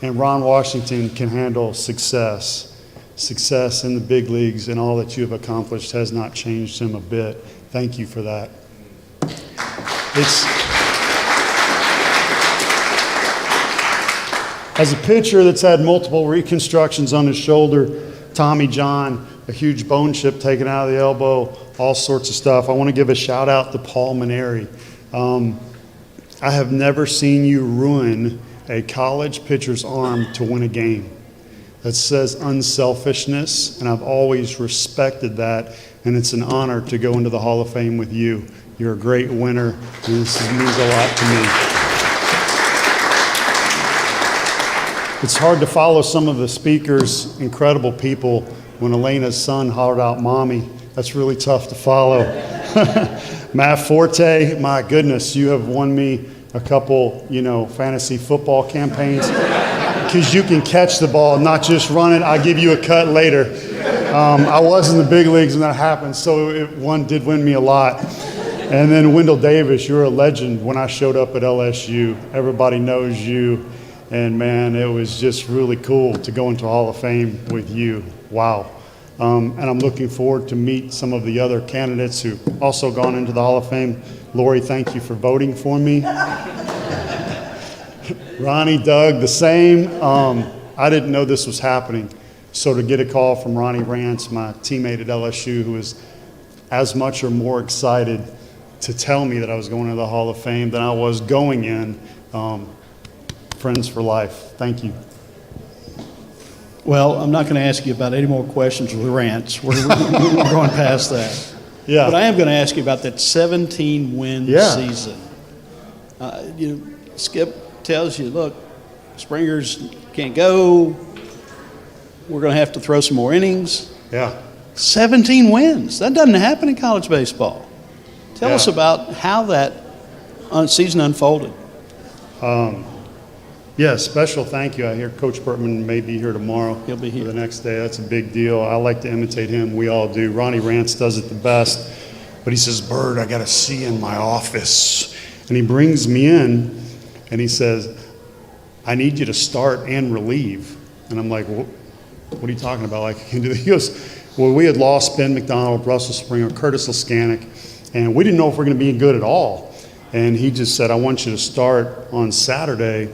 And Ron Washington can handle success. Success in the big leagues, and all that you have accomplished has not changed him a bit. Thank you for that. As a pitcher that's had multiple reconstructions on his shoulder, Tommy John, a huge bone chip taken out of the elbow, all sorts of stuff, I want to give a shout out to Paul Maneri. I have never seen you ruin a college pitcher's arm to win a game. That says unselfishness, and I've always respected that, and it's an honor to go into the Hall of Fame with you. You're a great winner, and this means a lot to me. It's hard to follow some of the speakers, incredible people, when Elena's son hollered out, "Mommy." That's really tough to follow. Matt Forte, my goodness, you have won me a couple, fantasy football campaigns. Because you can catch the ball, not just run it. I'll give you a cut later. I was in the big leagues when that happened, so one did win me a lot. And then Wendell Davis, you're a legend when I showed up at LSU. Everybody knows you. And man, it was just really cool to go into Hall of Fame with you. Wow. And I'm looking forward to meet some of the other candidates who've also gone into the Hall of Fame. Lori, thank you for voting for me. Ronnie, Doug, the same. I didn't know this was happening. So to get a call from Ronnie Rance, my teammate at LSU, who was as much or more excited to tell me that I was going to the Hall of Fame than I was going in, friends for life. Thank you. Well, I'm not going to ask you about any more questions with Rance. We're going past that. Yeah. But I am going to ask you about that 17-win season. Skip tells you, look, Springers can't go. We're going to have to throw some more innings. Yeah. 17 wins. That doesn't happen in college baseball. Tell us about how that season unfolded. Yeah, special thank you. I hear Coach Burtman may be here tomorrow. He'll be here the next day. That's a big deal. I like to imitate him. We all do. Ronnie Rance does it the best. But he says, Bird, I got to see you in my office. And he brings me in and he says, I need you to start and relieve. And I'm like, what are you talking about? Like, I can do that. He goes, well, we had lost Ben McDonald, Russell Springer, Curtis Laskanik, and we didn't know if we're going to be good at all. And he just said, I want you to start on Saturday.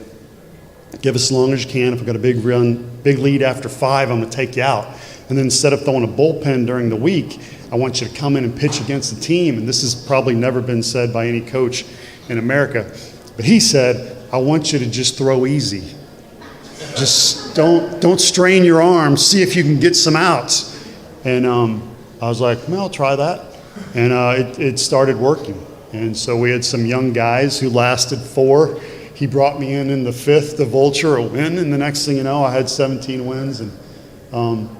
Give us as long as you can. If we got a big lead after 5, I'm going to take you out. And then instead of throwing a bullpen during the week, I want you to come in and pitch against the team. And this has probably never been said by any coach in America. But he said, I want you to just throw easy. Just don't strain your arms. See if you can get some outs. And I was like, well, I'll try that. And it started working. And so we had some young guys who lasted 4. He brought me in the 5th to vulture a win. And the next thing you know, I had 17 wins. And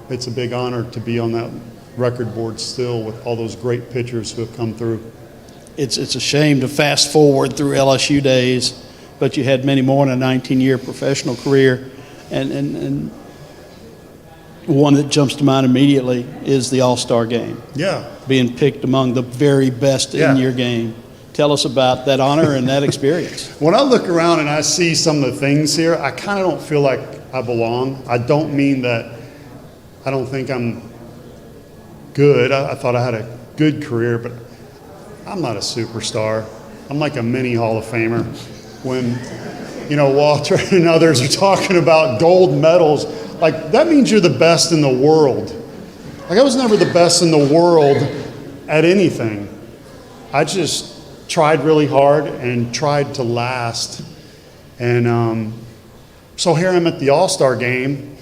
it's a big honor to be on that record board still with all those great pitchers who have come through. It's a shame to fast forward through LSU days, but you had many more in a 19-year professional career. And one that jumps to mind immediately is the All-Star game. Yeah. Being picked among the very best in your game. Tell us about that honor and that experience. When I look around and I see some of the things here, I kind of don't feel like I belong. I don't mean that I don't think I'm good. I thought I had a good career, but I'm not a superstar. I'm like a mini Hall of Famer. When, Walter and others are talking about gold medals, like that means you're the best in the world. Like I was never the best in the world at anything. I just tried really hard and tried to last. And so here I'm at the All-Star game,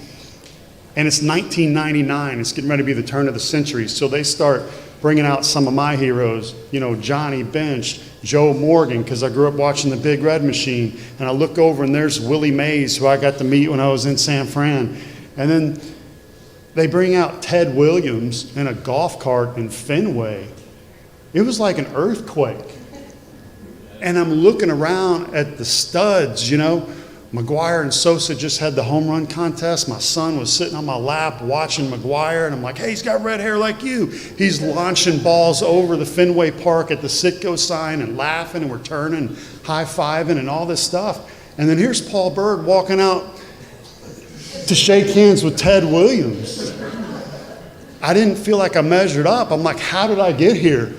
and it's 1999. It's getting ready to be the turn of the century. So they start bringing out some of my heroes, Johnny Bench, Joe Morgan, because I grew up watching the Big Red Machine. And I look over and there's Willie Mays, who I got to meet when I was in San Fran. And then they bring out Ted Williams in a golf cart in Fenway. It was like an earthquake. And I'm looking around at the studs, McGuire and Sosa just had the home run contest. My son was sitting on my lap watching McGuire, and I'm like, hey, he's got red hair like you. He's launching balls over the Fenway Park at the Citgo sign and laughing, and we're turning, high-fiving, and all this stuff. And then here's Paul Bird walking out to shake hands with Ted Williams. I didn't feel like I measured up. I'm like, how did I get here?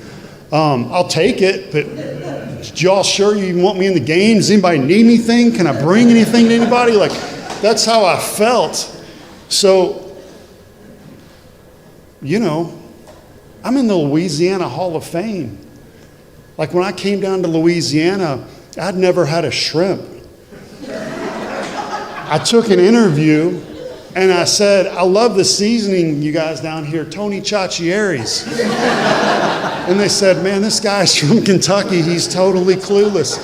I'll take it, but y'all sure you want me in the game? Does anybody need anything? Can I bring anything to anybody? Like, that's how I felt. So, I'm in the Louisiana Hall of Fame. Like when I came down to Louisiana, I'd never had a shrimp. I took an interview and I said, I love the seasoning you guys down here, Tony Chachieri's. And they said, man, this guy's from Kentucky. He's totally clueless.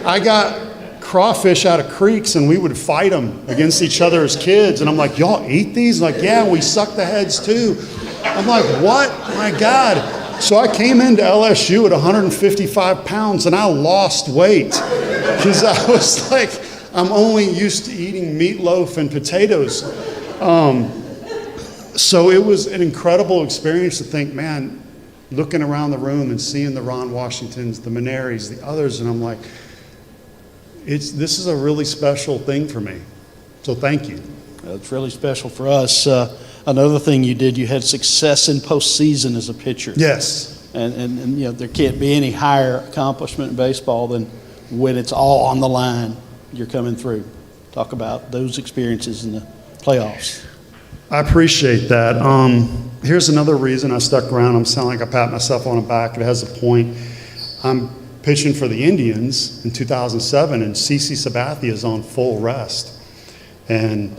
I got crawfish out of creeks and we would fight them against each other as kids. And I'm like, y'all eat these? Like, yeah, we suck the heads too. I'm like, what? My God. So I came into LSU at 155 pounds and I lost weight because I was like, I'm only used to eating meatloaf and potatoes. So it was an incredible experience to think, man, looking around the room and seeing the Ron Washingtons, the Maneris, the others, and I'm like, this is a really special thing for me. So thank you. It's really special for us. Another thing you did, you had success in postseason as a pitcher. Yes. And you know, there can't be any higher accomplishment in baseball than when it's all on the line, you're coming through. Talk about those experiences in the playoffs. I appreciate that. Here's another reason I stuck around. I'm sounding like I pat myself on the back. It has a point. I'm pitching for the Indians in 2007, and CeCe Sabathia is on full rest. And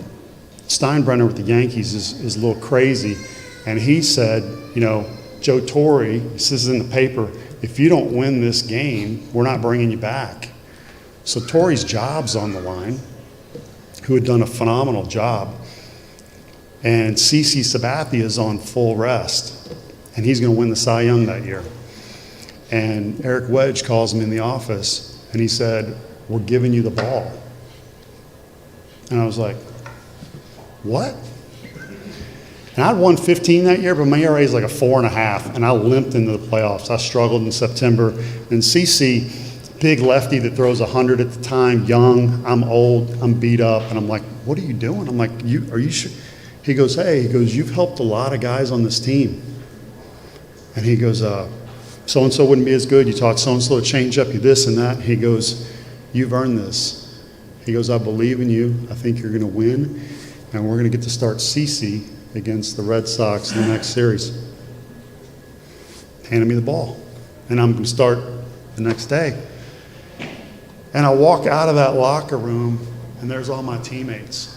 Steinbrenner with the Yankees is a little crazy. And he said, you know, Joe Torre, this is in the paper, if you don't win this game, we're not bringing you back. So Torre's job's on the line, who had done a phenomenal job. And CeCe Sabathia is on full rest, and he's going to win the Cy Young that year. And Eric Wedge calls him in the office, and he said, we're giving you the ball. And I was like, what? And I'd won 15 that year, but my ERA is like a 4.5, and I limped into the playoffs. I struggled in September. And CeCe, big lefty that throws 100 at the time, young, I'm old, I'm beat up, and I'm like, what are you doing? I'm like, are you sure? He goes, hey, you've helped a lot of guys on this team. And he goes, so-and-so wouldn't be as good. You taught so-and-so to change up, you this and that. He goes, you've earned this. He goes, I believe in you. I think you're going to win. And we're going to get to start CeCe against the Red Sox in the next series. Handed me the ball. And I'm going to start the next day. And I walk out of that locker room, and there's all my teammates.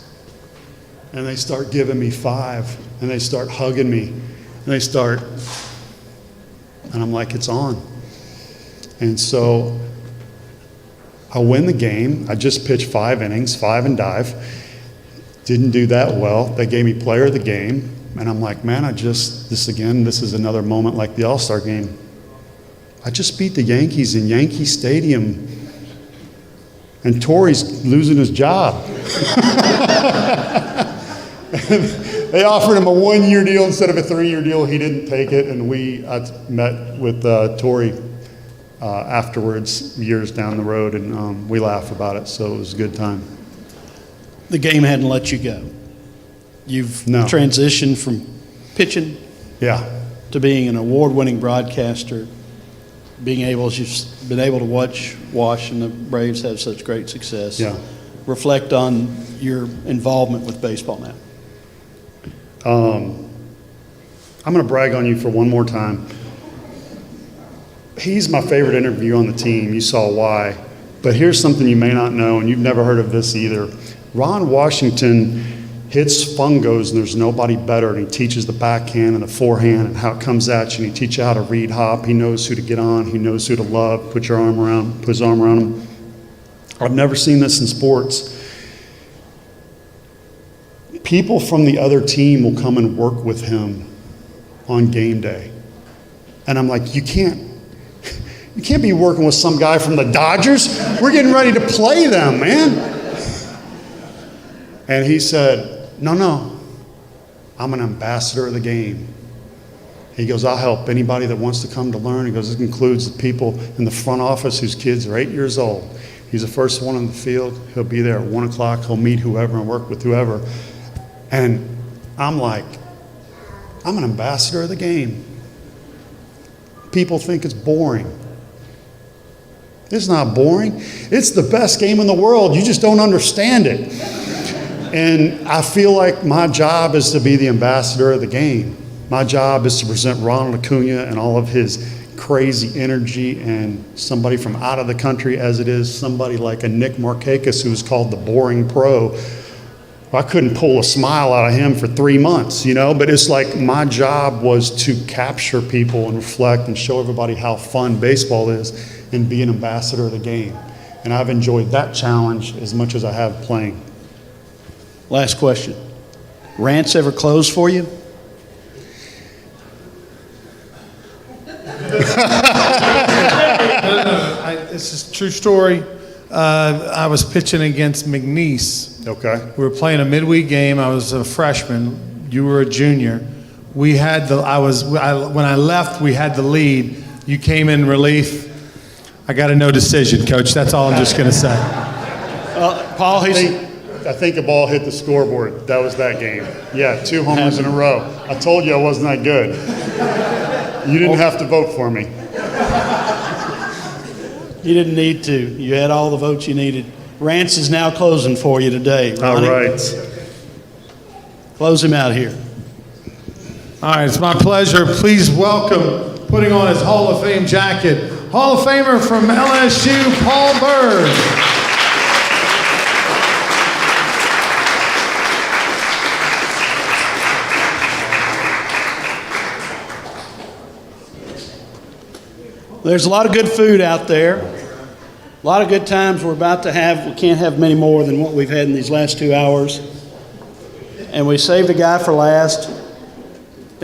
And they start giving me 5, and they start hugging me, and I'm like, it's on. And so I win the game. I just pitched 5 innings, 5 and dive. Didn't do that well. They gave me player of the game, and I'm like, man, this is another moment like the All-Star game. I just beat the Yankees in Yankee Stadium, and Torrey's losing his job. They offered him a 1-year deal instead of a 3-year deal. He didn't take it, and I met with Torrey afterwards, years down the road, and we laughed about it, so it was a good time. The game hadn't let you go. You've transitioned from pitching to being an award-winning broadcaster, being able, as you've been able to watch Wash and the Braves have such great success. Yeah. Reflect on your involvement with baseball now. I'm going to brag on you for one more time. He's my favorite interview on the team. You saw why. But here's something you may not know, and you've never heard of this either. Ron Washington hits fungos, and there's nobody better, and he teaches the backhand and the forehand and how it comes at you, and he teaches you how to read hop. He knows who to get on. He knows who to love. Put his arm around him. I've never seen this in sports. People from the other team will come and work with him on game day. And I'm like, you can't be working with some guy from the Dodgers. We're getting ready to play them, man. And he said, no, I'm an ambassador of the game. He goes, I'll help anybody that wants to come to learn. He goes, this includes the people in the front office whose kids are 8 years old. He's the first one on the field. He'll be there at 1 o'clock. He'll meet whoever and work with whoever. And I'm like, I'm an ambassador of the game. People think it's boring. It's not boring. It's the best game in the world. You just don't understand it. And I feel like my job is to be the ambassador of the game. My job is to present Ronald Acuna and all of his crazy energy, and somebody from out of the country, as it is somebody like a Nick Markakis, who's called the boring pro. I couldn't pull a smile out of him for 3 months, but it's like my job was to capture people and reflect and show everybody how fun baseball is and be an ambassador of the game. And I've enjoyed that challenge as much as I have playing. Last question. Rants ever close for you? This is a true story. I was pitching against McNeese. Okay. We were playing a midweek game. I was a freshman. You were a junior. We had when I left, we had the lead. You came in relief. I got a no decision, Coach. That's all I'm just going to say. Paul, I think a ball hit the scoreboard. That was that game. Yeah, 2 homers in a row. I told you I wasn't that good. You didn't have to vote for me. You didn't need to. You had all the votes you needed. Rance is now closing for you today. All Ronnie, right. close him out here. All right, it's my pleasure. Please welcome, putting on his Hall of Fame jacket, Hall of Famer from LSU, Paul Bird. There's a lot of good food out there. A lot of good times we're about to have. We can't have many more than what we've had in these last 2 hours. And we saved a guy for last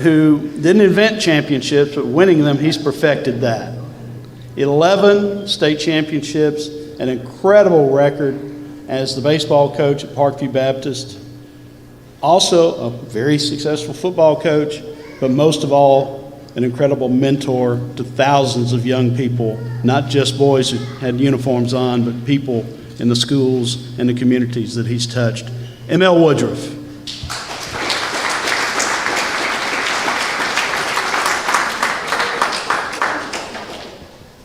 who didn't invent championships, but winning them, he's perfected that. 11 state championships, an incredible record as the baseball coach at Parkview Baptist. Also a very successful football coach, but most of all, an incredible mentor to thousands of young people, not just boys who had uniforms on, but people in the schools and the communities that he's touched. M.L. Woodruff.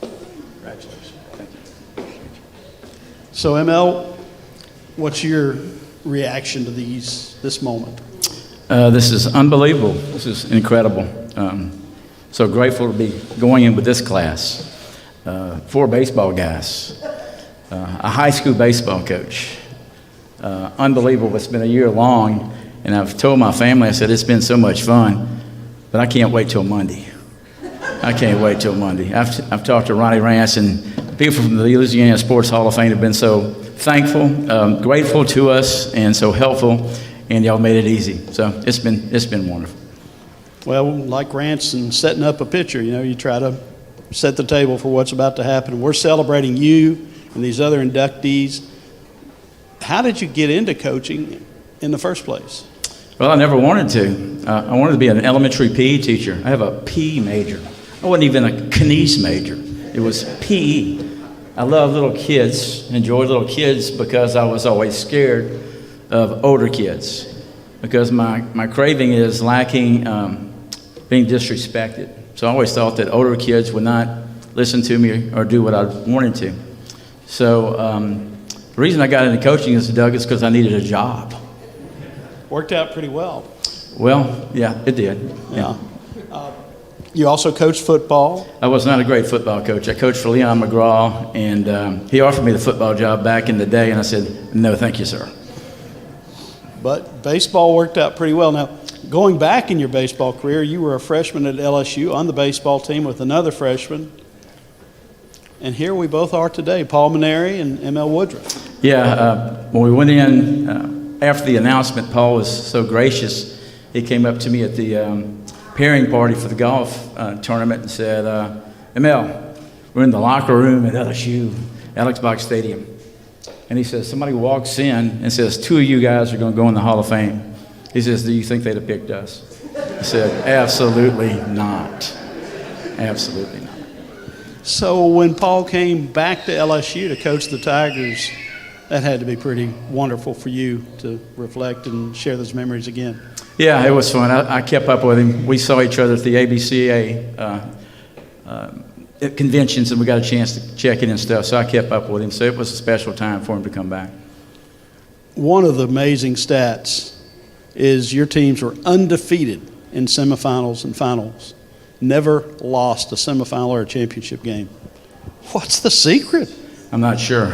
Congratulations. Thank you. So, M.L., what's your reaction to this moment? This is unbelievable. This is incredible. So grateful to be going in with this class. 4 baseball guys, a high school baseball coach. Unbelievable. It's been a year long, and I've told my family, I said, it's been so much fun, but I can't wait till Monday. I can't wait till Monday. I've talked to Ronnie Rance, and people from the Louisiana Sports Hall of Fame have been so thankful, grateful to us, and so helpful, and y'all made it easy. So it's been wonderful. Well, like Rance and setting up a picture, you try to set the table for what's about to happen. We're celebrating you and these other inductees. How did you get into coaching in the first place? Well, I never wanted to. I wanted to be an elementary PE teacher. I have a PE major. I wasn't even a kines major. It was PE. I love little kids, enjoyed little kids because I was always scared of older kids because my craving is lacking being disrespected. So I always thought that older kids would not listen to me or do what I wanted to. So the reason I got into coaching, Doug, is because I needed a job. Worked out pretty well. Well, yeah, it did. Yeah. You also coached football. I was not a great football coach. I coached for Leon McGraw, and he offered me the football job back in the day, and I said, no, thank you, sir. But baseball worked out pretty well. Now, going back in your baseball career, you were a freshman at LSU on the baseball team with another freshman. And here we both are today, Paul Maneri and M.L. Woodruff. Yeah, when we went in, after the announcement, Paul was so gracious. He came up to me at the pairing party for the golf tournament and said, M.L., we're in the locker room at LSU, Alex Box Stadium. And he says, somebody walks in and says, 2 of you guys are going to go in the Hall of Fame. He says, do you think they'd have picked us? I said, absolutely not. Absolutely not. So when Paul came back to LSU to coach the Tigers, that had to be pretty wonderful for you to reflect and share those memories again. Yeah, it was fun. I kept up with him. We saw each other at the ABCA at conventions, and we got a chance to check in and stuff, so I kept up with him. So it was a special time for him to come back. One of the amazing stats is your teams were undefeated in semifinals and finals. Never lost a semifinal or a championship game. What's the secret? I'm not sure.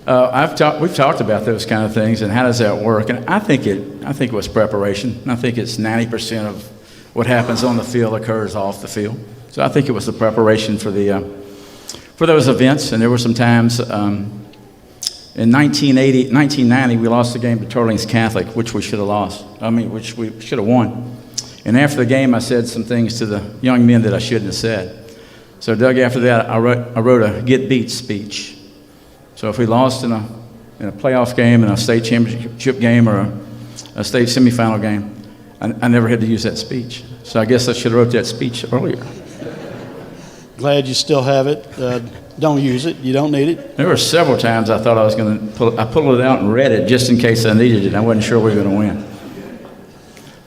We've talked about those kind of things and how does that work, and I think it was preparation. I think it's 90% of what happens on the field occurs off the field. So I think it was the preparation for those events, and there were some times in 1990 we lost the game to Torlings Catholic, which we should have lost. Which we should have won. And after the game, I said some things to the young men that I shouldn't have said. So, Doug, after that, I wrote a get beat speech. So if we lost in a playoff game, in a state championship game, or a state semifinal game, I never had to use that speech. So I guess I should have wrote that speech earlier. Glad you still have it. Don't use it. You don't need it. There were several times I thought I was going to I pulled it out and read it just in case I needed it. I wasn't sure we were going to win.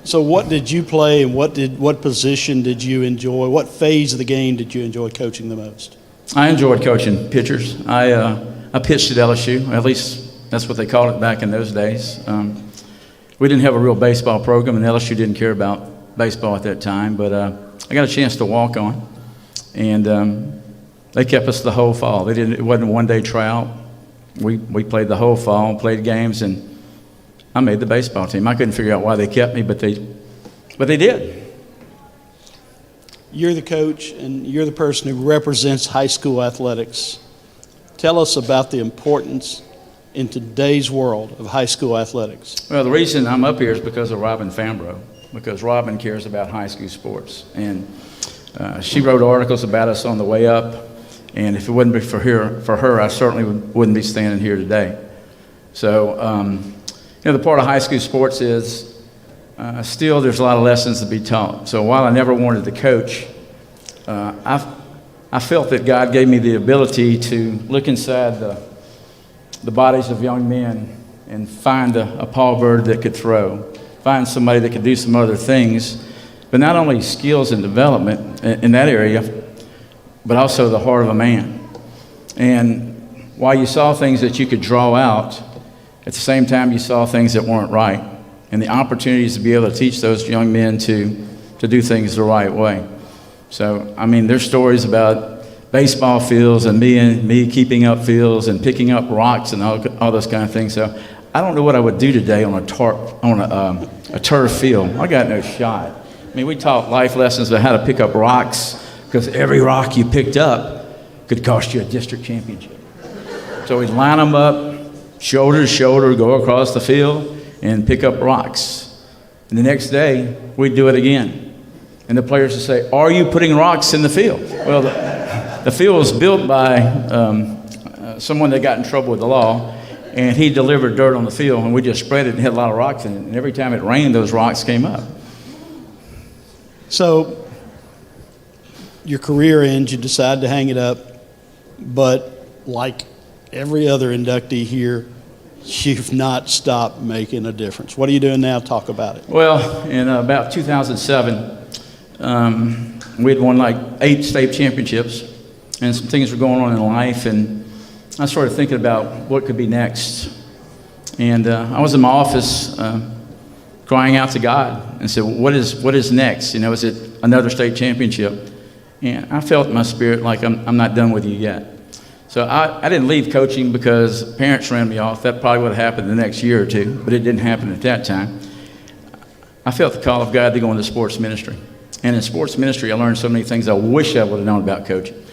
So what did you play, and what position did you enjoy? What phase of the game did you enjoy coaching the most? I enjoyed coaching pitchers. I pitched at LSU. At least that's what they called it back in those days. We didn't have a real baseball program, and LSU didn't care about baseball at that time. But I got a chance to walk on, and they kept us the whole fall. It wasn't a one-day tryout. We played the whole fall, played games, and I made the baseball team. I couldn't figure out why they kept me, but they did. You're the coach, and you're the person who represents high school athletics. Tell us about the importance in today's world of high school athletics. Well, the reason I'm up here is because of Robin Fambro, because Robin cares about high school sports. And she wrote articles about us on the way up. And if it wouldn't be for her, I certainly wouldn't be standing here today. So, the part of high school sports is still there's a lot of lessons to be taught. So while I never wanted to coach, I felt that God gave me the ability to look inside the bodies of young men and find a Paul bird that could throw, find somebody that could do some other things, but not only skills and development in that area, but also the heart of a man. And while you saw things that you could draw out, at the same time you saw things that weren't right, and the opportunities to be able to teach those young men to do things the right way. So, I mean, there's stories about baseball fields and me keeping up fields and picking up rocks and all those kind of things. So I don't know what I would do today on a turf field. I got no shot. I mean, we taught life lessons about how to pick up rocks, because every rock you picked up could cost you a district championship. So we'd line them up, shoulder to shoulder, go across the field and pick up rocks. And the next day, we'd do it again. And the players would say, "Are you putting rocks in the field?" Well, the field was built by someone that got in trouble with the law, and he delivered dirt on the field, and we just spread it and had a lot of rocks in it. And every time it rained, those rocks came up. So your career ends, you decide to hang it up, but like every other inductee here, you've not stopped making a difference. What are you doing now? Talk about it. Well, in about 2007, we had won like 8 state championships, and some things were going on in life, and I started thinking about what could be next. And I was in my office crying out to God and said, what is next? Is it another state championship? And I felt in my spirit like I'm not done with you yet. So I didn't leave coaching because parents ran me off. That probably would have happened the next year or two, but it didn't happen at that time. I felt the call of God to go into sports ministry. And in sports ministry, I learned so many things I wish I would have known about coaching.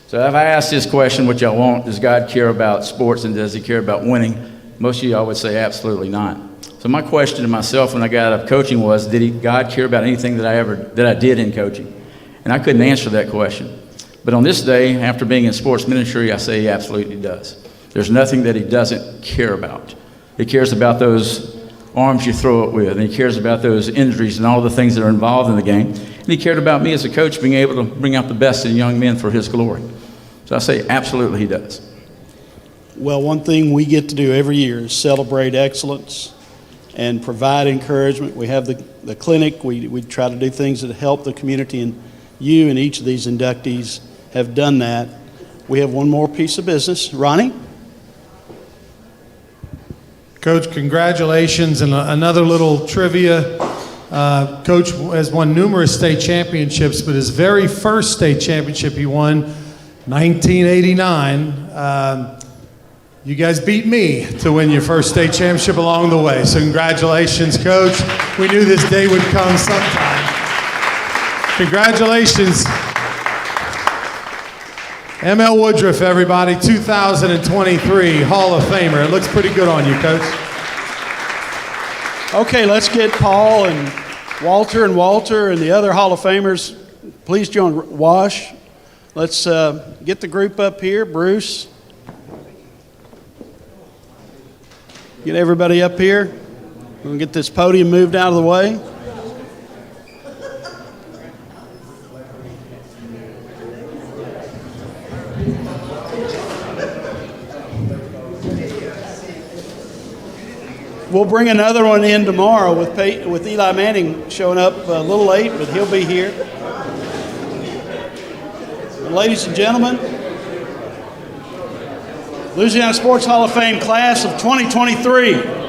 So if I ask this question, which I won't, does God care about sports and does he care about winning? Most of y'all would say absolutely not. So my question to myself when I got out of coaching was, did God care about anything that I did in coaching? And I couldn't answer that question. But on this day, after being in sports ministry, I say he absolutely does. There's nothing that he doesn't care about. He cares about those arms you throw it with, and he cares about those injuries and all the things that are involved in the game. And he cared about me as a coach being able to bring out the best in young men for his glory. So I say absolutely he does. Well, one thing we get to do every year is celebrate excellence and provide encouragement. We have the clinic. We try to do things that help the community, and you and each of these inductees have done that. We have one more piece of business. Ronnie? Coach, congratulations. And another little trivia. Coach has won numerous state championships, but his very first state championship he won, 1989. You guys beat me to win your first state championship along the way. So congratulations, Coach. We knew this day would come sometime. Congratulations. ML Woodruff, everybody, 2023 Hall of Famer. It looks pretty good on you, Coach. Okay, let's get Paul and Walter and the other Hall of Famers. Please join Wash. Let's get the group up here. Bruce. Get everybody up here. We're going to get this podium moved out of the way. We'll bring another one in tomorrow with Eli Manning showing up a little late, but he'll be here. Ladies and gentlemen, Louisiana Sports Hall of Fame class of 2023.